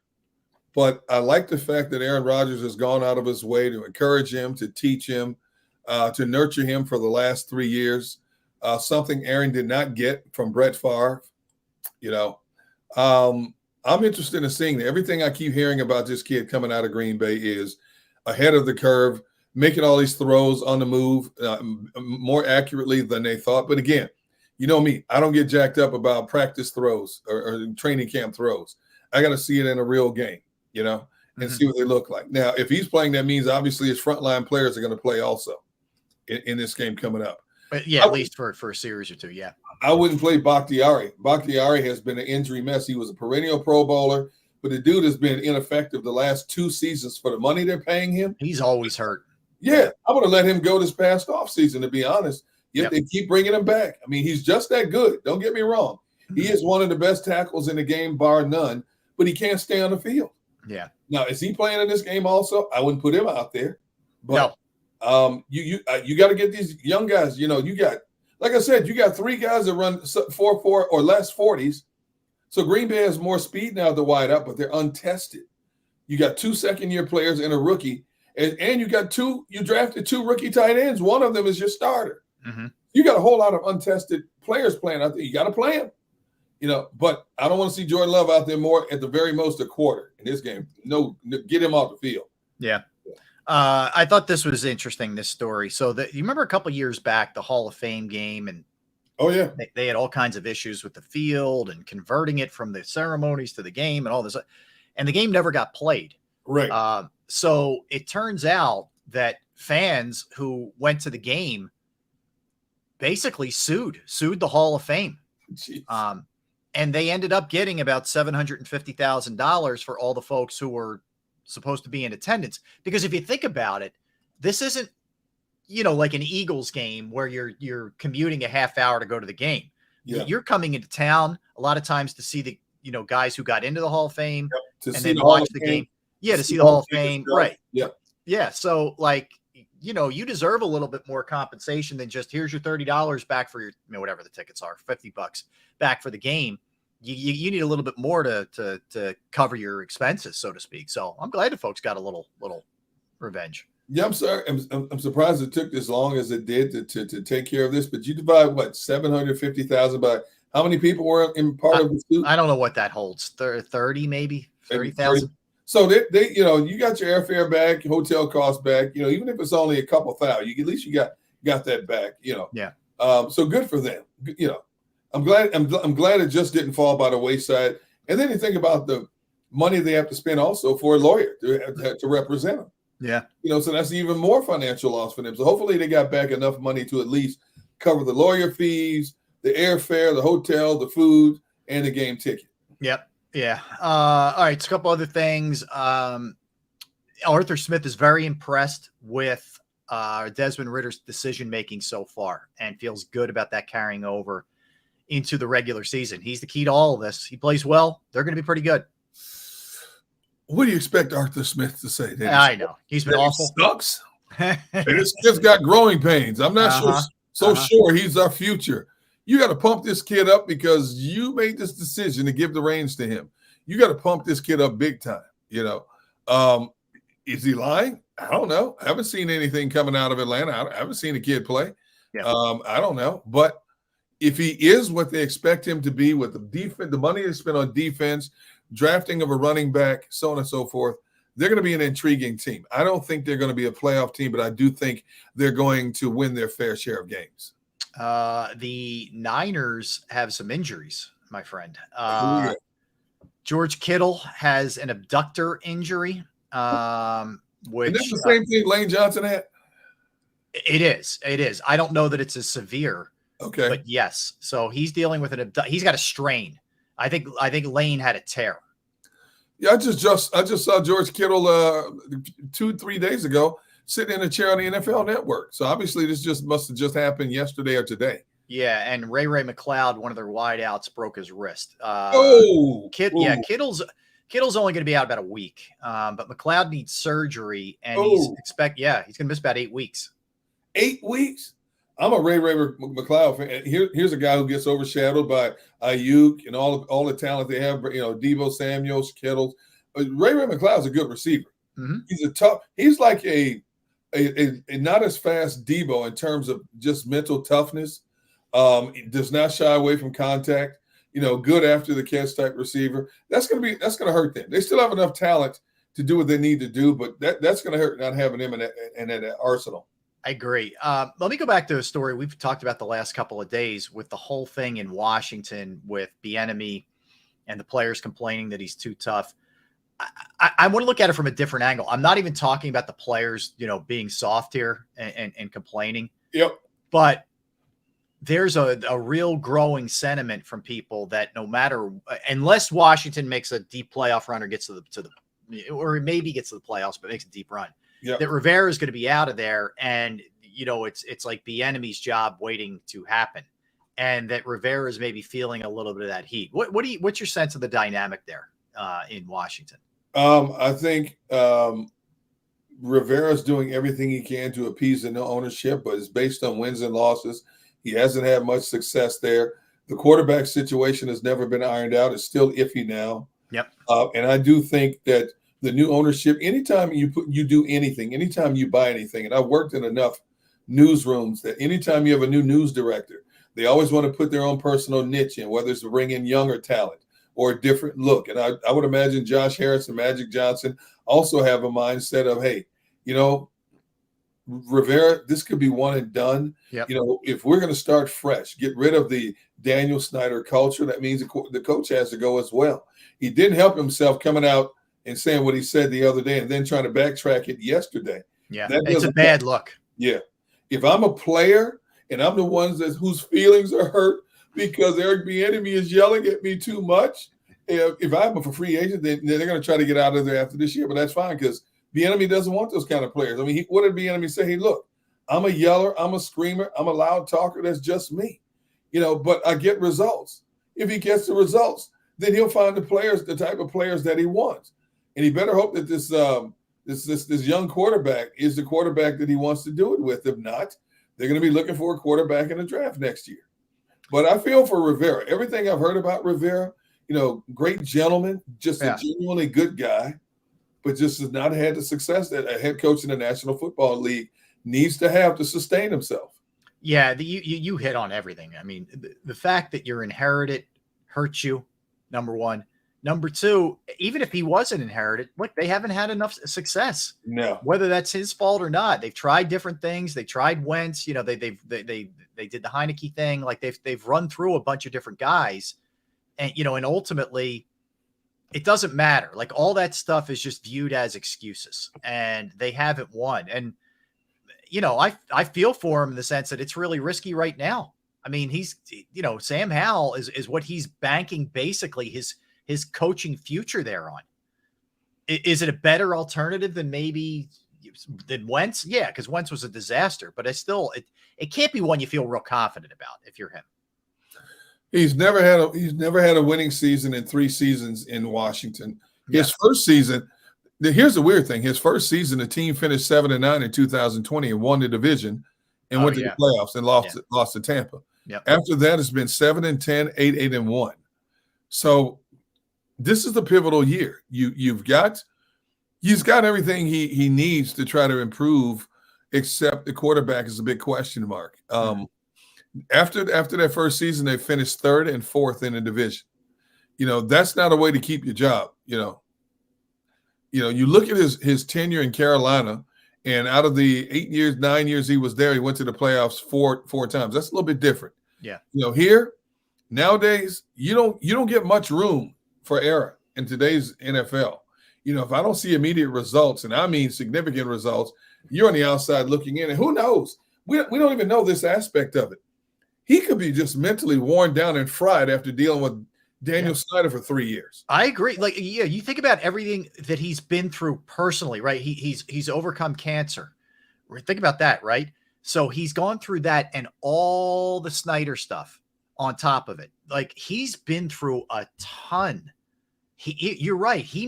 But I like the fact that Aaron Rodgers has gone out of his way to encourage him, to teach him, to nurture him for the last 3 years, something Aaron did not get from Brett Favre. You know, I'm interested in seeing that. Everything I keep hearing about this kid coming out of Green Bay is ahead of the curve, making all these throws on the move more accurately than they thought. But again, you know me, I don't get jacked up about practice throws or training camp throws. I got to see it in a real game, you know, and see what they look like. Now, if he's playing, that means obviously his frontline players are going to play also in this game coming up. But yeah, at least for a series or two. Yeah. I wouldn't play Bakhtiari. Bakhtiari has been an injury mess. He was a perennial Pro Bowler, but the dude has been ineffective the last 2 seasons for the money they're paying him. He's always hurt. Yeah, I would have let him go this past offseason, to be honest. Yet they keep bringing him back. I mean, he's just that good. Don't get me wrong. He is one of the best tackles in the game, bar none, but he can't stay on the field. Yeah. Now, is he playing in this game also? I wouldn't put him out there. But No. you got to get these young guys. You know, you got, like I said, you got 3 guys that run 4.4 or less 40s. So Green Bay has more speed now at the wide out, but they're untested. You got 2 second-year players and a rookie, and you got you drafted 2 rookie tight ends. One of them is your starter. Mm-hmm. You got a whole lot of untested players playing out there. You got to play them, you know. But I don't want to see Jordan Love out there more, at the very most, a quarter in this game. No, get him off the field. Yeah. I thought this was interesting, this story. So you remember a couple years back, the Hall of Fame game, and oh yeah, they had all kinds of issues with the field and converting it from the ceremonies to the game and all this, and the game never got played. Right. So it turns out that fans who went to the game basically sued the Hall of Fame. And they ended up getting about $750,000 for all the folks who were supposed to be in attendance. Because if you think about it, this isn't, you know, like an Eagles game where you're commuting a half hour to go to the game. Yeah. You're coming into town a lot of times to see the, you know, guys who got into the Hall of Fame, to and see then the Hall watch of the Fame. game. Yeah, to see the Hall of Fame. Right. Yeah. Yeah. So, like, you know, you deserve a little bit more compensation than just, here's your $30 back for your, you know, whatever the tickets are, $50 back for the game. You need a little bit more to cover your expenses, so to speak. So I'm glad the folks got a little revenge. Yeah, I'm sorry. I'm surprised it took this long as it did to take care of this. But you divide what, 750,000 by how many people were in part of the suit? I don't know what that holds. 30 maybe 30,000. So they you know, you got your airfare back, your hotel costs back. You know, even if it's only a couple thousand, at least you got that back. You know. Yeah. So good for them. You know, I'm glad it just didn't fall by the wayside. And then you think about the money they have to spend also for a lawyer to represent them. Yeah. You know, so that's even more financial loss for them. So hopefully they got back enough money to at least cover the lawyer fees, the airfare, the hotel, the food, and the game ticket. Yep. Yeah. All right. So a couple other things. Arthur Smith is very impressed with Desmond Ritter's decision-making so far and feels good about that carrying over into the regular season. He's the key to all of this. He plays well. They're going to be pretty good. What do you expect Arthur Smith to say? I know. He's been awful. Sucks. It's just got growing pains. I'm not sure he's our future. You got to pump this kid up because you made this decision to give the reins to him. You got to pump this kid up big time. You know, is he lying? I don't know. I haven't seen anything coming out of Atlanta. I haven't seen a kid play. Yeah. I don't know. But if he is what they expect him to be with the defense, the money they spent on defense, drafting of a running back, so on and so forth, they're going to be an intriguing team. I don't think they're going to be a playoff team, but I do think they're going to win their fair share of games. The Niners have some injuries, my friend. Yeah. George Kittle has an abductor injury. Which and that's the same thing Lane Johnson had? It is. I don't know that it's as severe. Okay. But yes. So he's dealing with he's got a strain. I think Lane had a tear. Yeah, I just saw George Kittle 2-3 days ago sitting in a chair on the NFL Network. So obviously this must have just happened yesterday or today. Yeah, and Ray McLeod, one of their wideouts, broke his wrist. Kittle's only going to be out about a week. But McLeod needs surgery, and he's going to miss about 8 weeks. 8 weeks? I'm a Ray McLeod fan. Here's a guy who gets overshadowed by Ayuk and all the talent they have. You know, Deebo Samuels, Kittle. Ray McLeod's a good receiver. Mm-hmm. He's like a not as fast Deebo in terms of just mental toughness. He does not shy away from contact. You know, good after the catch type receiver. That's gonna hurt them. They still have enough talent to do what they need to do, but that's gonna hurt not having him in that arsenal. I agree. Let me go back to a story we've talked about the last couple of days with the whole thing in Washington with Bieniemy and the players complaining that he's too tough. I want to look at it from a different angle. I'm not even talking about the players, you know, being soft here and complaining. Yep. But there's a real growing sentiment from people that no matter, unless Washington makes a deep playoff run or gets to the or maybe gets to the playoffs, but makes a deep run, that Rivera is going to be out of there. And, you know, it's like Bieniemy's job waiting to happen. And that Rivera is maybe feeling a little bit of that heat. What's your sense of the dynamic there in Washington? I think Rivera's doing everything he can to appease the ownership, but it's based on wins and losses. He hasn't had much success there. The quarterback situation has never been ironed out. It's still iffy now. Yep. And I do think that the new ownership, anytime you do anything, anytime you buy anything, and I've worked in enough newsrooms that anytime you have a new news director, they always want to put their own personal niche in, whether it's to bring in younger talent or a different look. And I would imagine Josh Harris and Magic Johnson also have a mindset of, hey, Rivera, this could be one and done. Yep. If we're going to start fresh, get rid of the Daniel Snyder culture, that means the coach has to go as well. He didn't help himself coming out and saying what he said the other day and then trying to backtrack it yesterday. Yeah, it's a bad look. Yeah. If I'm a player and I'm the ones whose feelings are hurt because Eric Bieniemy is yelling at me too much, if I'm a free agent, then they're going to try to get out of there after this year. But that's fine because Bieniemy doesn't want those kind of players. I mean, what did Bieniemy say? Hey, look, I'm a yeller, I'm a screamer, I'm a loud talker. That's just me, but I get results. If he gets the results, then he'll find the type of players that he wants. And he better hope that this young quarterback is the quarterback that he wants to do it with. If not, they're going to be looking for a quarterback in the draft next year. But I feel for Rivera. Everything I've heard about Rivera, great gentleman, just a genuinely good guy, but just has not had the success that a head coach in the National Football League needs to have to sustain himself. Yeah, you hit on everything. I mean, the fact that you're inherited hurts you, number one. Number two, even if he wasn't inherited, look, they haven't had enough success. No. Whether that's his fault or not. They've tried different things. They tried Wentz. They did the Heineke thing. Like they've run through a bunch of different guys. And, and ultimately, it doesn't matter. Like all that stuff is just viewed as excuses. And they haven't won. And, I feel for him in the sense that it's really risky right now. I mean, he's, Sam Howell is what he's banking basically his coaching future there on. Is it a better alternative than Wentz? Yeah, because Wentz was a disaster, but it can't be one you feel real confident about if you're him. He's never had a winning season in 3 seasons in Washington. His first season, here's the weird thing. His first season, the team finished 7-9 in 2020 and won the division and went to the playoffs and lost to Tampa. Yep. After that, it's been 7-10, 8-1. So this is the pivotal year. He's got everything he needs to try to improve, except the quarterback is a big question mark. After that first season, they finished 3rd and 4th in the division. That's not a way to keep your job. You look at his tenure in Carolina, and out of the 9 years he was there, he went to the playoffs four times. That's a little bit different. Yeah. Here nowadays, you don't get much room for error in today's NFL. If I don't see immediate results, and I mean significant results, you're on the outside looking in, and who knows? We don't even know this aspect of it. He could be just mentally worn down and fried after dealing with Daniel Snyder for 3 years. I agree. Like, you think about everything that he's been through personally, right? He's overcome cancer. Think about that, right? So he's gone through that and all the Snyder stuff on top of it. Like, he's been through a ton. You're right. He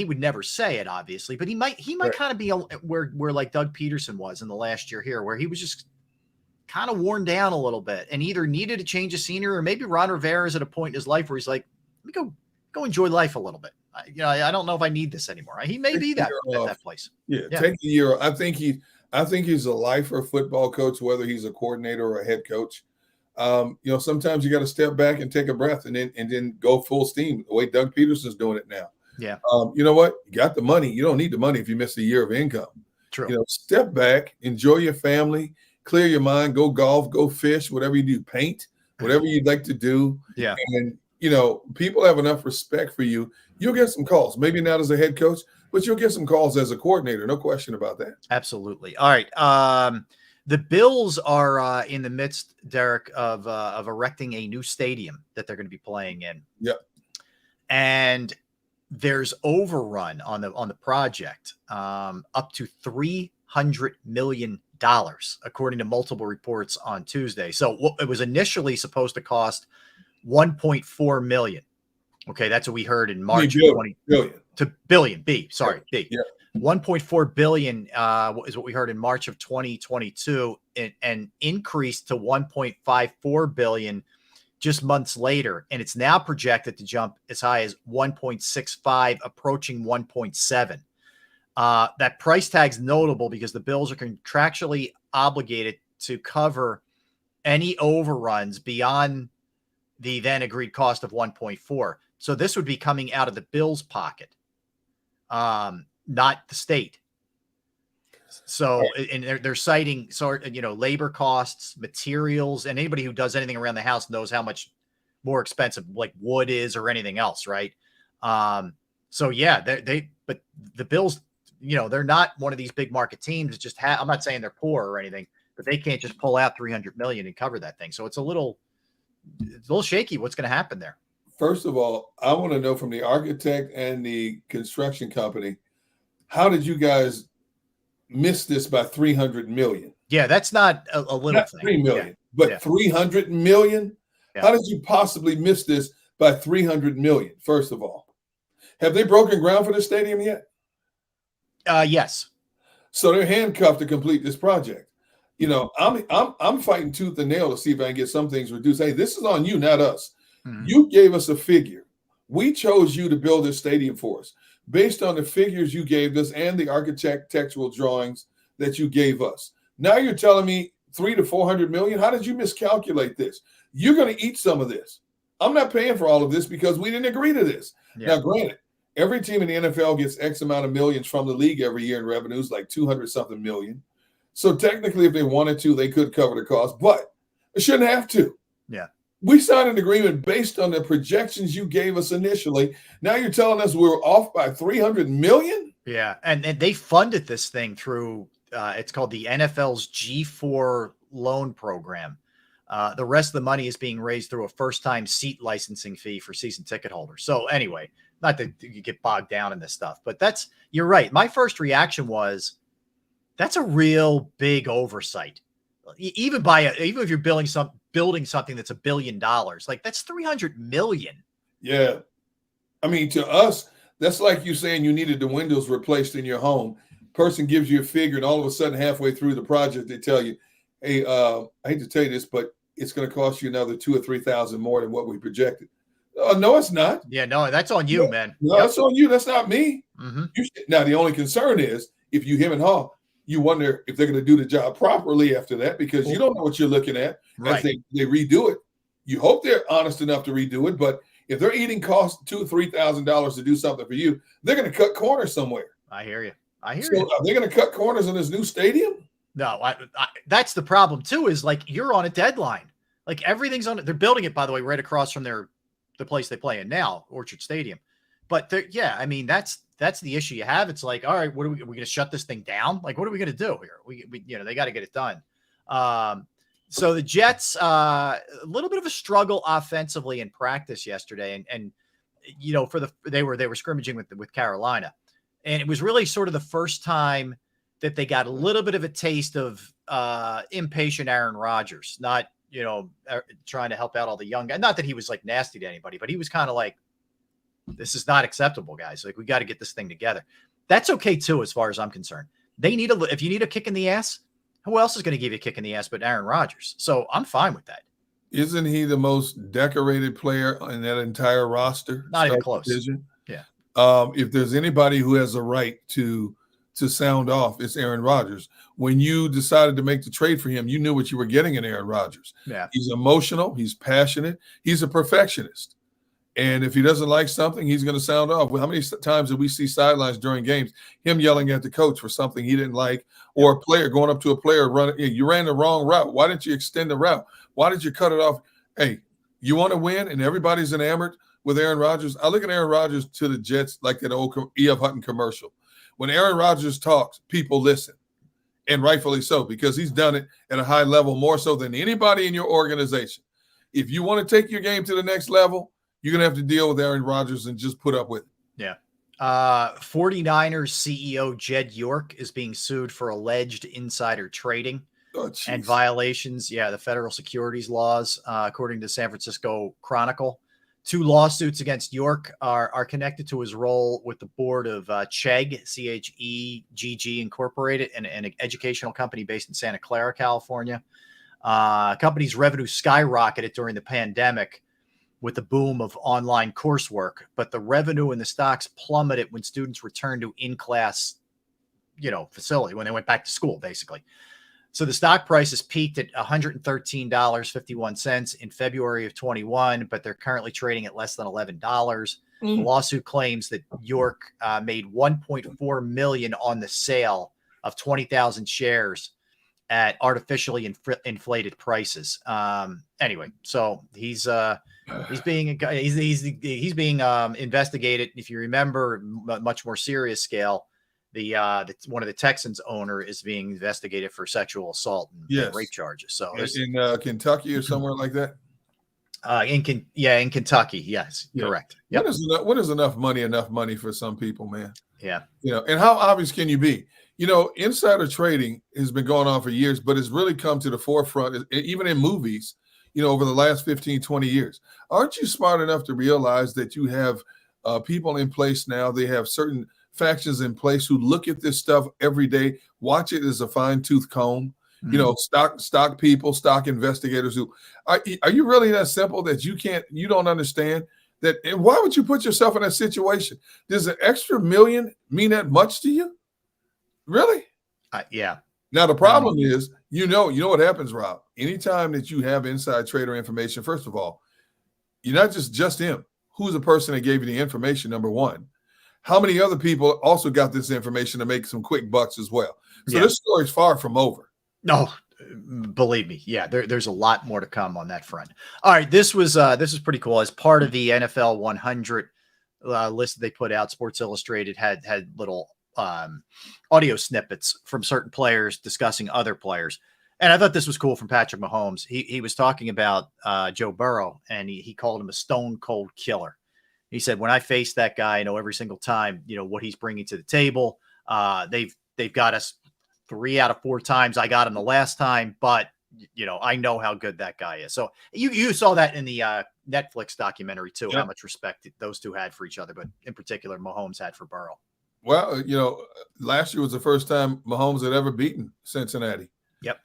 would never say it, obviously, but he might kind of be where like Doug Peterson was in the last year here, where he was just kind of worn down a little bit and either needed a change of scenery, or maybe Ron Rivera is at a point in his life where he's like, let me go enjoy life a little bit. I don't know if I need this anymore. He may be that at that place. Yeah, take the year. I think he's a lifer football coach, whether he's a coordinator or a head coach. Sometimes you got to step back and take a breath and then go full steam the way Doug Peterson's doing it now. Yeah. You know what? You got the money. You don't need the money if you miss a year of income. True. Step back, enjoy your family, clear your mind, go golf, go fish, whatever you do, paint, whatever you'd like to do. Yeah. And, people have enough respect for you. You'll get some calls, maybe not as a head coach, but you'll get some calls as a coordinator. No question about that. Absolutely. All right. The Bills are in the midst, Derek, of erecting a new stadium that they're going to be playing in. Yep. And there's overrun on the project, up to $300 million, according to multiple reports on Tuesday. So it was initially supposed to cost $1.4 million. Okay, that's what we heard in March. Billion. to billion. B. 1.4 billion is what we heard in March of 2022, and increased to 1.54 billion just months later, and it's now projected to jump as high as 1.65, approaching 1.7. That price tag's notable because the Bills are contractually obligated to cover any overruns beyond the then agreed cost of 1.4. So this would be coming out of the Bills' pocket, not the state. So, and they're citing labor costs, materials, and anybody who does anything around the house knows how much more expensive like wood is or anything else, right? So yeah, but the Bills, they're not one of these big market teams. I'm not saying they're poor or anything, but they can't just pull out 300 million and cover that thing. So it's a little shaky what's going to happen there. First of all, I want to know from the architect and the construction company, how did you guys miss this by 300 million? Yeah, that's not a little not thing. 3 million, but 300 million? Yeah. How did you possibly miss this by 300 million? First of all, have they broken ground for the stadium yet? Yes. So they're handcuffed to complete this project. I'm fighting tooth and nail to see if I can get some things reduced. Hey, this is on you, not us. Mm-hmm. You gave us a figure. We chose you to build this stadium for us based on the figures you gave us and the architectural drawings that you gave us. Now you're telling me 300 to 400 million. How did you miscalculate this? You're going to eat some of this. I'm not paying for all of this because we didn't agree to this. Yeah. Now, granted, every team in the NFL gets X amount of millions from the league every year in revenues, like 200 something million. So technically, if they wanted to, they could cover the cost, but they shouldn't have to. Yeah. We signed an agreement based on the projections you gave us initially. Now you're telling us we're off by 300 million? Yeah. And they funded this thing through, it's called the NFL's G4 loan program. The rest of the money is being raised through a first-time seat licensing fee for season ticket holders. So anyway, not that you get bogged down in this stuff, but you're right. My first reaction was, that's a real big oversight. Even if you're building something that's $1 billion, like that's 300 million. Yeah. I mean, to us, that's like you saying you needed the windows replaced in your home. Person gives you a figure, and all of a sudden, halfway through the project, they tell you, hey, I hate to tell you this, but it's going to cost you another $2,000 or $3,000 more than what we projected. No, it's not. Yeah, no, that's on you, man. No, that's on you. That's not me. Mm-hmm. Now, the only concern is if you hem and haw, you wonder if they're going to do the job properly after that, because you don't know what you're looking at as they redo it. You hope they're honest enough to redo it, but if they're eating cost $2,000 or $3,000 to do something for you, they're going to cut corners somewhere. I hear you. Are they going to cut corners in this new stadium? No, that's the problem too. Is like you're on a deadline. Like everything's on it. They're building it, by the way, right across from the place they play in now, Orchard Stadium. But I mean, that's the issue you have. It's like, all right, are we going to shut this thing down? Like, what are we going to do here? We they got to get it done. So the Jets, a little bit of a struggle offensively in practice yesterday, and they were scrimmaging with Carolina, and it was really sort of the first time that they got a little bit of a taste of impatient Aaron Rodgers, not trying to help out all the young guys. Not that he was like nasty to anybody, but he was kind of like, this is not acceptable, guys. Like, we got to get this thing together. That's okay too, as far as I'm concerned. If you need a kick in the ass, who else is going to give you a kick in the ass but Aaron Rodgers? So I'm fine with that. Isn't he the most decorated player in that entire roster? Not even close. Division? Yeah. If there's anybody who has a right to sound off, it's Aaron Rodgers. When you decided to make the trade for him, you knew what you were getting in Aaron Rodgers. Yeah. He's emotional. He's passionate. He's a perfectionist. And if he doesn't like something, he's going to sound off. How many times did we see sidelines during games, him yelling at the coach for something he didn't like, or a player going up to a player, you ran the wrong route. Why didn't you extend the route? Why did you cut it off? Hey, you want to win, and everybody's enamored with Aaron Rodgers. I look at Aaron Rodgers to the Jets like that old E.F. Hutton commercial. When Aaron Rodgers talks, people listen, and rightfully so, because he's done it at a high level more so than anybody in your organization. If you want to take your game to the next level, you're going to have to deal with Aaron Rodgers and just put up with it. Yeah. 49ers CEO Jed York is being sued for alleged insider trading and violations. Yeah, the federal securities laws, according to San Francisco Chronicle. 2 lawsuits against York are connected to his role with the board of CHEGG, CHEGG Incorporated, an educational company based in Santa Clara, California. Company's revenue skyrocketed during the pandemic with the boom of online coursework, but the revenue in the stocks plummeted when students returned to in-class, facility, when they went back to school, basically. So the stock prices peaked at $113.51 in February of 21, but they're currently trading at less than $11. The lawsuit claims that York made $1.4 million on the sale of 20,000 shares at artificially inflated prices. Anyway, so he's being investigated. If you remember, much more serious scale. One of the Texans owner is being investigated for sexual assault and rape charges. So in Kentucky or somewhere like that. In Kentucky, yes, correct. Yep. What is enough money for some people, man? Yeah, and how obvious can you be? Insider trading has been going on for years, but it's really come to the forefront, even in movies. Over the last 15, 20 years. Aren't you smart enough to realize that you have people in place now? They have certain factions in place who look at this stuff every day, watch it as a fine-tooth comb. Stock people, stock investigators who are you really that simple that you don't understand that? And why would you put yourself in that situation? Does an extra million mean that much to you? Really? Yeah. Now the problem is, you know what happens, Rob. Anytime that you have inside trader information, first of all, you're not just him. Who's the person that gave you the information? Number one. How many other people also got this information to make some quick bucks as well? So this story's far from over. No, believe me. Yeah, there's a lot more to come on that front. All right, this was pretty cool. As part of the NFL 100 list that they put out, Sports Illustrated had little audio snippets from certain players discussing other players. And I thought this was cool from Patrick Mahomes. He was talking about Joe Burrow, and he called him a stone cold killer. He said, when I face that guy, every single time, what he's bringing to the table. They've got us 3 out of 4 times. I got him the last time, but I know how good that guy is. So you saw that in the Netflix documentary too, how much respect those two had for each other, but in particular, Mahomes had for Burrow. Well, last year was the first time Mahomes had ever beaten Cincinnati. Yep.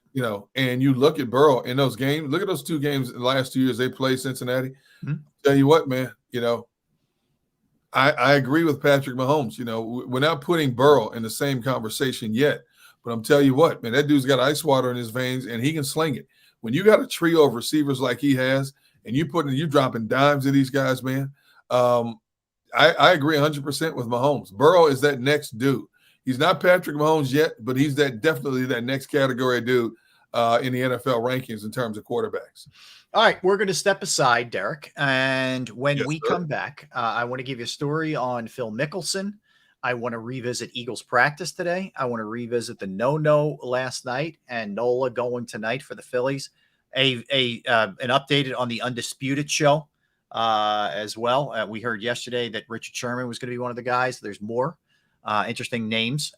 And you look at Burrow in those games. Look at those 2 games in the last 2 years they played Cincinnati. Tell you what, man, I agree with Patrick Mahomes. We're not putting Burrow in the same conversation yet, but I'm telling you what, man, that dude's got ice water in his veins and he can sling it. When you got a trio of receivers like he has, and you dropping dimes at these guys, man. I agree 100% with Mahomes. Burrow is that next dude. He's not Patrick Mahomes yet, but he's definitely that next category dude in the NFL rankings in terms of quarterbacks. All right, we're going to step aside, Derek. And when we come back, I want to give you a story on Phil Mickelson. I want to revisit Eagles practice today. I want to revisit the no-no last night and Nola going tonight for the Phillies. An updated on the Undisputed show as well. We heard yesterday that Richard Sherman was going to be one of the guys. There's more interesting names.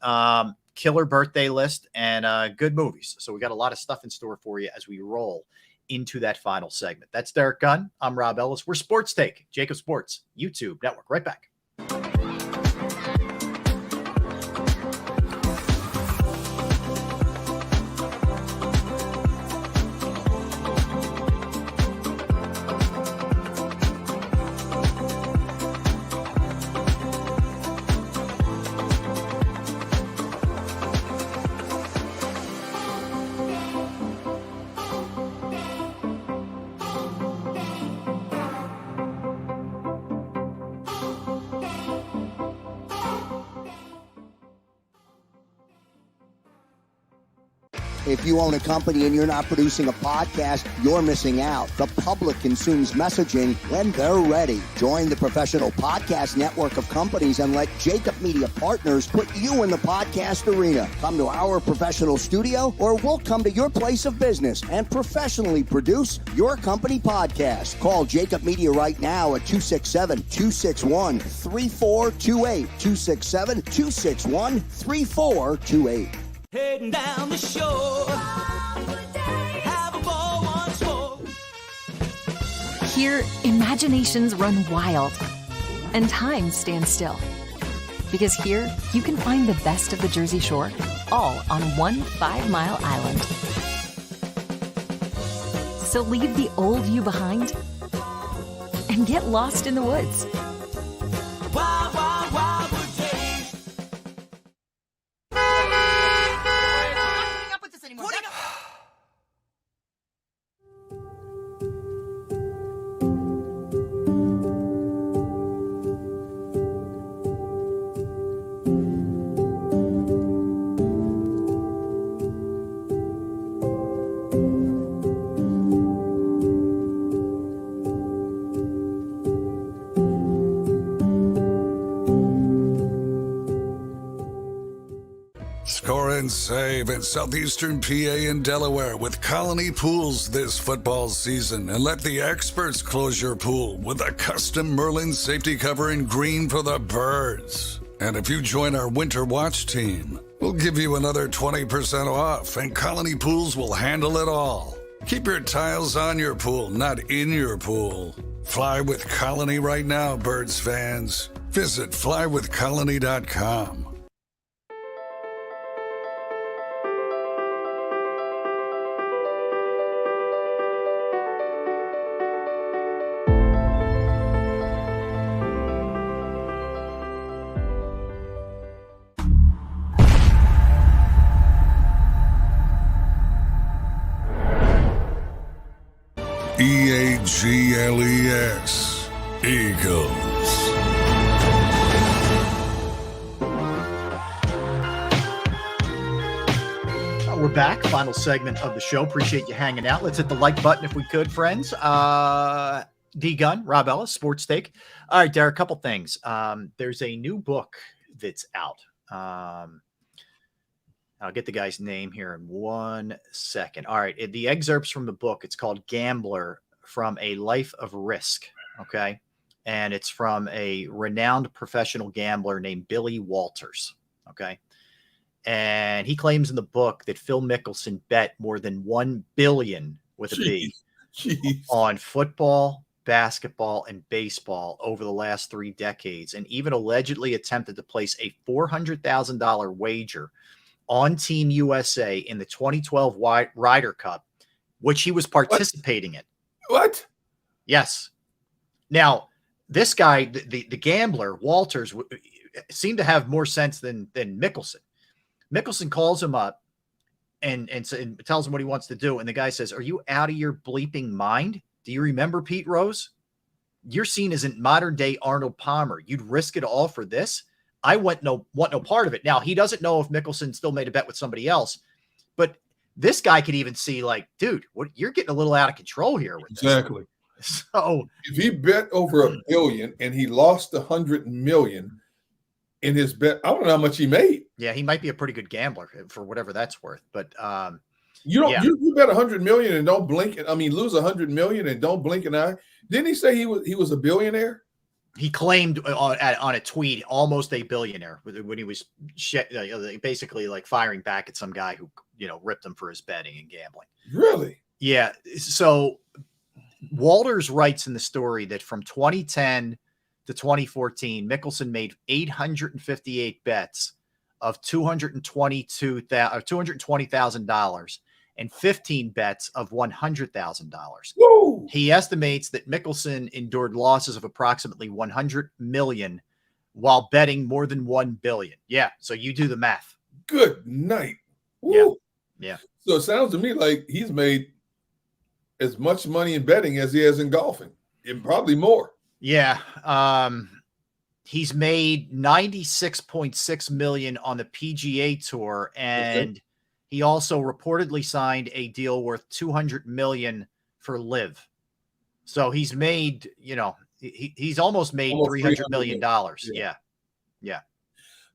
Killer birthday list and good movies. So we got a lot of stuff in store for you as we roll into that final segment. That's Derek Gunn. I'm Rob Ellis. We're Sports Take, JAKIB Sports YouTube Network. Right back. If you own a company and you're not producing a podcast, you're missing out. The public consumes messaging when they're ready. Join the professional podcast network of companies and let JAKIB Media Partners put you in the podcast arena. Come to our professional studio or we'll come to your place of business and professionally produce your company podcast. Call JAKIB Media right now at 267-261-3428. 267-261-3428. Heading down the shore, have a ball once more. here, imaginations run wild and time stands still. Because here, you can find the best of the Jersey Shore, all on one 5-mile island. So leave the old you behind and get lost in the woods. Wild, wild, wild wood days. Up with this anymore. Score and save in southeastern PA and Delaware with Colony Pools this football season, and let the experts close your pool with a custom Merlin safety cover in green for the birds. And if you join our Winter Watch team, we'll give you another 20% off, and Colony Pools will handle it all. Keep your tiles on your pool, not in your pool. Fly with Colony right now, Birds fans. Visit flywithcolony.com. EAGLES, Eagles. We're back. Final segment of the show. Appreciate you hanging out. Let's hit the like button if we could, friends. D Gun, Rob Ellis, Sports Take. All right, Derek, a couple things. There's a new book that's out. I'll get the guy's name here in 1 second. All right. The excerpts from the book, it's called Gambler from a Life of Risk. Okay. And it's from a renowned professional gambler named Billy Walters. Okay. And he claims in the book that Phil Mickelson bet more than $1 billion with a B on football, basketball, and baseball over the last 3 decades, and even allegedly attempted to place a $400,000 wager on Team USA in the 2012 Ryder Cup, which he was participating in. What? Yes. Now, this guy, the gambler, Walters, seemed to have more sense than Mickelson. Mickelson calls him up and tells him what he wants to do. And the guy says, "Are you out of your bleeping mind? Do you remember Pete Rose? You're seen as a modern day Arnold Palmer. You'd risk it all for this? I want no part of it." Now, he doesn't know if Mickelson still made a bet with somebody else, but this guy could even see, like, dude, you're getting a little out of control here with this. Exactly. So if he bet over $1 billion and he lost $100 million in his bet, I don't know how much he made. Yeah, he might be a pretty good gambler for whatever that's worth. But you bet $100 million and don't blink. Lose $100 million and don't blink an eye. Didn't he say he was a billionaire? He claimed on a tweet almost a billionaire when he was basically like firing back at some guy who ripped him for his betting and gambling. Really? Yeah. So Walters writes in the story that from 2010 to 2014, Mickelson made 858 bets of $220,000 and 15 bets of $100,000. He estimates that Mickelson endured losses of approximately $100 million while betting more than $1 billion. Yeah, so you do the math. Good night. Woo. Yeah. So it sounds to me like he's made as much money in betting as he has in golfing, and probably more. Yeah. He's made $96.6 million on the PGA Tour, and he also reportedly signed a deal worth $200 million for LIV. So he's made, he's almost made $300 million. Yeah.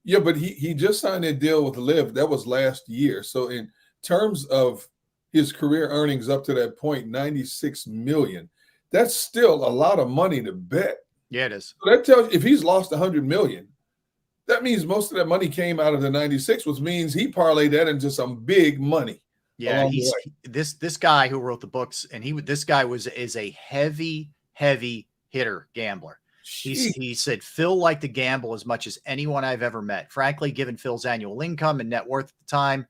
Yeah, but he just signed a deal with LIV. That was last year. So in terms of his career earnings up to that point, $96 million, that's still a lot of money to bet. Yeah, it is. So that tells you if he's lost $100 million, that means most of that money came out of the 96, which means he parlayed that into some big money. Yeah, this guy who wrote the books, and this guy is a heavy heavy hitter gambler. He said, Phil liked to gamble as much as anyone I've ever met. Frankly, given Phil's annual income and net worth at the time,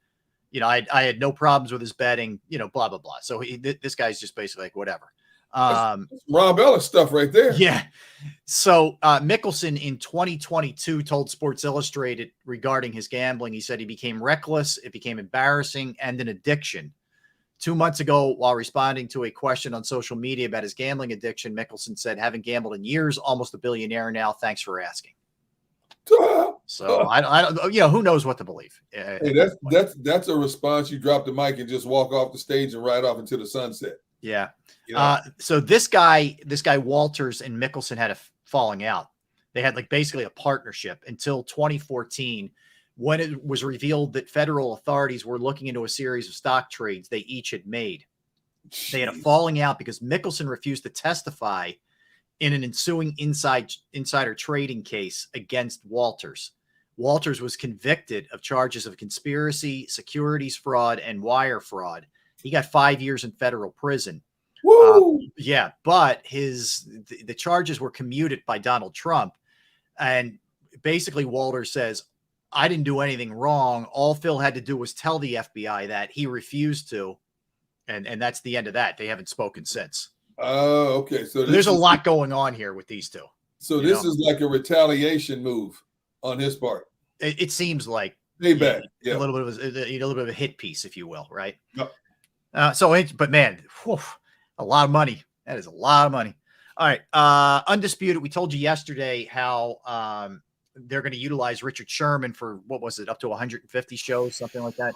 you know, I had no problems with his betting, you know, blah, blah, blah. So this guy's just basically like, whatever. That's Rob Ellis stuff right there. Yeah. So Mickelson in 2022 told Sports Illustrated regarding his gambling, he said he became reckless, it became embarrassing, and an addiction. 2 months ago, while responding to a question on social media about his gambling addiction, Mickelson said, haven't gambled in years, almost a billionaire now. Thanks for asking. So I don't, you know, who knows what to believe. Hey, that's a response. You drop the mic and just walk off the stage and ride off into the sunset. Yeah. You know? So this guy Walters and Mickelson had a falling out. They had like basically a partnership until 2014, when it was revealed that federal authorities were looking into a series of stock trades they each had made. Jeez. They had a falling out because Mickelson refused to testify in an ensuing insider trading case against Walters. Walters was convicted of charges of conspiracy, securities fraud, and wire fraud. He got 5 years in federal prison. Woo! Yeah, but the charges were commuted by Donald Trump. And basically Walters says, I didn't do anything wrong. All Phil had to do was tell the FBI that. He refused to. And that's the end of that. They haven't spoken since. Oh, okay. So there's a lot going on here with these two. So this is like a retaliation move on his part. It seems like payback. Yeah. A little bit of a hit piece, if you will, right? Yep. But man, whew, a lot of money. That is a lot of money. All right. Undisputed. We told you yesterday how they're going to utilize Richard Sherman for, what was it, up to 150 shows, something like that?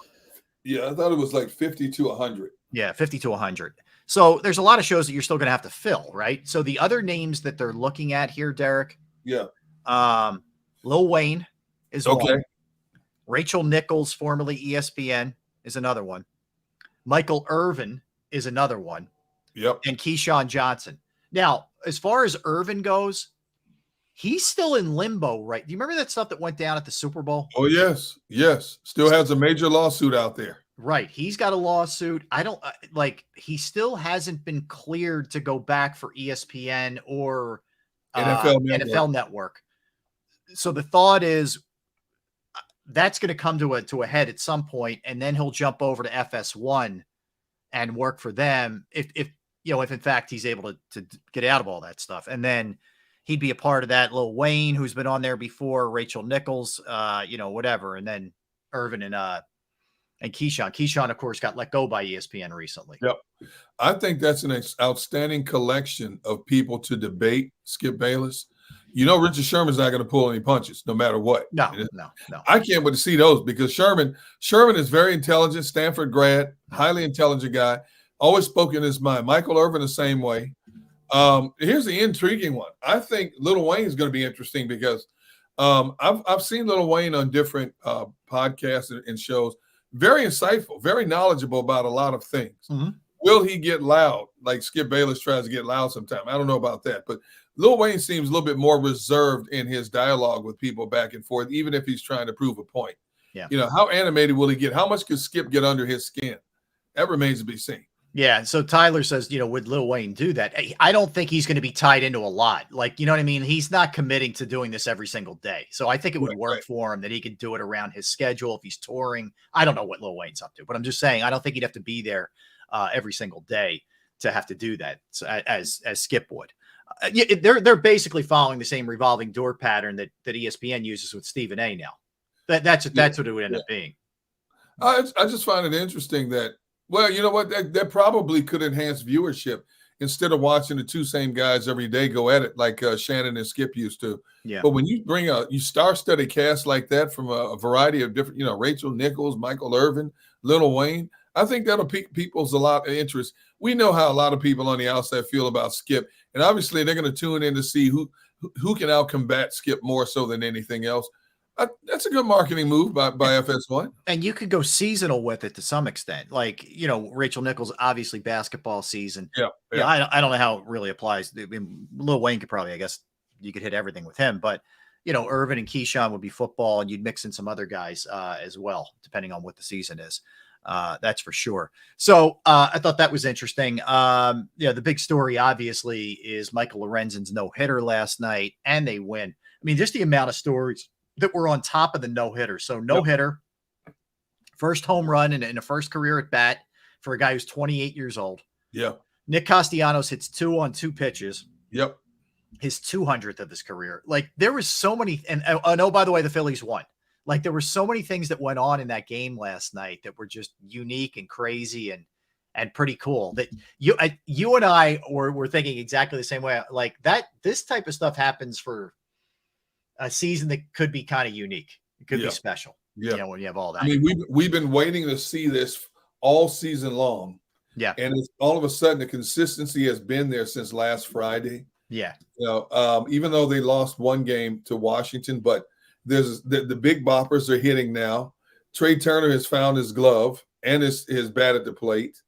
Yeah, I thought it was like 50 to 100. Yeah, 50 to 100. So there's a lot of shows that you're still going to have to fill, right? So the other names that they're looking at here, Derek. Yeah. Lil Wayne is okay. One. Rachel Nichols, formerly ESPN, is another one. Michael Irvin is another one. Yep. And Keyshawn Johnson. Now, as far as Irvin goes, he's still in limbo, right? Do you remember that stuff that went down at the Super Bowl? Oh, yes. Yes. Still has a major lawsuit out there. Right. He's got a lawsuit. I don't he still hasn't been cleared to go back for ESPN or NFL Network. So the thought is that's going to come to a head at some point, and then he'll jump over to FS1 and work for them if in fact he's able to get out of all that stuff. And then he'd be a part of that. Lil Wayne, who's been on there before, Rachel Nichols, whatever. And then Irvin and Keyshawn. Keyshawn, of course, got let go by ESPN recently. Yep. I think that's an outstanding collection of people to debate Skip Bayless. You know, Richard Sherman's not going to pull any punches no matter what. No. I can't wait to see those because Sherman is very intelligent, Stanford grad, highly intelligent guy, always spoke in his mind. Michael Irvin the same way. Here's the intriguing one. I think Lil Wayne is going to be interesting because I've seen Lil Wayne on different podcasts and shows. Very insightful, very knowledgeable about a lot of things. Mm-hmm. Will he get loud like Skip Bayless tries to get loud sometimes? I don't know about that, but Lil Wayne seems a little bit more reserved in his dialogue with people back and forth, even if he's trying to prove a point. Yeah. You know, how animated will he get? How much could Skip get under his skin? That remains to be seen. Yeah. So Tyler says, would Lil Wayne do that? I don't think he's going to be tied into a lot. Like, you know what I mean? He's not committing to doing this every single day. So I think it would work for him that he could do it around his schedule if he's touring. I don't know what Lil Wayne's up to, but I'm just saying, I don't think he'd have to be there every single day to have to do that as Skip would. They're basically following the same revolving door pattern that ESPN uses with Stephen A. now. That's what it would end up being. I just find it interesting that, well, you know what, that probably could enhance viewership instead of watching the two same guys every day go at it like Shannon and Skip used to. Yeah. But when you bring you star-studded cast like that from a variety of different, Rachel Nichols, Michael Irvin, Lil Wayne, I think that'll pique people's a lot of interest. We know how a lot of people on the outside feel about Skip, and obviously they're going to tune in to see who can out-combat Skip more so than anything else. That's a good marketing move by FS1. And you could go seasonal with it to some extent. Like, Rachel Nichols, obviously basketball season. Yeah. I don't know how it really applies. I mean, Lil Wayne could probably, I guess you could hit everything with him, but Irvin and Keyshawn would be football, and you'd mix in some other guys as well, depending on what the season is. That's for sure. So I thought that was interesting. The big story obviously is Michael Lorenzen's no-hitter last night, and they win. I mean, just the amount of stories that were on top of the no-hitter. So no-hitter, first home run in a first career at bat for a guy who's 28 years old. Yeah. Nick Castellanos hits 2 on 2 pitches. Yep. His 200th of his career. Like, there was so many, and oh, by the way, the Phillies won. Like, there were so many things that went on in that game last night that were just unique and crazy and pretty cool. That you and I were thinking exactly the same way. Like, this type of stuff happens for a season that could be kind of unique. It could be special. Yeah, when you have all that. I mean, we've been waiting to see this all season long. Yeah, and it's, all of a sudden, the consistency has been there since last Friday. Yeah, even though they lost one game to Washington, but there's the big boppers are hitting now. Trey Turner has found his glove and his bat at the plate.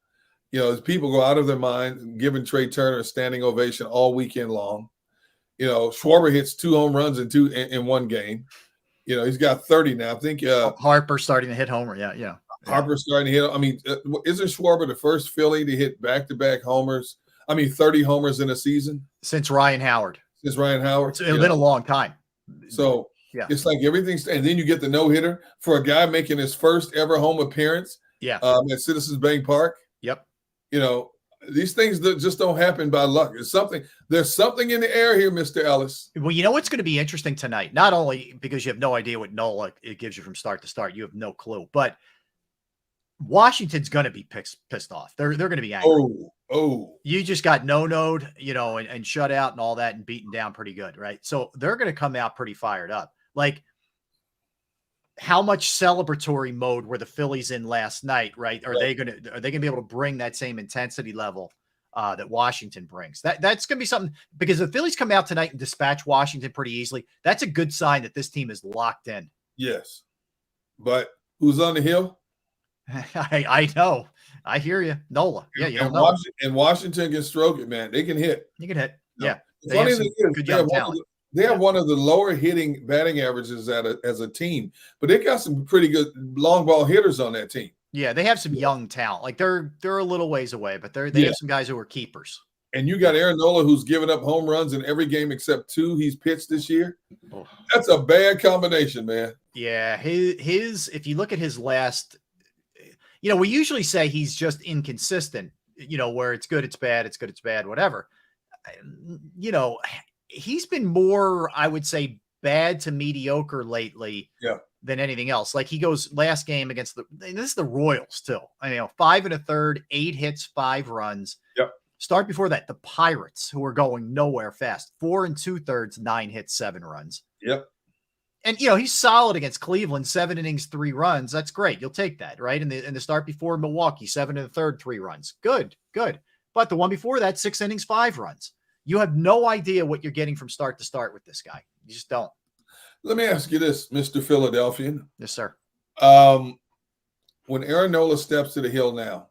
As people go out of their mind, giving Trey Turner a standing ovation all weekend long. Schwarber hits 2 home runs in one game. He's got 30 now. I think Harper's starting to hit homer. Yeah. Harper's starting to hit. I mean, isn't Schwarber the first Philly to hit back-to-back homers? 30 homers in a season since Ryan Howard. It's been a long time. So it's like everything's, and then you get the no-hitter for a guy making his first ever home appearance. Yeah. At Citizens Bank Park. Yep. These things that just don't happen by luck. There's something in the air here, Mr. Ellis. Well, what's going to be interesting tonight, not only because you have no idea what Nola it gives you from start to start, you have no clue, but Washington's going to be pissed off. They're going to be angry. Oh, you just got no-no'd, and shut out and all that and beaten down pretty good, right? So they're going to come out pretty fired up. Like, how much celebratory mode were the Phillies in last night, right? Are they going to be able to bring that same intensity level that Washington brings? That's going to be something, because if the Phillies come out tonight and dispatch Washington pretty easily, that's a good sign that this team is locked in. Yes. But who's on the hill? I know. I hear you. Nola. Yeah, you don't know. And Washington can stroke it, man. They can hit. You can hit. Yeah. The funny thing is, they have one of the lower hitting batting averages as a team, but they got some pretty good long ball hitters on that team. Yeah, they have some young talent. Like, they're a little ways away, but they have some guys who are keepers. And you got Aaron Nola, who's given up home runs in every game except 2 he's pitched this year. Oh. That's a bad combination, man. Yeah, his if you look at his last, we usually say he's just inconsistent, where it's good, it's bad, it's good, it's bad, whatever. He's been more, I would say, bad to mediocre lately than anything else. Like, he goes last game against this is the Royals too. 5 1/3, 8 hits, 5 runs. Yep. Start before that, the Pirates, who are going nowhere fast, 4 2/3, 9 hits, 7 runs. Yep. And, he's solid against Cleveland, 7 innings, 3 runs. That's great. You'll take that, right? And the start before Milwaukee, 7 1/3, 3 runs. Good. But the one before that, 6 innings, 5 runs. You have no idea what you're getting from start to start with this guy. You just don't. Let me ask you this, Mr. Philadelphian. Yes, sir. When Aaron Nola steps to the hill now,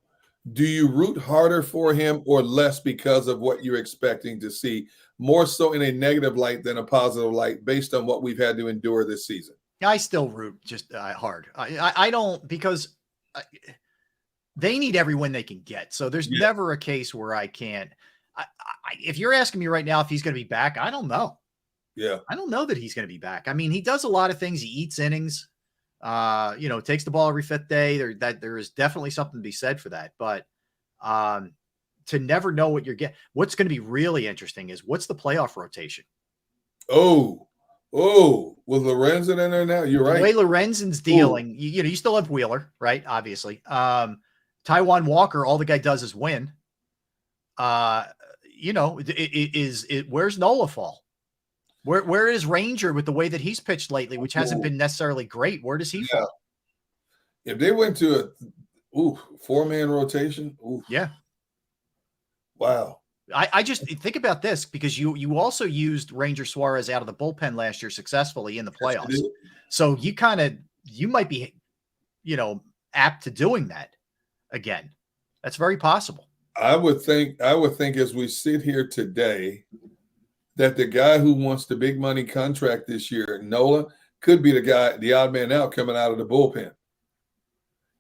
do you root harder for him or less because of what you're expecting to see, more so in a negative light than a positive light based on what we've had to endure this season? I still root just hard. I don't, because they need every win they can get. So there's never a case where I can't. If you're asking me right now if he's going to be back, I don't know. Yeah. I don't know that he's going to be back. I mean, he does a lot of things. He eats innings, takes the ball every 5th day. There is definitely something to be said for that. But to never know what you're getting, what's going to be really interesting is what's the playoff rotation? Oh, with Lorenzen in there now, you're right. The way Lorenzen's dealing, you still have Wheeler, right? Obviously. Taijuan Walker, all the guy does is win. Where's Nola fall? Where is Ranger with the way that he's pitched lately, which hasn't been necessarily great? Where does he fall? If they went to a 4-man rotation, yeah. Wow. I just think about this because you also used Ranger Suarez out of the bullpen last year successfully in the playoffs. Yes, so you might be, apt to doing that again. That's very possible. I would think as we sit here today that the guy who wants the big money contract this year, Nola, could be the odd man out coming out of the bullpen.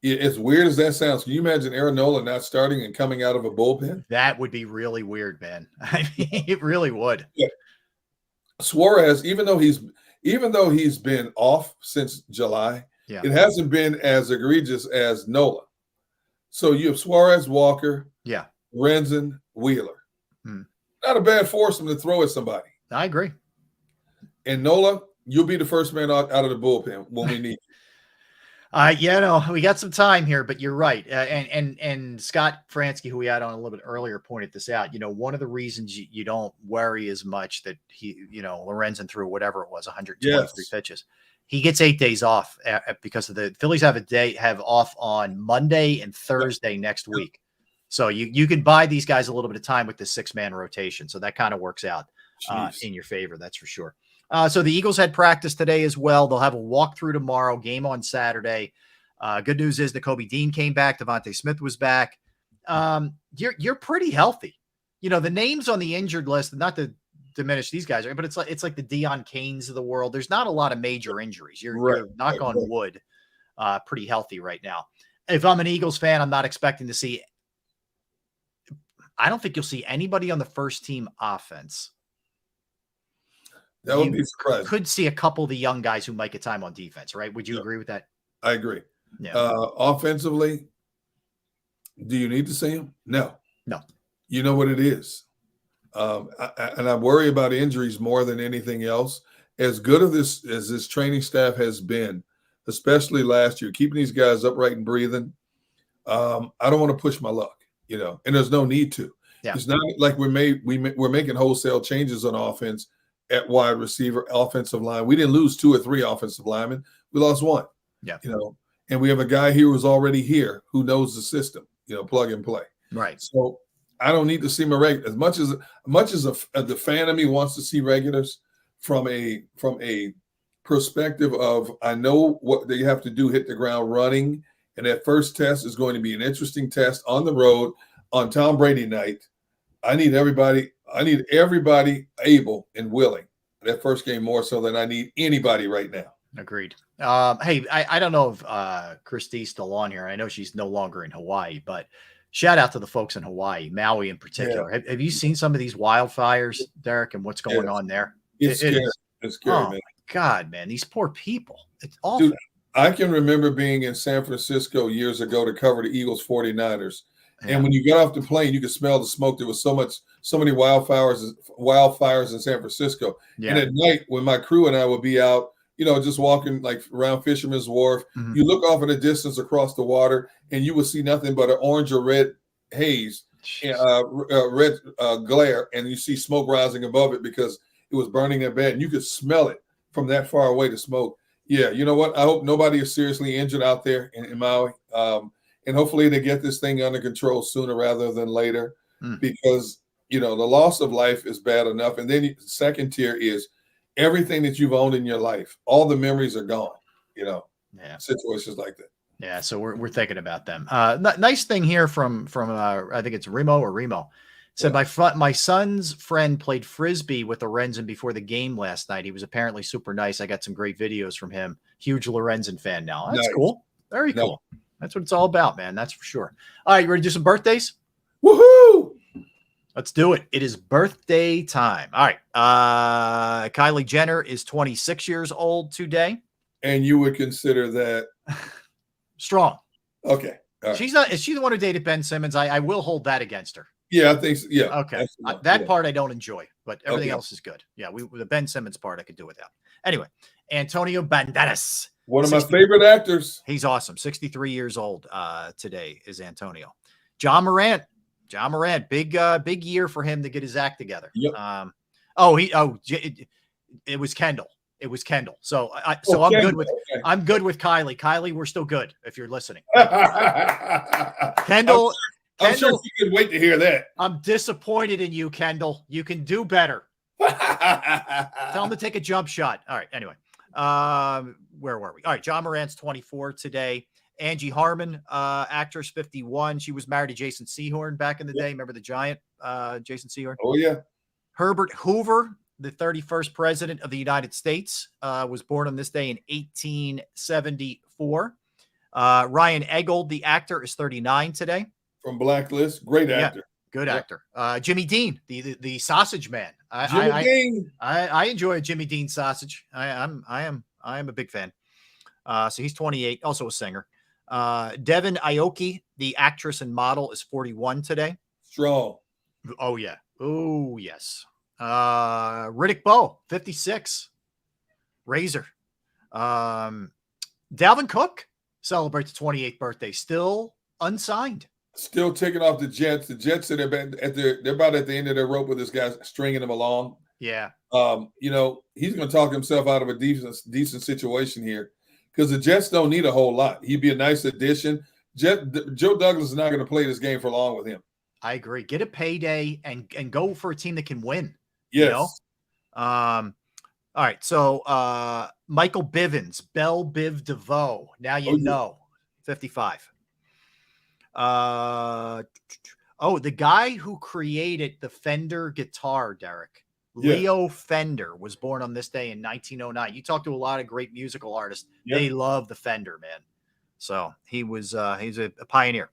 As weird as that sounds, can you imagine Aaron Nola not starting and coming out of a bullpen? That would be really weird, man. I mean, it really would. Yeah. Suarez, even though he's been off since July, Yeah. it hasn't been as egregious as Nola. So you have Suarez, Walker, Yeah. Renzen, Wheeler. Hmm. Not a bad foursome to throw at somebody. I agree. And Nola, you'll be the first man out of the bullpen when we need you. Yeah, no, we got some time here, but you're right. And Scott Fransky, who we had on a little bit earlier, pointed this out. One of the reasons you don't worry as much that Lorenzen threw whatever it was, 123 pitches. He gets 8 days off because of the Phillies have off on Monday and Thursday next week. So you can buy these guys a little bit of time with the 6-man rotation. So that kind of works out in your favor. That's for sure. So the Eagles had practice today as well. They'll have a walkthrough tomorrow, game on Saturday. Good news is that Kobe Dean came back. Devontae Smith was back. You're pretty healthy. The names on the injured list, not to diminish these guys, but it's like the Deion Canes of the world. There's not a lot of major injuries. You're knock on wood, pretty healthy right now. If I'm an Eagles fan, I'm not expecting to see. I don't think you'll see anybody on the first team offense. That would be surprising. Could see a couple of the young guys who might get time on defense, right? Would you agree with that? I agree. Yeah. Offensively, do you need to see him? No. You know what it is. And I worry about injuries more than anything else. As good as this training staff has been, especially last year, keeping these guys upright and breathing, I don't want to push my luck, and there's no need to. Yeah. It's not like we're making wholesale changes on offense at wide receiver, offensive line. We didn't lose 2 or 3 offensive linemen. We lost 1. Yeah. And we have a guy here who's already here who knows the system, plug and play. Right. So I don't need to see my regular as much as the fan of me wants to see regulars from a perspective of I know what they have to do, hit the ground running. And that first test is going to be an interesting test on the road on Tom Brady night. I need everybody able and willing that first game more so than I need anybody right now. Agreed. Hey, I don't know if Christy's still on here. I know she's no longer in Hawaii, but shout out to the folks in Hawaii, Maui in particular. Yeah. Have you seen some of these wildfires, Derek, and what's going on there? It's scary. It's scary, man. God, man, these poor people. It's awful. Dude, I can remember being in San Francisco years ago to cover the Eagles 49ers. Yeah. And when you got off the plane, you could smell the smoke. There was so many wildfires in San Francisco. Yeah. And at night, when my crew and I would be out, just walking like around Fisherman's Wharf, you look off in the distance across the water, and you would see nothing but an orange or red haze, red glare, and you see smoke rising above it because it was burning their bed, and you could smell it from that far away, the smoke. Yeah, you know what? I hope nobody is seriously injured out there in Maui. And hopefully they get this thing under control sooner rather than later because, the loss of life is bad enough. And then the second tier is everything that you've owned in your life. All the memories are gone, situations like that. Yeah, so we're thinking about them. Nice thing here from I think it's Remo. Said my son's friend played Frisbee with Lorenzen before the game last night. He was apparently super nice. I got some great videos from him. Huge Lorenzen fan now. That's cool. Very cool. That's what it's all about, man. That's for sure. All right, you ready to do some birthdays? Woohoo! Let's do it. It is birthday time. All right. Kylie Jenner is 26 years old today. And you would consider that strong. Okay. Right. She's not. Is she the one who dated Ben Simmons? I will hold that against her. Yeah, I think so. Yeah. Okay. That part I don't enjoy, but everything else is good. Yeah, the Ben Simmons part I could do without. Anyway, Antonio Banderas. One of my favorite actors. He's awesome. 63 years old today is Antonio. John Morant, big year for him to get his act together. Yep. It was Kendall. So I'm good with Kylie. Kylie, we're still good if you're listening. Kendall, I'm sure she could wait to hear that. I'm disappointed in you, Kendall. You can do better. Tell him to take a jump shot. All right. Anyway, where were we? All right. John Morant's 24 today. Angie Harmon, actress, 51. She was married to Jason Sehorn back in the day. Remember the Giant, Jason Sehorn? Oh, yeah. Herbert Hoover, the 31st president of the United States, was born on this day in 1874. Ryan Eggold, the actor, is 39 today. From Blacklist, great actor. Good actor. Jimmy Dean, the sausage man. Jimmy Dean. I enjoy a Jimmy Dean sausage. I am a big fan. So he's 28, also a singer. Devin Aoki, the actress and model, is 41 today. Strong. Oh yeah. Oh yes. Riddick Bowe, 56. Razor. Dalvin Cook celebrates the 28th birthday, still unsigned. Still taking off the Jets. The Jets are they're about at the end of their rope with this guy stringing him along. Yeah. He's going to talk himself out of a decent situation here because the Jets don't need a whole lot. He'd be a nice addition. Joe Douglas is not going to play this game for long with him. I agree. Get a payday and go for a team that can win. Yes. You know? All right. So Michael Bivens, Bell Biv DeVoe. Now you know. 55. The guy who created the Fender guitar, Derek, Leo Fender, was born on this day in 1909. You talk to a lot of great musical artists. Yep. They love the Fender, man. So he's a pioneer.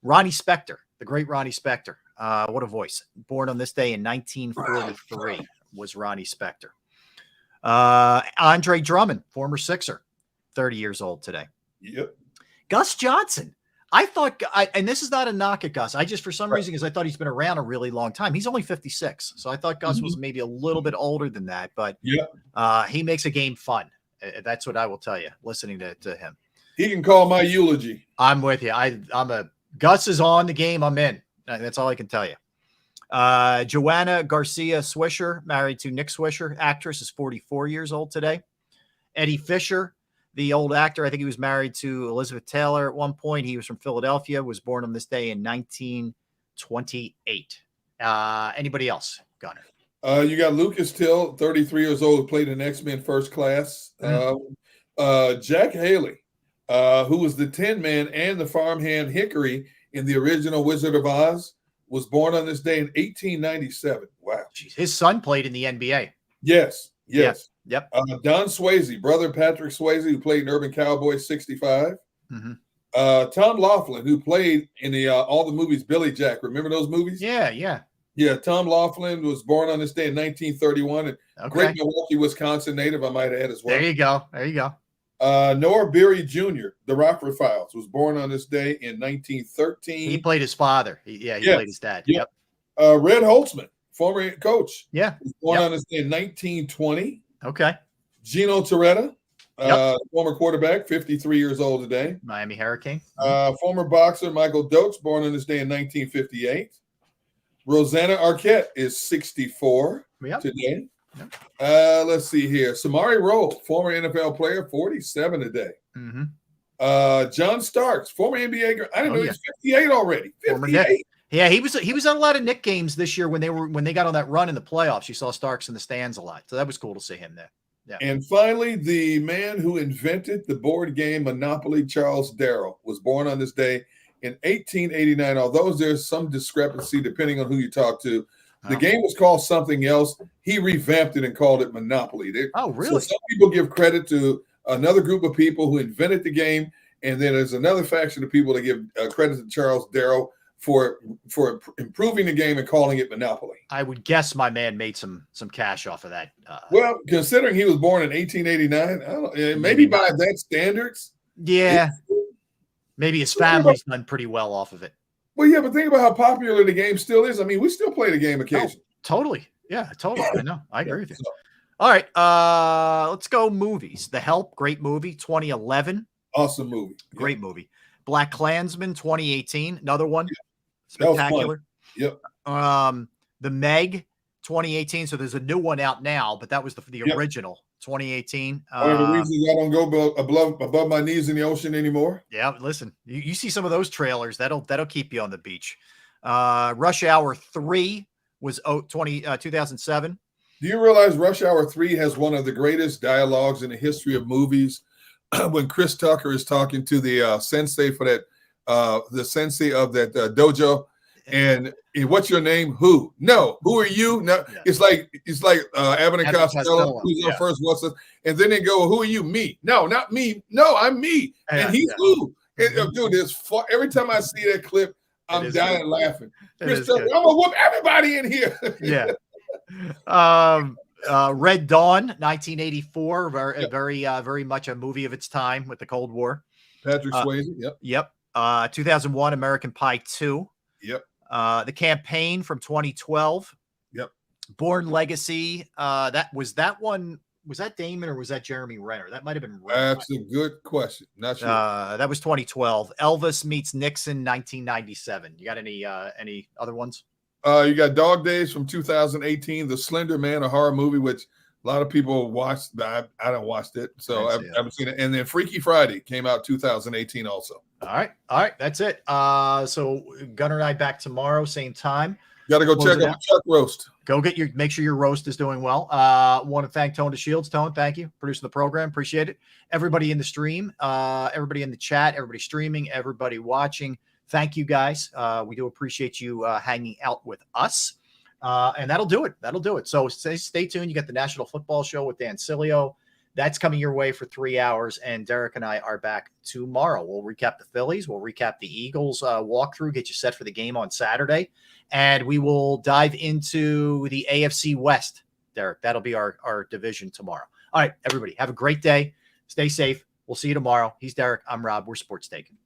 Ronnie Spector, the great Ronnie Spector. What a voice. Born on this day in 1943 was Ronnie Spector. Andre Drummond, former Sixer, 30 years old today. Yep. Gus Johnson. I thought, and this is not a knock at Gus. I just, for some reason, because I thought he's been around a really long time. He's only 56. So I thought Gus was maybe a little bit older than that. But he makes a game fun. That's what I will tell you, listening to him. He can call my eulogy. I'm with you. Gus is on the game. I'm in. That's all I can tell you. Joanna Garcia Swisher, married to Nick Swisher, actress, is 44 years old today. Eddie Fisher, the old actor, I think he was married to Elizabeth Taylor at one point. He was from Philadelphia, was born on this day in 1928. Anybody else, Gunner? You got Lucas Till, 33 years old, who played in X-Men First Class. Jack Haley, who was the Tin Man and the farmhand Hickory in the original Wizard of Oz, was born on this day in 1897. Wow. Jeez. His son played in the NBA. Yes. Yep. Don Swayze, brother Patrick Swayze, who played in Urban Cowboy 65. Mm-hmm. Tom Laughlin, who played in all the movies Billy Jack. Remember those movies? Yeah. Tom Laughlin was born on this day in 1931. And great Milwaukee, Wisconsin native, I might add as well. There you go. Noah Beery Jr., the Rockford Files, was born on this day in 1913. He played his father. He played his dad. Yep. Red Holtzman, former coach. Yeah. Was born on this day in 1920. Okay. Gino Torretta, former quarterback, 53 years old today. Miami Hurricane. Former boxer Michael Doakes, born on this day in 1958. Rosanna Arquette is 64 today. Yep. Let's see here. Samari Rowe, former NFL player, 47 today. Mm-hmm. John Starks, former NBA. I didn't know he was 58 already. 58. Yeah, he was at a lot of Knick games this year when they got on that run in the playoffs. You saw Starks in the stands a lot, so that was cool to see him there. Yeah. And finally, the man who invented the board game Monopoly, Charles Darrow, was born on this day in 1889. Although there's some discrepancy depending on who you talk to. The game was called something else. He revamped it and called it Monopoly. Really? So some people give credit to another group of people who invented the game, and then there's another faction of people that give credit to Charles Darrow for improving the game and calling it Monopoly. I would guess my man made some cash off of that. Well, considering he was born in 1889, maybe by that standards. Yeah. Maybe his family's done pretty well off of it. Well, yeah, but think about how popular the game still is. I mean, we still play the game occasionally. Totally. Yeah, totally. I know. I agree with you. All right. Let's go movies. The Help, great movie, 2011. Awesome movie. Great movie. Black Klansman, 2018. Another one. Yeah. Spectacular. Yep. The Meg, 2018. So there's a new one out now, but that was the original, 2018. One of the reasons I don't go above my knees in the ocean anymore. Yeah, listen, you see some of those trailers, that'll keep you on the beach. Rush Hour 3 was 2007. Do you realize Rush Hour 3 has one of the greatest dialogues in the history of movies? When Chris Tucker is talking to the sensei for that, the sensei of that dojo, And what's your name? Who? No. Who are you? No. Yeah. It's like Abbott and Costello. Who's yeah. on first? What's this? And then they go, who are you? Me. No, not me. No, I'm me. Yeah, And he's yeah. who? And, dude, every time I see that clip, I'm dying laughing. I'm gonna whoop everybody in here. Yeah. Red Dawn, 1984, very much a movie of its time with the Cold War. Patrick Swayze. Yep. 2001, American Pie 2. Yep. The Campaign from 2012. Yep. Born Legacy. That one. Was that Damon or was that Jeremy Renner? That might have been Renner. That's a good question. Not sure. That was 2012. Elvis Meets Nixon, 1997. You got any other ones? You got Dog Days from 2018, The Slender Man, a horror movie, which a lot of people watched. I haven't watched it, so I haven't seen it. And then Freaky Friday came out 2018 also. All right. That's it. So Gunnar and I back tomorrow, same time. Got to go check out Chuck Roast. Go make sure your roast is doing well. Want to thank Tone DeShields. Tone, thank you. Producing the program. Appreciate it. Everybody in the stream, everybody in the chat, everybody streaming, everybody watching. Thank you guys. We do appreciate you hanging out with us. And that'll do it. So stay tuned. You got the National Football Show with Dan Cilio. That's coming your way for 3 hours. And Derek and I are back tomorrow. We'll recap the Phillies. We'll recap the Eagles walkthrough, get you set for the game on Saturday. And we will dive into the AFC West, Derek. That'll be our division tomorrow. All right, everybody, have a great day. Stay safe. We'll see you tomorrow. He's Derek. I'm Rob. We're Sports Taken.